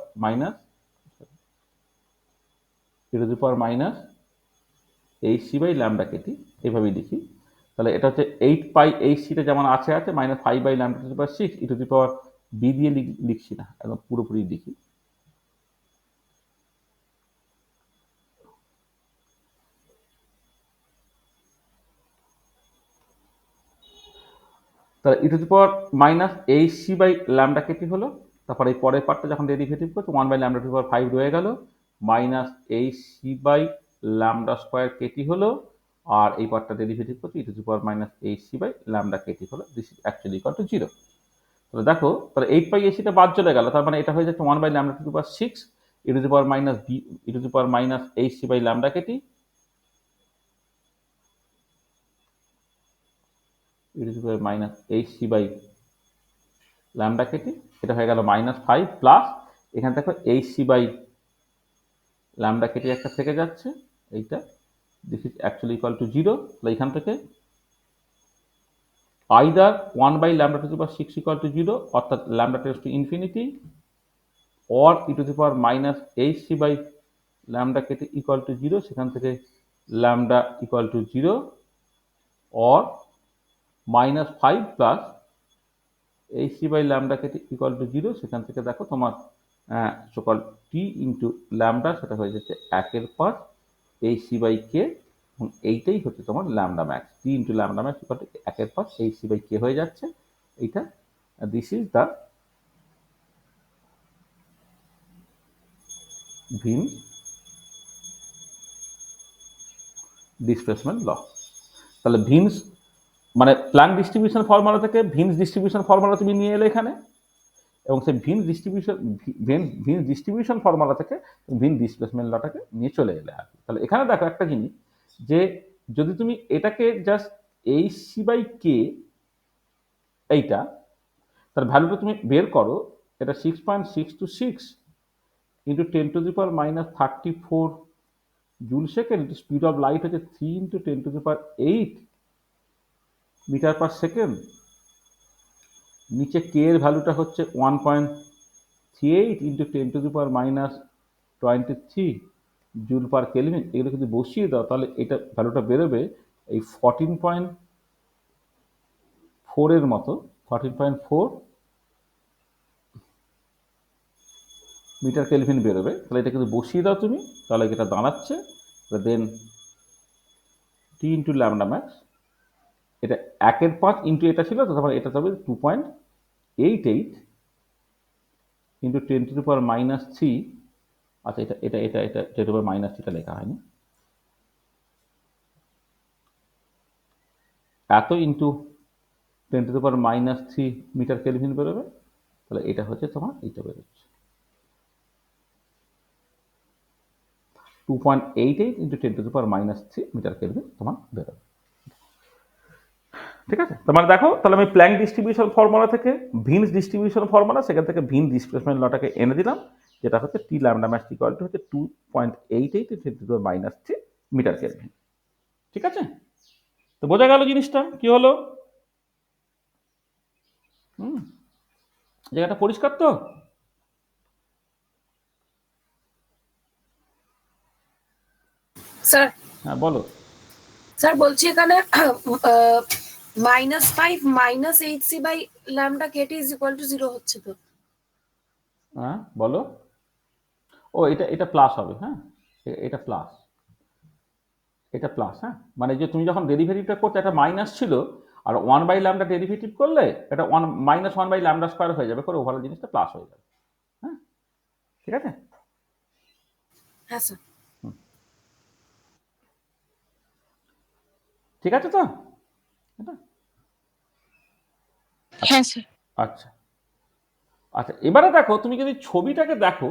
-hc/λ কেটে এইভাবেই লিখি। তাহলে এটা হচ্ছে 8πhcটা যেমন আছে -5/λ⁶ ই টু দি পাওয়ার b দিয়ে লিখছি না, একদম পুরোপুরি লিখি। তাহলে ই টু দি পাওয়ার -hc/λ হলো, তারপরে এই পরের পার্টটা যখন ডেরিভেটিভ করছে 1/λ⁵ রয়ে গেল, -hc/λ² হলো, আর এই পার্টটা ডেরিভেটিভ করছে ই টু দি পাওয়ার -hc/λ হলো। This is actually equal to 0। তাহলে দেখো, তাহলে 8πhcটা বাদ চলে গেল, তার মানে এটা হয়ে যাচ্ছে 1/λ⁶ e to the power e to the power -hc/λ e to the power -hc/λ এটা হয়ে গেল -5 প্লাস এখানে দেখো hc/λ একটা থেকে যাচ্ছে, এইটা this is actually equal to 0। তাহলে এখান থেকে আইদার 1/λ⁶ ইকুয়াল টু 0, অর্থাৎ λ tends to infinity, or e to the power -hc/λ equal to 0, সেখান থেকে λ equal to 0, or -5 plus hc by lambda কে ইকুয়াল টু 0, সেখান থেকে দেখো তোমার সকল টি ইন্টু ল্যামডা সেটা হয়ে যাচ্ছে 1/5 hc বাই কে, এবং এইটাই হচ্ছে তোমার lambda max, t into lambda max equal to 1/5 hc by k হয়ে যাচ্ছে এইটা। This is the Wien displacement law. তাহলে ভিনস মানে প্ল্যাঙ্ক ডিস্ট্রিবিউশন ফর্মুলা থেকে ভিনস ডিস্ট্রিবিউশন ফর্মুলা তুমি নিয়ে এলে এখানে, এবং সেই ভিন ডিস্ট্রিবিউশন ফর্মুলা থেকে ভিন ডিসপ্লেসমেন্ট লটাকে নিয়ে চলে এলে আর কি। তাহলে এখানে দেখো একটা জিনিস, যে যদি তুমি এটাকে জাস্ট এইচসি বাই কে এইটা তার ভ্যালুটা তুমি বের করো, এটা 6.626 into 10⁻⁻34 joule second, speed of light হচ্ছে 3 ইন্টু 10⁸ মিটার পার সেকেন্ড, নিচে কে এর ভ্যালুটা হচ্ছে 1.38 ইন্টু 10⁻23 জুল পার কেলভিন। এগুলো যদি বসিয়ে দাও তাহলে এটা ভ্যালুটা বেরোবে এই 14.4 এর মতো, 14.4 মিটার কেলভিন বেরোবে। তাহলে এটা কিন্তু বসিয়ে দাও তুমি, তাহলে এটা দাঁড়াচ্ছে দেন টি ইন্টু ল্যামডা ম্যাক্স, এটা 1/5 ইন্টু এটা ছিল, তো তারপরে এটা তবে 2.88 ইন্টু 10⁻³ আচ্ছা এটা এটা এটা এটা 10⁻³ লেখা হয়নি, এত ইন্টু 10⁻³ মিটার কেলভিন বেরোবে। তাহলে এটা হচ্ছে তোমার এইটা বেরোচ্ছে 2.88 ইন্টু 10⁻³ মিটার কেলভিন তোমার বেরোবে। ঠিক আছে, তার মানে দেখো, তাহলে আমি প্ল্যাঙ্ক ডিস্ট্রিবিউশন ফর্মুলা থেকে ভিনস ডিস্ট্রিবিউশন ফর্মুলা, সেখান থেকে ভিন ডিসপ্লেসমেন্ট লটাকে এনে দিলাম, যেটা হচ্ছে টি ল্যামডা ম্যাক্স ইকুয়াল টু হচ্ছে 2.88 10⁻³ মিটার কেলভিন। ঠিক আছে, তো বোঝা গেল জিনিসটা কি হলো? জায়গাটা পরিষ্কার তো? স্যার হ্যাঁ বলো। স্যার বলছি এখানে -5 -hc by lambda kT is equal to 0 হচ্ছে তো। হ্যাঁ বলো। ও এটা এটা প্লাস হবে, হ্যাঁ এটা প্লাস, এটা প্লাস। হ্যাঁ মানে যে তুমি যখন ডেরিভেটিভটা করতে একটা মাইনাস ছিল, আর 1/λ ডেরিভেটিভ করলে এটা -1/λ² হয়ে যাবে, করে ওভারঅল জিনিসটা প্লাস হয়ে যাবে। হ্যাঁ ঠিক আছে। হ্যাঁ স্যার। ঠিক আছে তো এটা? হ্যাঁ স্যার। আচ্ছা আচ্ছা, এবারে দেখো তুমি যদি ছবিটাকে দেখো,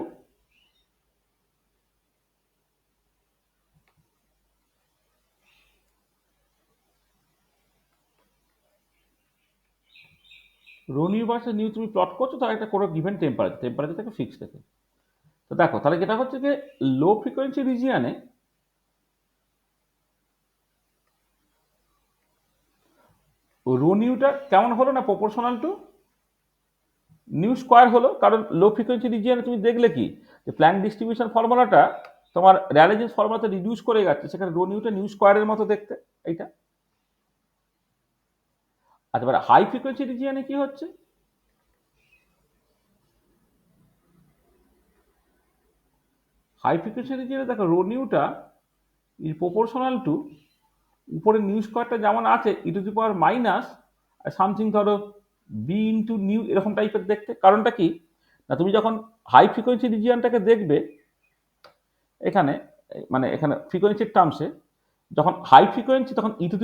রো নিউ ভার্সেস নিউ তুমি প্লট করছো, তার একটা কোনো গিভেন টেম্পারেচার থেকে ফিক্স থেকে। তো দেখো তাহলে যেটা হচ্ছে যে লো ফ্রিকোয়েন্সি রিজিয়ানে রো নিউটা কেমন হলো না, প্রপোর্শনাল টু নিউ স্কোয়ার হলো। কারণ লো ফ্রিকোয়েন্সি রিজিয়ানে তুমি দেখলে কি, যে প্ল্যাঙ্ক ডিস্ট্রিবিউশন ফর্মুলাটা তোমার র্যালেজিস ফর্মুলাতে রিডিউস করে যাচ্ছে, সেখানে রো নিউটা নিউ স্কোয়ারের মতো দেখতে এইটা। আচ্ছা এবার হাই ফ্রিকোয়েন্সি রিজিয়ানে কি হচ্ছে, হাই ফ্রিকোয়েন্সি রিজিয়ানে দেখো রো নিউটা ইজ প্রপোর্শনাল টু উপরে নিউ স্কোয়ারটা যেমন আছে e⁻⁻ সামথিং ধরো বি ইন্টু নিউ, এরকম টাইপের দেখতে। কারণটা কি না, তুমি যখন হাই ফ্রিকোয়েন্সি রিজিয়নটাকে দেখবে এখানে, মানে এখানে ফ্রিকোয়েন্সির টার্মসে যখন হাই ফ্রিকোয়েন্সি, তখন e⁻h⁻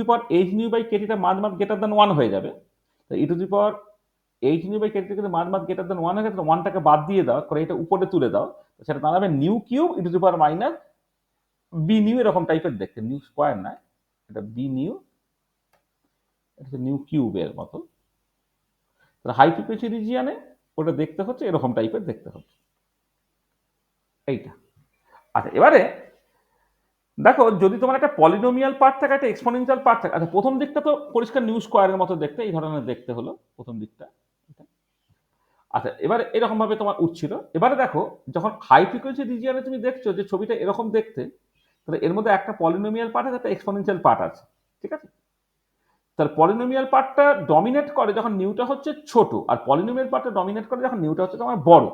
মাঝ গ্রেটার দ্যান 1 হয়ে যাবে। তো e⁻h⁻ কিন্তু মাঝ গ্রেটার দ্যান 1 হয়ে গেছে, 1টাকে বাদ দিয়ে দাও, করে এটা উপরে তুলে দাও, সেটা দাঁড়াবে নিউ কিউব e⁻⁻b নিউ, এরকম টাইপের দেখতে। নিউ স্কোয়ার নয়, এটা বি নিউ, এটা নিউ কিউবের মতো। হাই ফ্রিকোয়েন্সি রিজিয়ানে ওটা দেখতে হচ্ছে এরকম টাইপের দেখতে হচ্ছে এইটা। আচ্ছা এবারে দেখো, যদি তোমার একটা পলিনোমিয়াল পার্ট থাকে, একটা এক্সপোনেনশিয়াল পার্ট থাকে, আচ্ছা প্রথম দিকটা তো পরিষ্কার নিউ স্কোয়ারের মতো দেখতে, এই ধরনের দেখতে হলো প্রথম দিকটা। আচ্ছা এবারে এরকম ভাবে তোমার উঠছিল। এবারে দেখো যখন হাই ফ্রিকোয়েন্সি রিজিয়ানে তুমি দেখছো যে ছবিটা এরকম দেখতে, তাহলে এর মধ্যে একটা পলিনোমিয়াল পার্ট আছে, একটা এক্সপোনেনশিয়াল পার্ট আছে। ঠিক আছে, তার পলিনোমিয়াল পার্টটা ডমিনেট করে যখন নিউটা হচ্ছে ছোট, আর পলিনোমিয়াল পার্টটা ডমিনেট করে যখন নিউটা হচ্ছে তোমার বড়।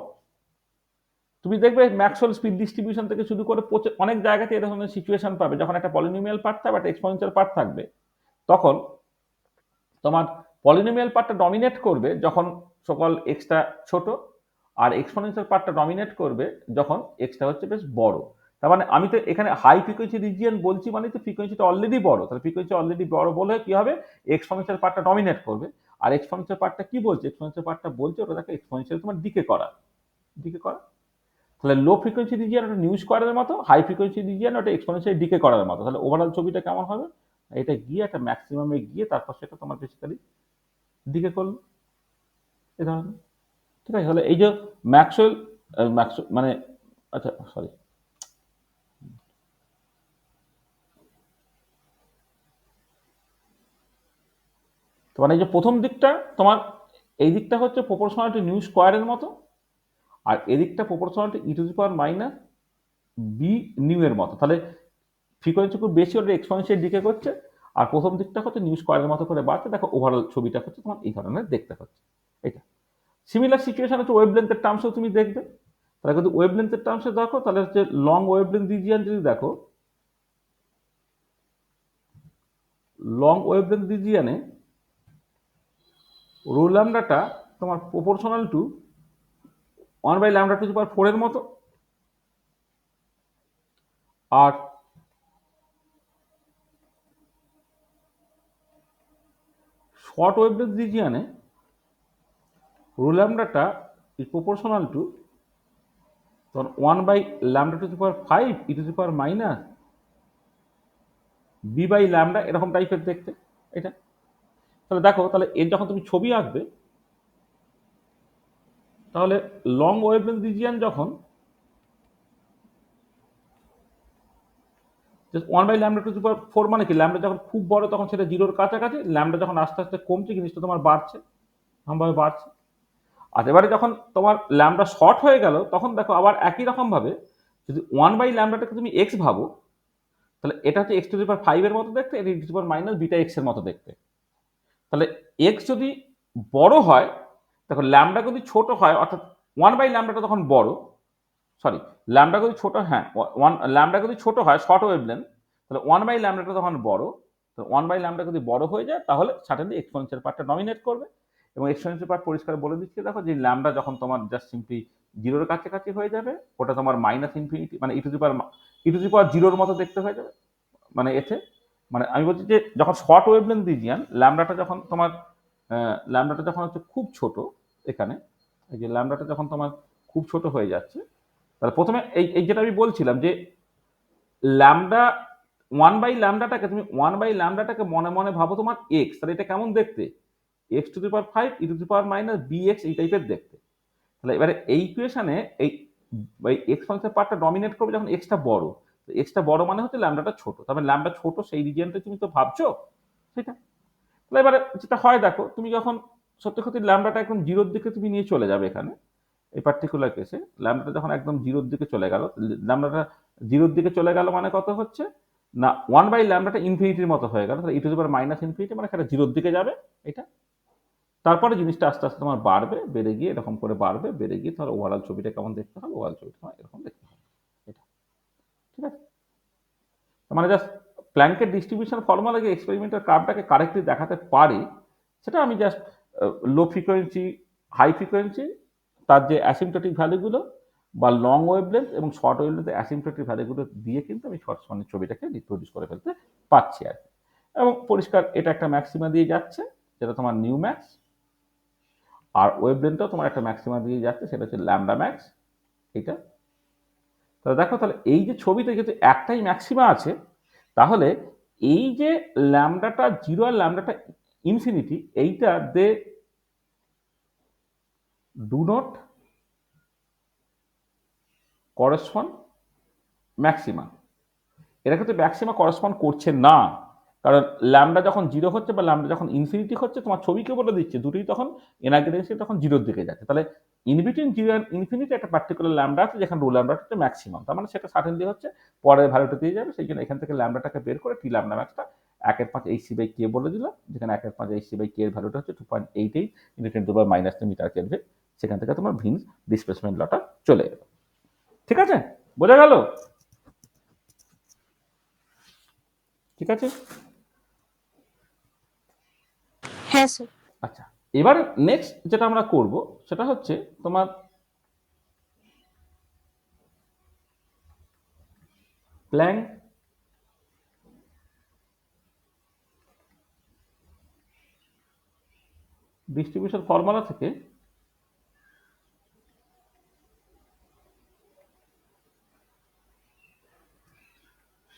তুমি দেখবে ম্যাক্সওয়েল স্পিড ডিস্ট্রিবিউশন থেকে শুরু করে অনেক জায়গাতে এরকম ধরনের সিচুয়েশন পাবে, যখন একটা পলিনোমিয়াল পার্ট থাকবে একটা এক্সপোনেনশিয়াল পার্ট থাকবে, তখন তোমার পলিনোমিয়াল পার্টটা ডমিনেট করবে যখন সকল এক্সটা ছোট, আর এক্সপোনেনশিয়াল পার্টটা ডমিনেট করবে যখন এক্সটা হচ্ছে বেশ বড়। তার মানে আমি তো এখানে হাই ফ্রিকোয়েন্সি রিজিয়ন বলছি, মানে তো ফ্রিকোয়েন্সিটা অলরেডি বড়, তাহলে ফ্রিকোয়েন্সি অলরেডি বড় বলে কি হবে, এক্সপোনেনশিয়াল পার্টটা ডমিনেট করবে। আর এক্সপোনেনশিয়াল পার্টটা কি বলছে, এক্সপোনেনশিয়াল পার্টটা বলছে ওটা দেখো এক্সপোনেনশিয়াল তোমার ডিকে করা, তাহলে লো ফ্রিকোয়েন্সি রিজিয়ন ওটা নিউ স্কোয়ারের মতো, হাই ফ্রিকোয়েন্সি রিজিয়ন ওটা এক্সপোনেনশিয়াল ডিকে করার মতো। তাহলে ওভারঅল ছবিটা কেমন হবে, এটা গিয়ে একটা ম্যাক্সিমামে গিয়ে তারপর সেটা তোমার বেসিক্যালি ডিকে করলো এই ধরনের। ঠিক আছে, তাহলে এই যে ম্যাক্সওয়েল মানে আচ্ছা সরি, তো মানে এই যে প্রথম দিকটা তোমার, এই দিকটা হচ্ছে প্রপোর্শনাল টু নিউ স্কোয়ারের মতো, আর এদিকটা proportional to e to the power minus b nu এর মতো। তাহলে ফ্রিকোয়েন্সি খুব বেশি হলে এক্সপোনেনশিয়াল ডিকে করছে, আর প্রথম দিকটা হচ্ছে নিউ স্কোয়ারের মতো করে বাড়ছে। দেখো ওভারঅল ছবিটা হচ্ছে তোমার এই ধরনের দেখতে হচ্ছে এটা। সিমিলার সিচুয়েশন হচ্ছে ওয়েভলেন্থের টার্মসেও তুমি দেখবে। তাহলে কিন্তু ওয়েভলেন্থের টার্মসে দেখো, তাহলে হচ্ছে লং ওয়েভলেন্থ রিজিয়ন যদি দেখো, লং ওয়েভলেন্থ রিজিয়নে রো ল্যামডাটা তোমার প্রপোর্শনাল টু 1/λ⁴ এর মতো, আর শর্ট ওয়েভলেন্থ রিজিয়নে রো ল্যামডাটা is proportional to 1/λ⁵ e⁻⁻ b/λ, এরকম টাইপের দেখতে এটা। তাহলে দেখো, তাহলে এর যখন তুমি ছবি আঁকবে, তাহলে লং ওয়েভলেন্থ রিজিয়ন যখন 1/λ⁴, মানে কি ল্যামডা যখন খুব বড় তখন সেটা জিরোর কাছাকাছি, ল্যামডা যখন আস্তে আস্তে কমছে জিনিসটা তোমার বাড়ছে, ভাবে বাড়ছে। আর এবারে যখন তোমার ল্যামডা শর্ট হয়ে গেল, তখন দেখো আবার একই রকম ভাবে যদি 1/λটাকে তুমি এক্স ভাবো, তাহলে এটা হচ্ছে x⁵ এর মতো দেখতে, এটা e⁻βx এর মতো দেখতে। তাহলে এক্স যদি বড় হয়, দেখো ল্যামডা যদি ছোট হয়, অর্থাৎ 1/λটা তখন বড়, সরি ল্যামডা যদি ছোট, হ্যাঁ ল্যামডা যদি ছোট হয় শর্ট ওয়েভলেন্থ, তাহলে 1/λটা তখন বড়। তো 1/λ যদি বড় হয়ে যায়, তাহলে সার্টেনলি এক্সপোনেনশিয়াল পার্টটা ডমিনেট করবে। এবং এক্সপোনেনশিয়াল পার্ট পরিষ্কার বলে দিচ্ছে, দেখো যে ল্যামডা যখন তোমার জাস্ট সিম্পলি জিরোর কাছাকাছি হয়ে যাবে, ওটা তোমার -∞, মানে e⁻0 মতো দেখতে হয়ে যাবে। মানে এতে মানে আমি বলছি যে যখন শর্ট ওয়েভলেন্থ রিজিয়ন ল্যামডাটা যখন তোমার ল্যামডাটা যখন হচ্ছে খুব ছোট, এখানে এই যে ল্যামডাটা যখন তোমার খুব ছোট হয়ে যাচ্ছে, তাহলে প্রথমে এই যেটা আমি বলছিলাম যে ল্যামডা 1/λটাকে তুমি 1/λটাকে মনে মনে ভাবো তোমার এক্স, তাহলে এটা কেমন দেখতে, x⁵ e⁻⁻bx এই টাইপের দেখতে। তাহলে এবারে এই ইকুয়েশনে এই এক্সপোনেনশিয়াল পার্টটা ডমিনেট করবে যখন এক্সটা বড়। এক্সটা বড় মানে হচ্ছে ল্যামডাটা ছোট, তবে ল্যামডা ছোট সেই রিজিয়নটা তুমি তো ভাবছো সেটা। তাহলে এবারে যেটা হয় দেখো, তুমি যখন সত্যি সত্যি ল্যামডাটা একদম জিরোর দিকে তুমি নিয়ে চলে যাবে, এখানে এই পার্টিকুলার কেসে ল্যামডাটা যখন একদম জিরোর দিকে চলে গেল, ল্যামডাটা জিরোর দিকে চলে গেল মানে কত হচ্ছে না, 1/λটা ইনফিনিটির মতো হয়ে গেল, তাহলে e⁻∞ মানে সেটা জিরোর দিকে যাবে এটা। তারপরে জিনিসটা আস্তে আস্তে তোমার বাড়বে, বেড়ে গিয়ে এরকম করে বাড়বে, বেড়ে গিয়ে তোমার ওভারঅল ছবিটা কেমন দেখতে হবে, ওভারঅল ছবিটা তোমার এরকম দেখতে হবে এটা। ঠিক আছে, মানে জাস্ট প্ল্যাঙ্কের ডিস্ট্রিবিউশন ফর্মুলা যে এক্সপেরিমেন্টাল কার্ভটাকে কারেক্টলি দেখাতে পারে, সেটা আমি just low frequency high frequency তার যে অ্যাসিম্পটোটিক ভ্যালুগুলো, বা লং ওয়েভলেন্থ এবং শর্ট ওয়েভলেন্থের অ্যাসিম্পটোটিক ভ্যালুগুলো দিয়ে কিন্তু আমি শর্ট সনের ছবিটাকে রিপ্রডিউস করে ফেলতে পারছি আর কি। এবং পরিষ্কার এটা একটা ম্যাক্সিমা দিয়ে যাচ্ছে, যেটা তোমার নিউ ম্যাক্স, আর ওয়েভলেন্থটাও তোমার একটা ম্যাক্সিমা দিয়ে যাচ্ছে, সেটা হচ্ছে ল্যামডা ম্যাক্স এটা। তাহলে দেখো, তাহলে এই যে ছবিতে যেহেতু একটাই ম্যাক্সিমা আছে, তাহলে এই যে ল্যামডাটা জিরো আর ল্যামডাটা ইনফিনিটি, এইটা they do not correspond maxima. এরা কিন্তু ম্যাক্সিমা করসপন্ড করছে না, কারণ ল্যামডা যখন জিরো হচ্ছে বা ল্যামডা যখন ইনফিনিটি হচ্ছে, তোমার ছবিকে বলে দিচ্ছে দুটোই তখন এনার্জি ডেন্সিটি তখন জিরোর দিকে যাচ্ছে। তাহলে ইনবিটুইন জিরো অ্যান্ড ইনফিনিটি একটা পার্টিকুলার ল্যামডা আছে, যেখানে রো ল্যামডা হচ্ছে ম্যাক্সিমাম, তার মানে সেটা সার্টেনলি হচ্ছে পরের ভ্যালুটা দিয়ে যাবে। সেই জন্য এখান থেকে ল্যামডাটাকে বের করে টি ল্যামডা ম্যাক্সটা 1/5 hc/k বলে দিলাম, যেখানে 1/5 hc/k এর ভ্যালুটা হচ্ছে 2.88 × 10⁻³ মিটার কেলভিন। সেখান থেকে তোমার ভিন্স ডিসপ্লেসমেন্ট লটা চলে এলো। ঠিক আছে, বোঝা গেল? ঠিক আছে। হ্যাঁ স্যার। আচ্ছা, এবার নেক্সট যেটা আমরা করব সেটা হচ্ছে তোমার প্ল্যাঙ্ক ডিস্ট্রিবিউশন ফর্মুলা থেকে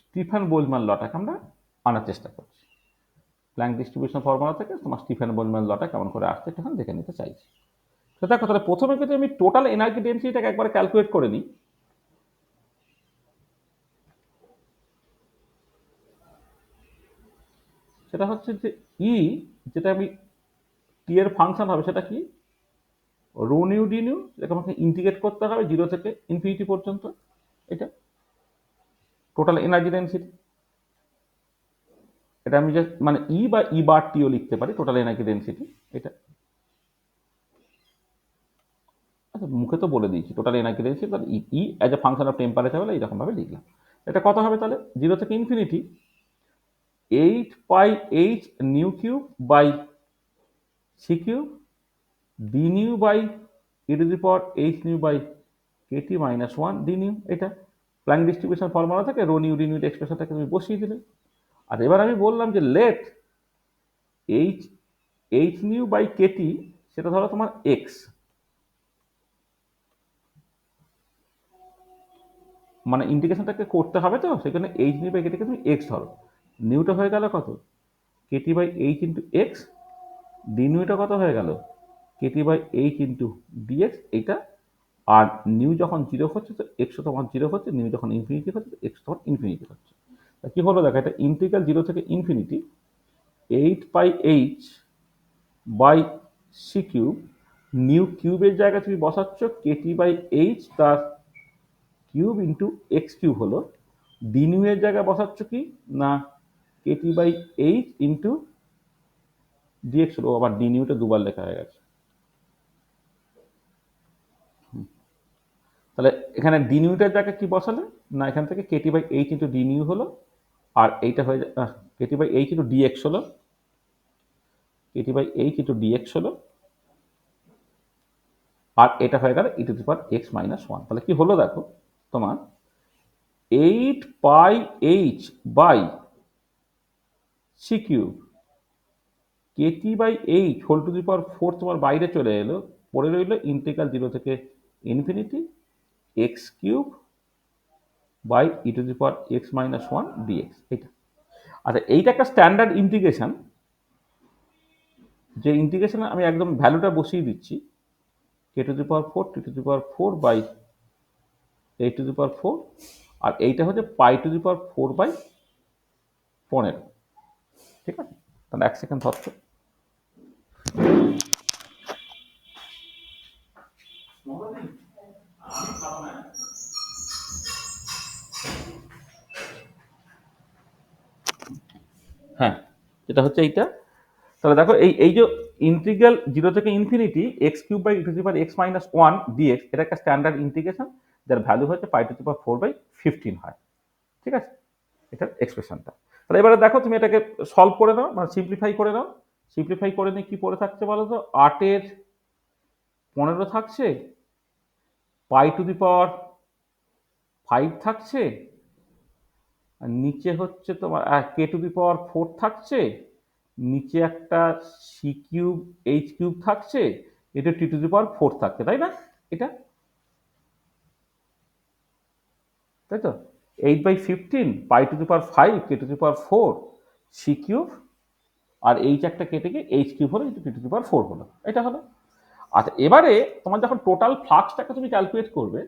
স্টিফেন বোলম্যান লটাকে আমরা আনার চেষ্টা করছি। প্ল্যাঙ্ক ডিস্ট্রিবিউশন ফর্মুলা থেকে তোমার স্টিফেন বোলম্যান লটা কেমন করে আসছে তখন দেখে নিতে চাইছি। তো দেখো, তাহলে প্রথমে কিন্তু আমি টোটাল এনার্জি ডেন্সিটিটাকে একবার ক্যালকুলেট করে নিই। সেটা হচ্ছে যে ই, যেটা আমি টি এর ফাংশন হবে সেটা কি, রো নিউ ডি নিউ, যেটা আমাকে ইন্টিগ্রেট করতে হবে 0 থেকে ইনফিনিটি পর্যন্ত। এটা টোটাল এনার্জি ডেন্সিটি। এটা আমি জাস্ট মানে ই বা ই বার টিও লিখতে পারি, টোটাল এনার্জি ডেন্সিটি এটা। আচ্ছা, মুখে তো বলে দিয়েছি টোটাল এনার্জি ডেন্সিটি, তাহলে e as a function of temperature বলে এইরকম ভাবে লিখলাম। এটা কত হবে তাহলে, 0 থেকে infinity 8πh nu cube by C cube d nu by e⁻h nu by kt - 1 d nu. এটা প্ল্যাঙ্ক ডিস্ট্রিবিউশন ফর্মুলা থেকে রো নিউ ডি নিউ এক্সপ্রেশনটাকে তুমি বসিয়ে দিলে। আর এবার আমি বললাম যে let h nu by kt, সেটা ধরো তোমার এক্স, মানে ইন্টিগ্রেশনটাকে করতে হবে তো, সেখানে h নিউ বাই kt কে তুমি এক্স ধরো। নিউটা হয়ে গেল কত, kt by h into x, d নিউটা কত হয়ে গেল, kt by h into d x এইটা। আর নিউ যখন 0 হচ্ছে তো এক্সও তোমার 0 হচ্ছে, নিউ যখন ইনফিনিটি হচ্ছে তো এক্স তোমার ইনফিনিটি হচ্ছে। তা কি হলো দেখো, এটা ইন্টিগ্রাল 0 থেকে infinity 8πh by C cube, nu কিউবের জায়গায় তুমি বসাচ্ছ kt বাই এইচ তার কিউব ইন্টু এক্স কিউব হলো, ডি নিউ এর জায়গায় বসাচ্ছ কি না kt by h into dx হলো। আবার ডি নিউটা দুবার লেখা হয়ে গেছে। তাহলে এখানে ডি নিউটার জায়গায় কি বসালে না, এখান থেকে kt by h into D nu হলো, আর এইটা হয়ে যায় kt by h into dx হলো, kt by h into dx হলো, আর এটা হয়ে গেল e⁻x-1। তাহলে কি হলো দেখো তোমার 8πh by C cube kt by h whole to the power 4 তোমার বাইরে চলে এলো, পড়ে রইল ইন্টিগ্রাল 0 থেকে infinity x cube by e⁻x-1 dx. এটা আচ্ছা, এইটা একটা স্ট্যান্ডার্ড ইন্টিগ্রেশন, যে ইন্টিগ্রেশনে আমি একদম ভ্যালুটা বসিয়ে দিচ্ছি k⁴ t⁴ বাই 8⁴, আর এইটা হচ্ছে π⁴/15। ঠিক আছে, তাহলে 1 সেকেন্ড ধরছো। হ্যাঁ, এটা হচ্ছে এইটা। তাহলে দেখো এই এই যে ইন্টিগ্রাল 0 থেকে infinity x cube by e⁻x-1 dx, এটা একটা স্ট্যান্ডার্ড ইন্টিগ্রেশন যার ভ্যালু হচ্ছে π⁴/15 হয়। ঠিক আছে, এটার এক্সপ্রেশনটা। তাহলে এবারে দেখো তুমি এটাকে সলভ করে নাও, মানে সিম্পলিফাই করে নাও। সিম্পলিফাই করে নিয়ে কি পড়ে থাকছে বলো তো, 8-এর 15 থাকছে, π⁵ থাকছে, আর নিচে হচ্ছে তোমার k⁴ থাকছে, নিচে একটা সি কিউব এইচ কিউব থাকছে, এটা t⁴ থাকছে, তাই না? এটা তাই তো, 8/15 π⁵ k⁴ সি কিউব, আর এইচ একটা কেটে গিয়ে এইচ কিউব হলো, t⁴ হলো, এটা হলো। আচ্ছা, এবারে তোমার যখন টোটাল ফ্লাক্সটাকে তুমি ক্যালকুলেট করবে,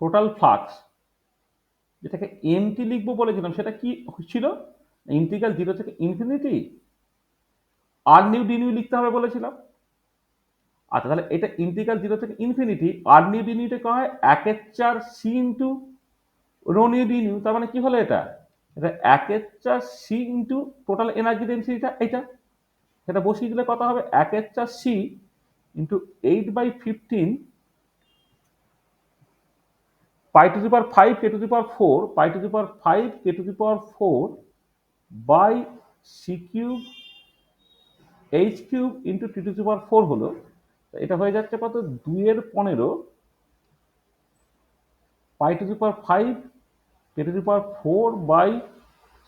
টোটাল ফ্লাক্স যেটাকে এমটি লিখবো বলেছিলাম, সেটা কি ছিল, ইন্টিগ্রাল 0 থেকে ইনফিনিটি আর নিউ ডি নিউ লিখতে হবে বলেছিলাম। আচ্ছা, তাহলে এটা ইন্টিগ্রাল 0 থেকে ইনফিনিটি আর নিউ ডি নিউটা কী হয়, 1/4 c into rho nu D nu, তার মানে কি হলো এটা? এটা 1/4 সি ইন্টু টোটাল এনার্জি ডেন্সিটিটা এইটা, সেটা বসিয়ে দিলে কত হবে? 1/4 c into 8/15 pi to the power 5 k to the power 4 pi to the power 5 k to the power 4 by C cube h cube into t to the power 4 হলো। এটা হয়ে যাচ্ছে কত? 2/15 pi to the power 5 k to the power 4 by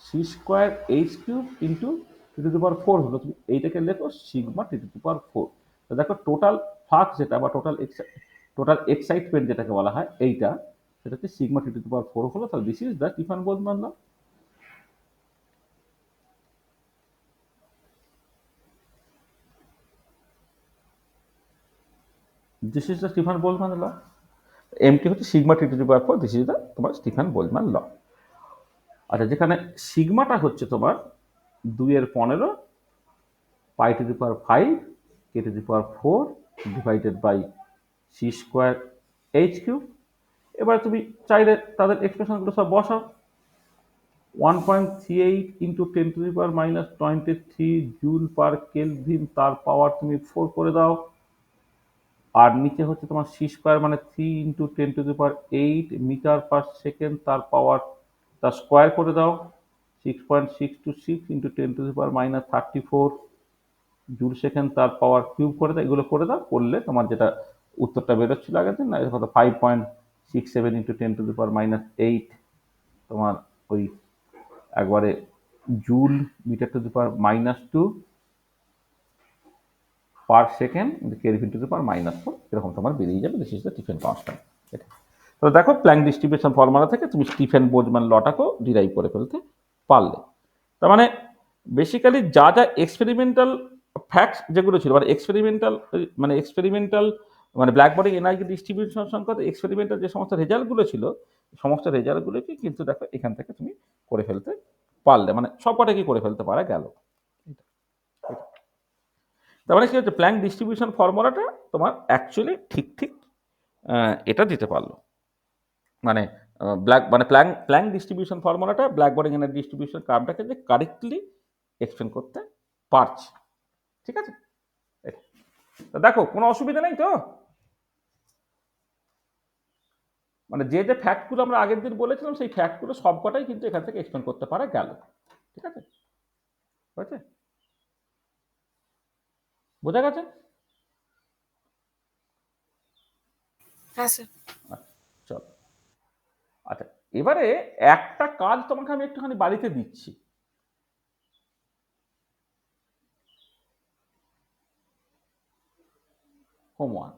c square h cube into t to the power 4 হলো। তুমি এইটাকে লেখো sigma T to the power 4। তো দেখো টোটাল ফ্লাক্স যেটা বা টোটাল এক্সাইটমেন্ট যেটাকে বলা হয় এইটা, সেটা হচ্ছে sigma T to the power 4 হলো। তাহলে this is the Stefan Boltzmann law. This is the Stefan Boltzmann law. M T হচ্ছে sigma T to the power 4, this is the তোমার স্টিফান বোলজম্যান ল। আচ্ছা, যেখানে সিগমাটা হচ্ছে তোমার 2/15 pi to the power 5 k to the power 4 divided by c square h cube. এবার তুমি চাইলে তাদের এক্সপ্রেশনগুলো সব বসাও। 1.38 into 10 to the power -23 joule per kelvin, তার পাওয়ার তুমি 4 করে দাও। আর নিচে হচ্ছে তোমার সি স্কোয়ার মানে 3 into 10 to the power 8 metre per second, তার পাওয়ার তার স্কোয়ার করে দাও। 6.626 into 10 to the power -34 joule second, তার পাওয়ার কিউব করে দাও। এগুলো করে দাও, করলে তোমার যেটা উত্তরটা বেরোচ্ছিল আগের দিন না, এটা কত? 5.67 ইন্টু 10 টু দি পাওয়ার -8 তোমার ওই একবারে joule metre to the power -2 per second kelvin to the power -4, এরকম তোমার বেরিয়ে যাবে। This is the Stefan constant. এটা তো দেখো প্ল্যাঙ্ক ডিস্ট্রিবিউশন ফর্মুলা থেকে তুমি স্টিফেন বোলজম্যান লটাকেও ডিরাইভ করে ফেলতে পারলে। তার মানে বেসিক্যালি যা যা এক্সপেরিমেন্টাল ফ্যাক্টস যেগুলো ছিল, মানে এক্সপেরিমেন্টাল মানে ব্ল্যাক বডি এনার্জি ডিস্ট্রিবিউশন সংক্রান্ত এক্সপেরিমেন্টাল যে সমস্ত রেজাল্টগুলো ছিল, সমস্ত রেজাল্টগুলোকে কিন্তু দেখো এখান থেকে তুমি করে ফেলতে পারলে, মানে সবকটা কি করে ফেলতে পারা গেল। তার মানে কি হচ্ছে, প্ল্যাঙ্ক ডিস্ট্রিবিউশন ফর্মুলাটা তোমার অ্যাকচুয়ালি ঠিক এটা দিতে পারলো। মানে প্ল্যাঙ্ক ডিস্ট্রিবিউশন ফর্মুলাটা ব্ল্যাক বডি এনার্জি ডিস্ট্রিবিউশন কার্ভটাকে যে কারেক্টলি এক্সপ্লেন করতে পারছে। ঠিক আছে, তো দেখো কোনো অসুবিধা নেই তো? মানে যে যে ফ্যাক্টগুলো আমরা আগের দিন বলেছিলাম, সেই ফ্যাক্টগুলো সবকটাই কিন্তু এখান থেকে এক্সপ্লেন করতে পারা গেল। ঠিক আছে, হয়েছে? বোঝা গেছে? হ্যাঁ স্যার। চলো, আচ্ছা এবারে একটা কাজ তোমাকে আমি একটুখানি বাড়িতে দিচ্ছি। হোমওয়ার্ক,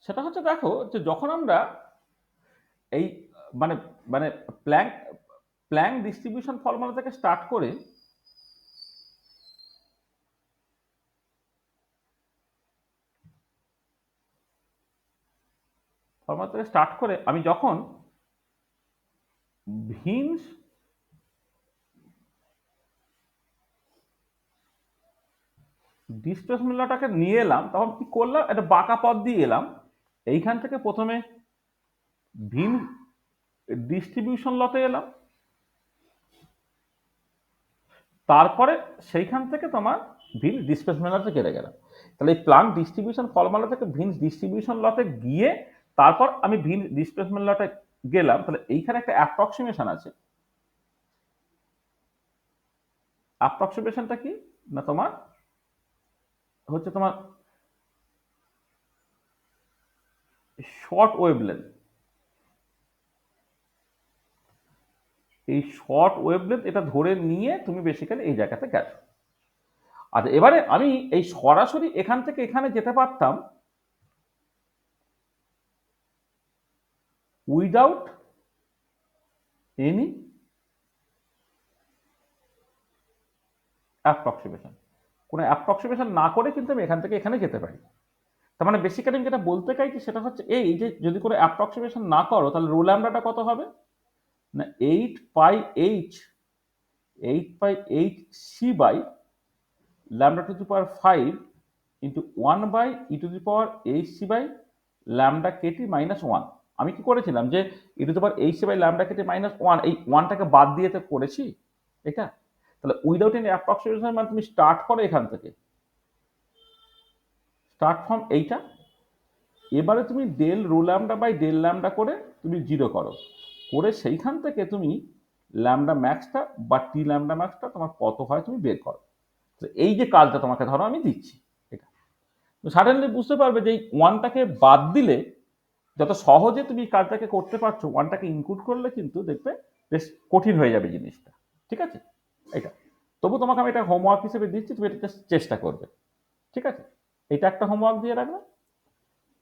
সেটা হচ্ছে দেখো যে যখন আমরা এই মানে মানে প্ল্যাঙ্ক ডিস্ট্রিবিউশন ফর্মুলা থেকে স্টার্ট করে আমি যখন ভিন্স ডিসপ্লেসমেন্টটাকে নিয়ে এলাম, তখন কি করলাম? একটা বাঁকা পথ দিয়ে এলাম। এইখান থেকে প্রথমে ভিন ডিস্ট্রিবিউশন লতে এলাম, তারপরে সেইখান থেকে তোমার ভিন ডিসপ্লেসমেন্ট লতে কেটে গেলাম। তাহলে এই প্ল্যাঙ্ক ডিস্ট্রিবিউশন ফর্মুলা থেকে ভিন্স ডিস্ট্রিবিউশন লতে গিয়ে তারপর আমি ভিন ডিসপ্লেসমেন্ট লতে গেলাম। তাহলে এইখানে একটা অ্যাপ্রক্সিমেশন আছে। অ্যাপ্রক্সিমেশনটা কি না, তোমার হচ্ছে তোমার শর্ট ওয়েভলেন্থ। এই শর্ট ওয়েভলেন্থ এটা ধরে নিয়ে তুমি বেসিক্যালি এই জায়গাতে গেছো। আচ্ছা, এবারে আমি এই সরাসরি এখান থেকে এখানে যেতে পারতাম উইদাউট এনি অ্যাপ্রক্সিমেশন। কোনো অ্যাপ্রক্সিমেশন না করে কিন্তু আমি এখান থেকে এখানে যেতে পারি। তার মানে বেসিক্যালি আমি যেটা বলতে চাইছি সেটা হচ্ছে এই যে যদি কোনো অ্যাপ্রক্সিমেশন না করো, তাহলে রো ল্যামডাটা কত হবে না 8 c by lambda to the power 5 into 1 by e to the power h c by lambda kt minus 1। আমি কি করেছিলাম যে e⁻h কেটে -1 এই 1টাকে বাদ দিয়ে তো করেছি এটা। তাহলে উইদাউট এনি অ্যাপ্রক্সিমেশন মানে তুমি স্টার্ট করো এখান থেকে, স্টার্ট ফ্রম এইটা, এবারে তুমি del rho lambda by del lambda করে তুমি 0 করো, করে সেইখান থেকে তুমি ল্যামডা ম্যাক্সটা বা টি ল্যামডা ম্যাক্সটা তোমার কত হয় তুমি বের করো। তো এই যে কাজটা তোমাকে ধরো আমি দিচ্ছি এটা, তো সাডেনলি বুঝতে পারবে যে এই 1টাকে বাদ দিলে যত সহজে তুমি কাজটাকে করতে পারছো, 1টাকে ইনক্লুড করলে কিন্তু দেখবে বেশ কঠিন হয়ে যাবে জিনিসটা। ঠিক আছে, এটা তবু তোমাকে আমি এটা হোমওয়ার্ক হিসেবে দিচ্ছি, তুমি এটা জাস্ট চেষ্টা করবে। ঠিক আছে, এটা একটা হোমওয়ার্ক দিয়ে রাখলাম।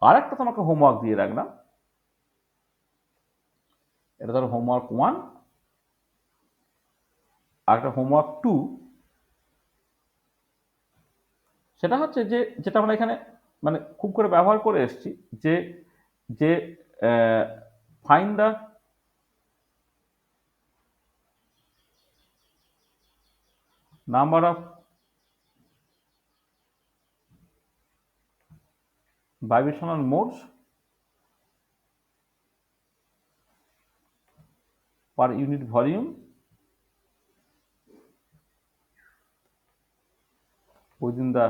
আর একটা তোমাকে হোমওয়ার্ক দিয়ে রাখলাম, এটা ধরো হোমওয়ার্ক 1, আর একটা হোমওয়ার্ক 2। সেটা হচ্ছে যে যেটা আমরা এখানে মানে খুব করে ব্যবহার করে এসেছি, যে যে find the number of vibrational modes per unit volume within the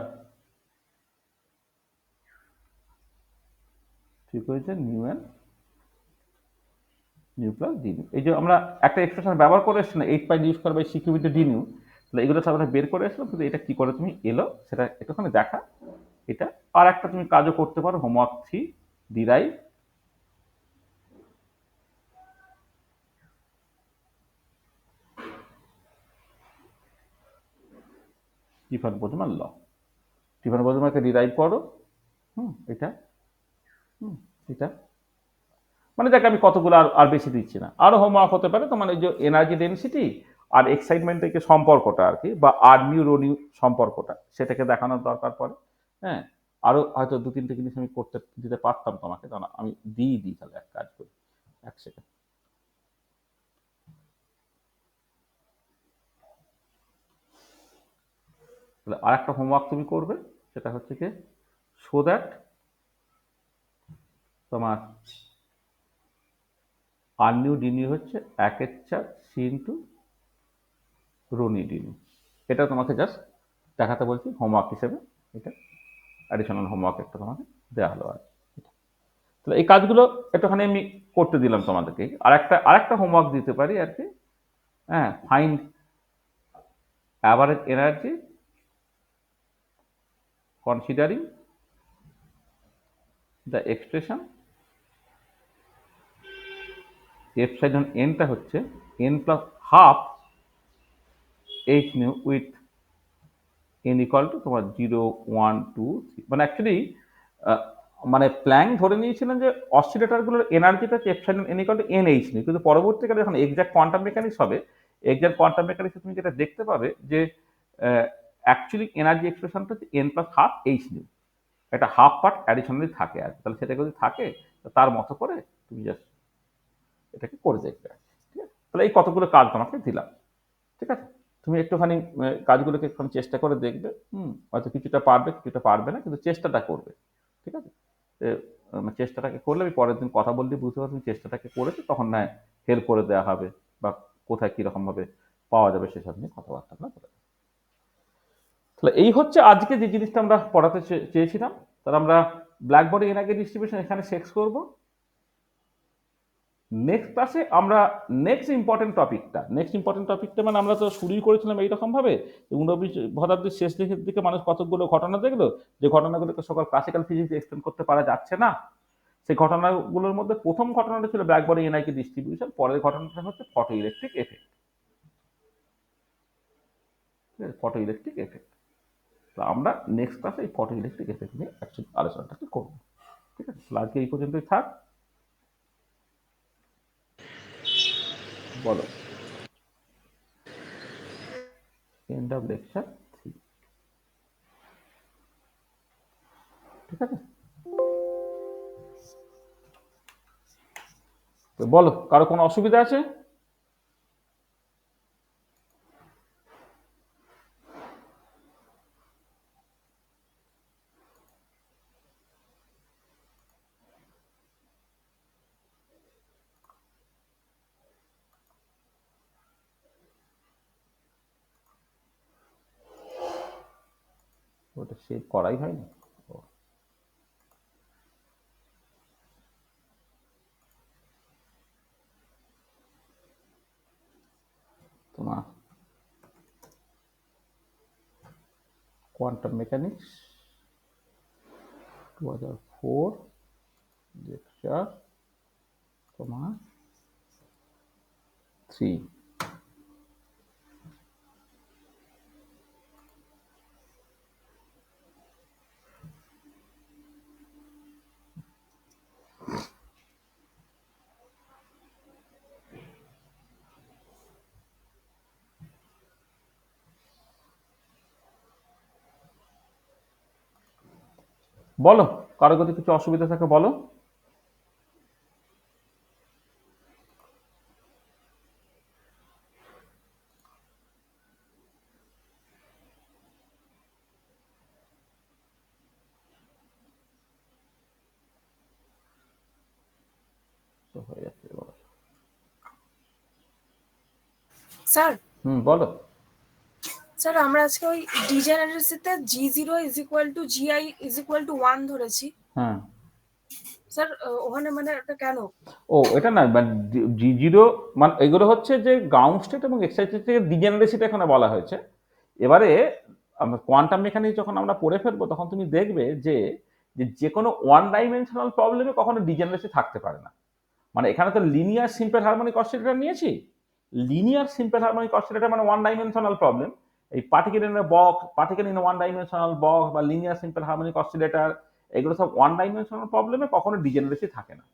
frequency nu and nu plus d nu। এই যে আমরা একটা এক্সপ্রেশন ব্যবহার করে এসেছি না, 8π d²/c³ তাহলে এগুলো সব আমরা বের করে এসেছিলাম, কিন্তু এটা কি করে তুমি এলো সেটা একটুখানি দেখা। এটা আর একটা তুমি কাজও করতে পারো, হোমওয়ার্ক 3, ডিরাইভ স্টিফান বোলজম্যান ল। স্টিফান বোলজম্যানকে ডিরাইভ করো, এটা এটা মানে যাকে আমি কতগুলো আর বেশি দিচ্ছি না। আরো হোমওয়ার্ক হতে পারে তোমার এই যে এনার্জি ডেনসিটি আর এক্সাইটমেন্ট থেকে সম্পর্কটা আর কি, বা আর নিউ রো নিউ সম্পর্কটা, সেটাকে দেখানোর দরকার পড়ে। হ্যাঁ, আরো হয়তো 2-3টে জিনিস আমি করতে দিতে পারতাম তোমাকে, কারণ আমি দিই তাহলে এক কাজ করি, এক সেকেন্ড। তাহলে আর একটা হোমওয়ার্ক তুমি করবে, সেটা হচ্ছে কি, সো দ্যাট তোমার আর নিউ ডিনিউ হচ্ছে 1/4 সি ইন্টু রোনি ডিনিউ। এটা তোমাকে জাস্ট দেখাতে বলছি হোমওয়ার্ক হিসেবে, এটা অ্যাডিশনাল হোমওয়ার্ক একটা তোমাকে দেওয়া হলো আর। তাহলে এই কাজগুলো একটুখানি আমি করতে দিলাম তোমাদেরকে। আরেকটা হোমওয়ার্ক দিতে পারি আর কি, হ্যাঁ, find average energy considering the expression epsilon এনটা হচ্ছে n plus half h nu with n equal to তোমার 0, 1, 2, 3। মানে অ্যাকচুয়ালি মানে প্ল্যাঙ্ক ধরে নিয়েছিলেন যে অসিলেটরগুলোর এনার্জিটা হচ্ছে epsilon n equal two NH new, কিন্তু পরবর্তীকালে যখন এক্সাক্ট কোয়ান্টাম মেকানিক্স হবে, এক্সাক্ট কোয়ান্টাম মেকানিক্সে তুমি যেটা দেখতে পাবে যে অ্যাকচুয়ালি এনার্জি এক্সপ্রেশনটা হচ্ছে n plus half h new, একটা হাফ পার্ট অ্যাডিশনালি থাকে আর। তাহলে সেটা যদি থাকে তার মতো করে তুমি জাস্ট এটাকে করে দেখবে। ঠিক আছে, তাহলে এই কতগুলো কাজ তোমাকে দিলাম। ঠিক আছে, তুমি একটুখানি কাজগুলোকে একটুখানি চেষ্টা করে দেখবে। হয়তো কিছুটা পারবে, কিছুটা পারবে না, কিন্তু চেষ্টাটা করবে। ঠিক আছে, চেষ্টাটাকে করলে আমি পরের দিন কথা বললে বুঝতে পারবে তুমি চেষ্টাটাকে করেছো, তখন না হেল্প করে দেওয়া হবে, বা কোথায় কিরকম ভাবে পাওয়া যাবে সেসব নিয়ে কথাবার্তা না বলে। তাহলে এই হচ্ছে আজকে যে জিনিসটা আমরা পড়াতে চেয়েছিলাম। তাহলে আমরা ব্ল্যাক বডি এনার্জি ডিস্ট্রিবিউশন এখানে শেষ করব। নেক্সট ক্লাসে আমরা নেক্সট ইম্পর্টেন্ট টপিকটা মানে আমরা তো শুরুই করেছিলাম এইরকম ভাবে, 19 শতাব্দীর শেষ দিকের দিকে মানুষ কতগুলো ঘটনা দেখলো, যে ঘটনাগুলোকে সকল ক্লাসিক্যাল ফিজিক্স এক্সপ্লেন করতে পারা যাচ্ছে না। সেই ঘটনাগুলোর মধ্যে প্রথম ঘটনাটা ছিল ব্ল্যাক বডি এনার্জি ডিস্ট্রিবিউশন, পরের ঘটনাটা হচ্ছে ফটো ইলেকট্রিক এফেক্ট। তো আমরা নেক্সট ক্লাসে এই ফটো ইলেকট্রিক এফেক্ট নিয়ে অ্যাকচুয়ালি আলোচনাটাকে করবো। ঠিক আছে, আজকে এই পর্যন্তই থাক। বলো, এন্ড অফ লেকচার 3। ঠিক আছে, তো বলো, কারো কোনো অসুবিধা আছে? ওটা সেভ করাই হয়নি। ও, তোমার কোয়ান্টাম মেকানিক্স 2004 লেকচার তোমার 3। বলো, কারো যদি কিছু অসুবিধা থাকে বলো। তো হয়ে যাচ্ছে, বলো। স্যার বলো। স্যার আমরা আজকে ওই ডিজেনারেসিতে G0 is equal two GI is equal two 1 ধরেছি। হ্যাঁ, স্যার ওখানে মানে এটা কেন? ও এটা না, মানে G0 মানে এগুলো হচ্ছে যে গ্রাউন্ড স্টেট এবং এক্সাইটেড থেকে ডিজেনারেসিটা এখানে বলা হয়েছে। এবারে আমরা কোয়ান্টাম মেকানিক্স যখন আমরা পড়ে ফেলবো তখন তুমি দেখবে যে যে কোনো ওয়ান ডাইমেনশনাল প্রবলেমে কখনো ডিজেনারেসি থাকতে পারে না। মানে এখানে তো লিনিয়ার সিম্পল হারমোনিক অসিলেটর নিয়েছি। লিনিয়ার সিম্পল হারমোনিক অসিলেটর মানে ওয়ান ডাইমেনশনাল প্রবলেম। এই particle in one dimensional box বা লিনিয়ার সিম্পল হারমোনিক অসিলেটর, এগুলো সব ওয়ান ডাইমেনশনাল প্রবলেমে কখনো ডিজেনারেসি থাকে না।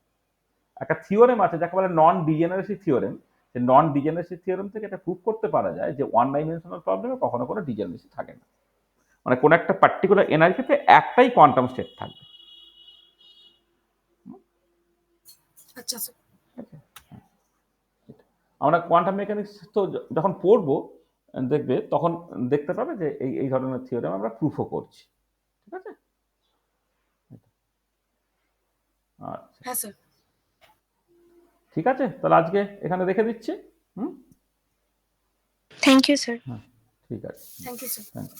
একটা থিওরেম আছে যাকে বলে নন ডিজেনারেসি থিওরেম। যে নন ডিজেনারেসি থিওরেম থেকে এটা প্রুভ করতে পারা যায় যে ওয়ান ডাইমেনশনাল প্রবলেমে কখনো কোনো ডিজেনারেসি থাকে না। মানে কোনো একটা পার্টিকুলার এনার্জিতে একটাই কোয়ান্টাম স্টেট থাকবে। আচ্ছা স্যার। আমরা কোয়ান্টাম মেকানিক্স তো যখন পড়বো দেখবে তখন দেখতে পাবে যে এই ধরনের থিওরেম আমরা প্রুফও করছি। ঠিক আছে? আচ্ছা, হ্যাঁ স্যার। ঠিক আছে, তাহলে আজকে এখানে রেখে দিচ্ছি। Thank you sir. হ্যাঁ, ঠিক আছে। Thank you sir. Thank you.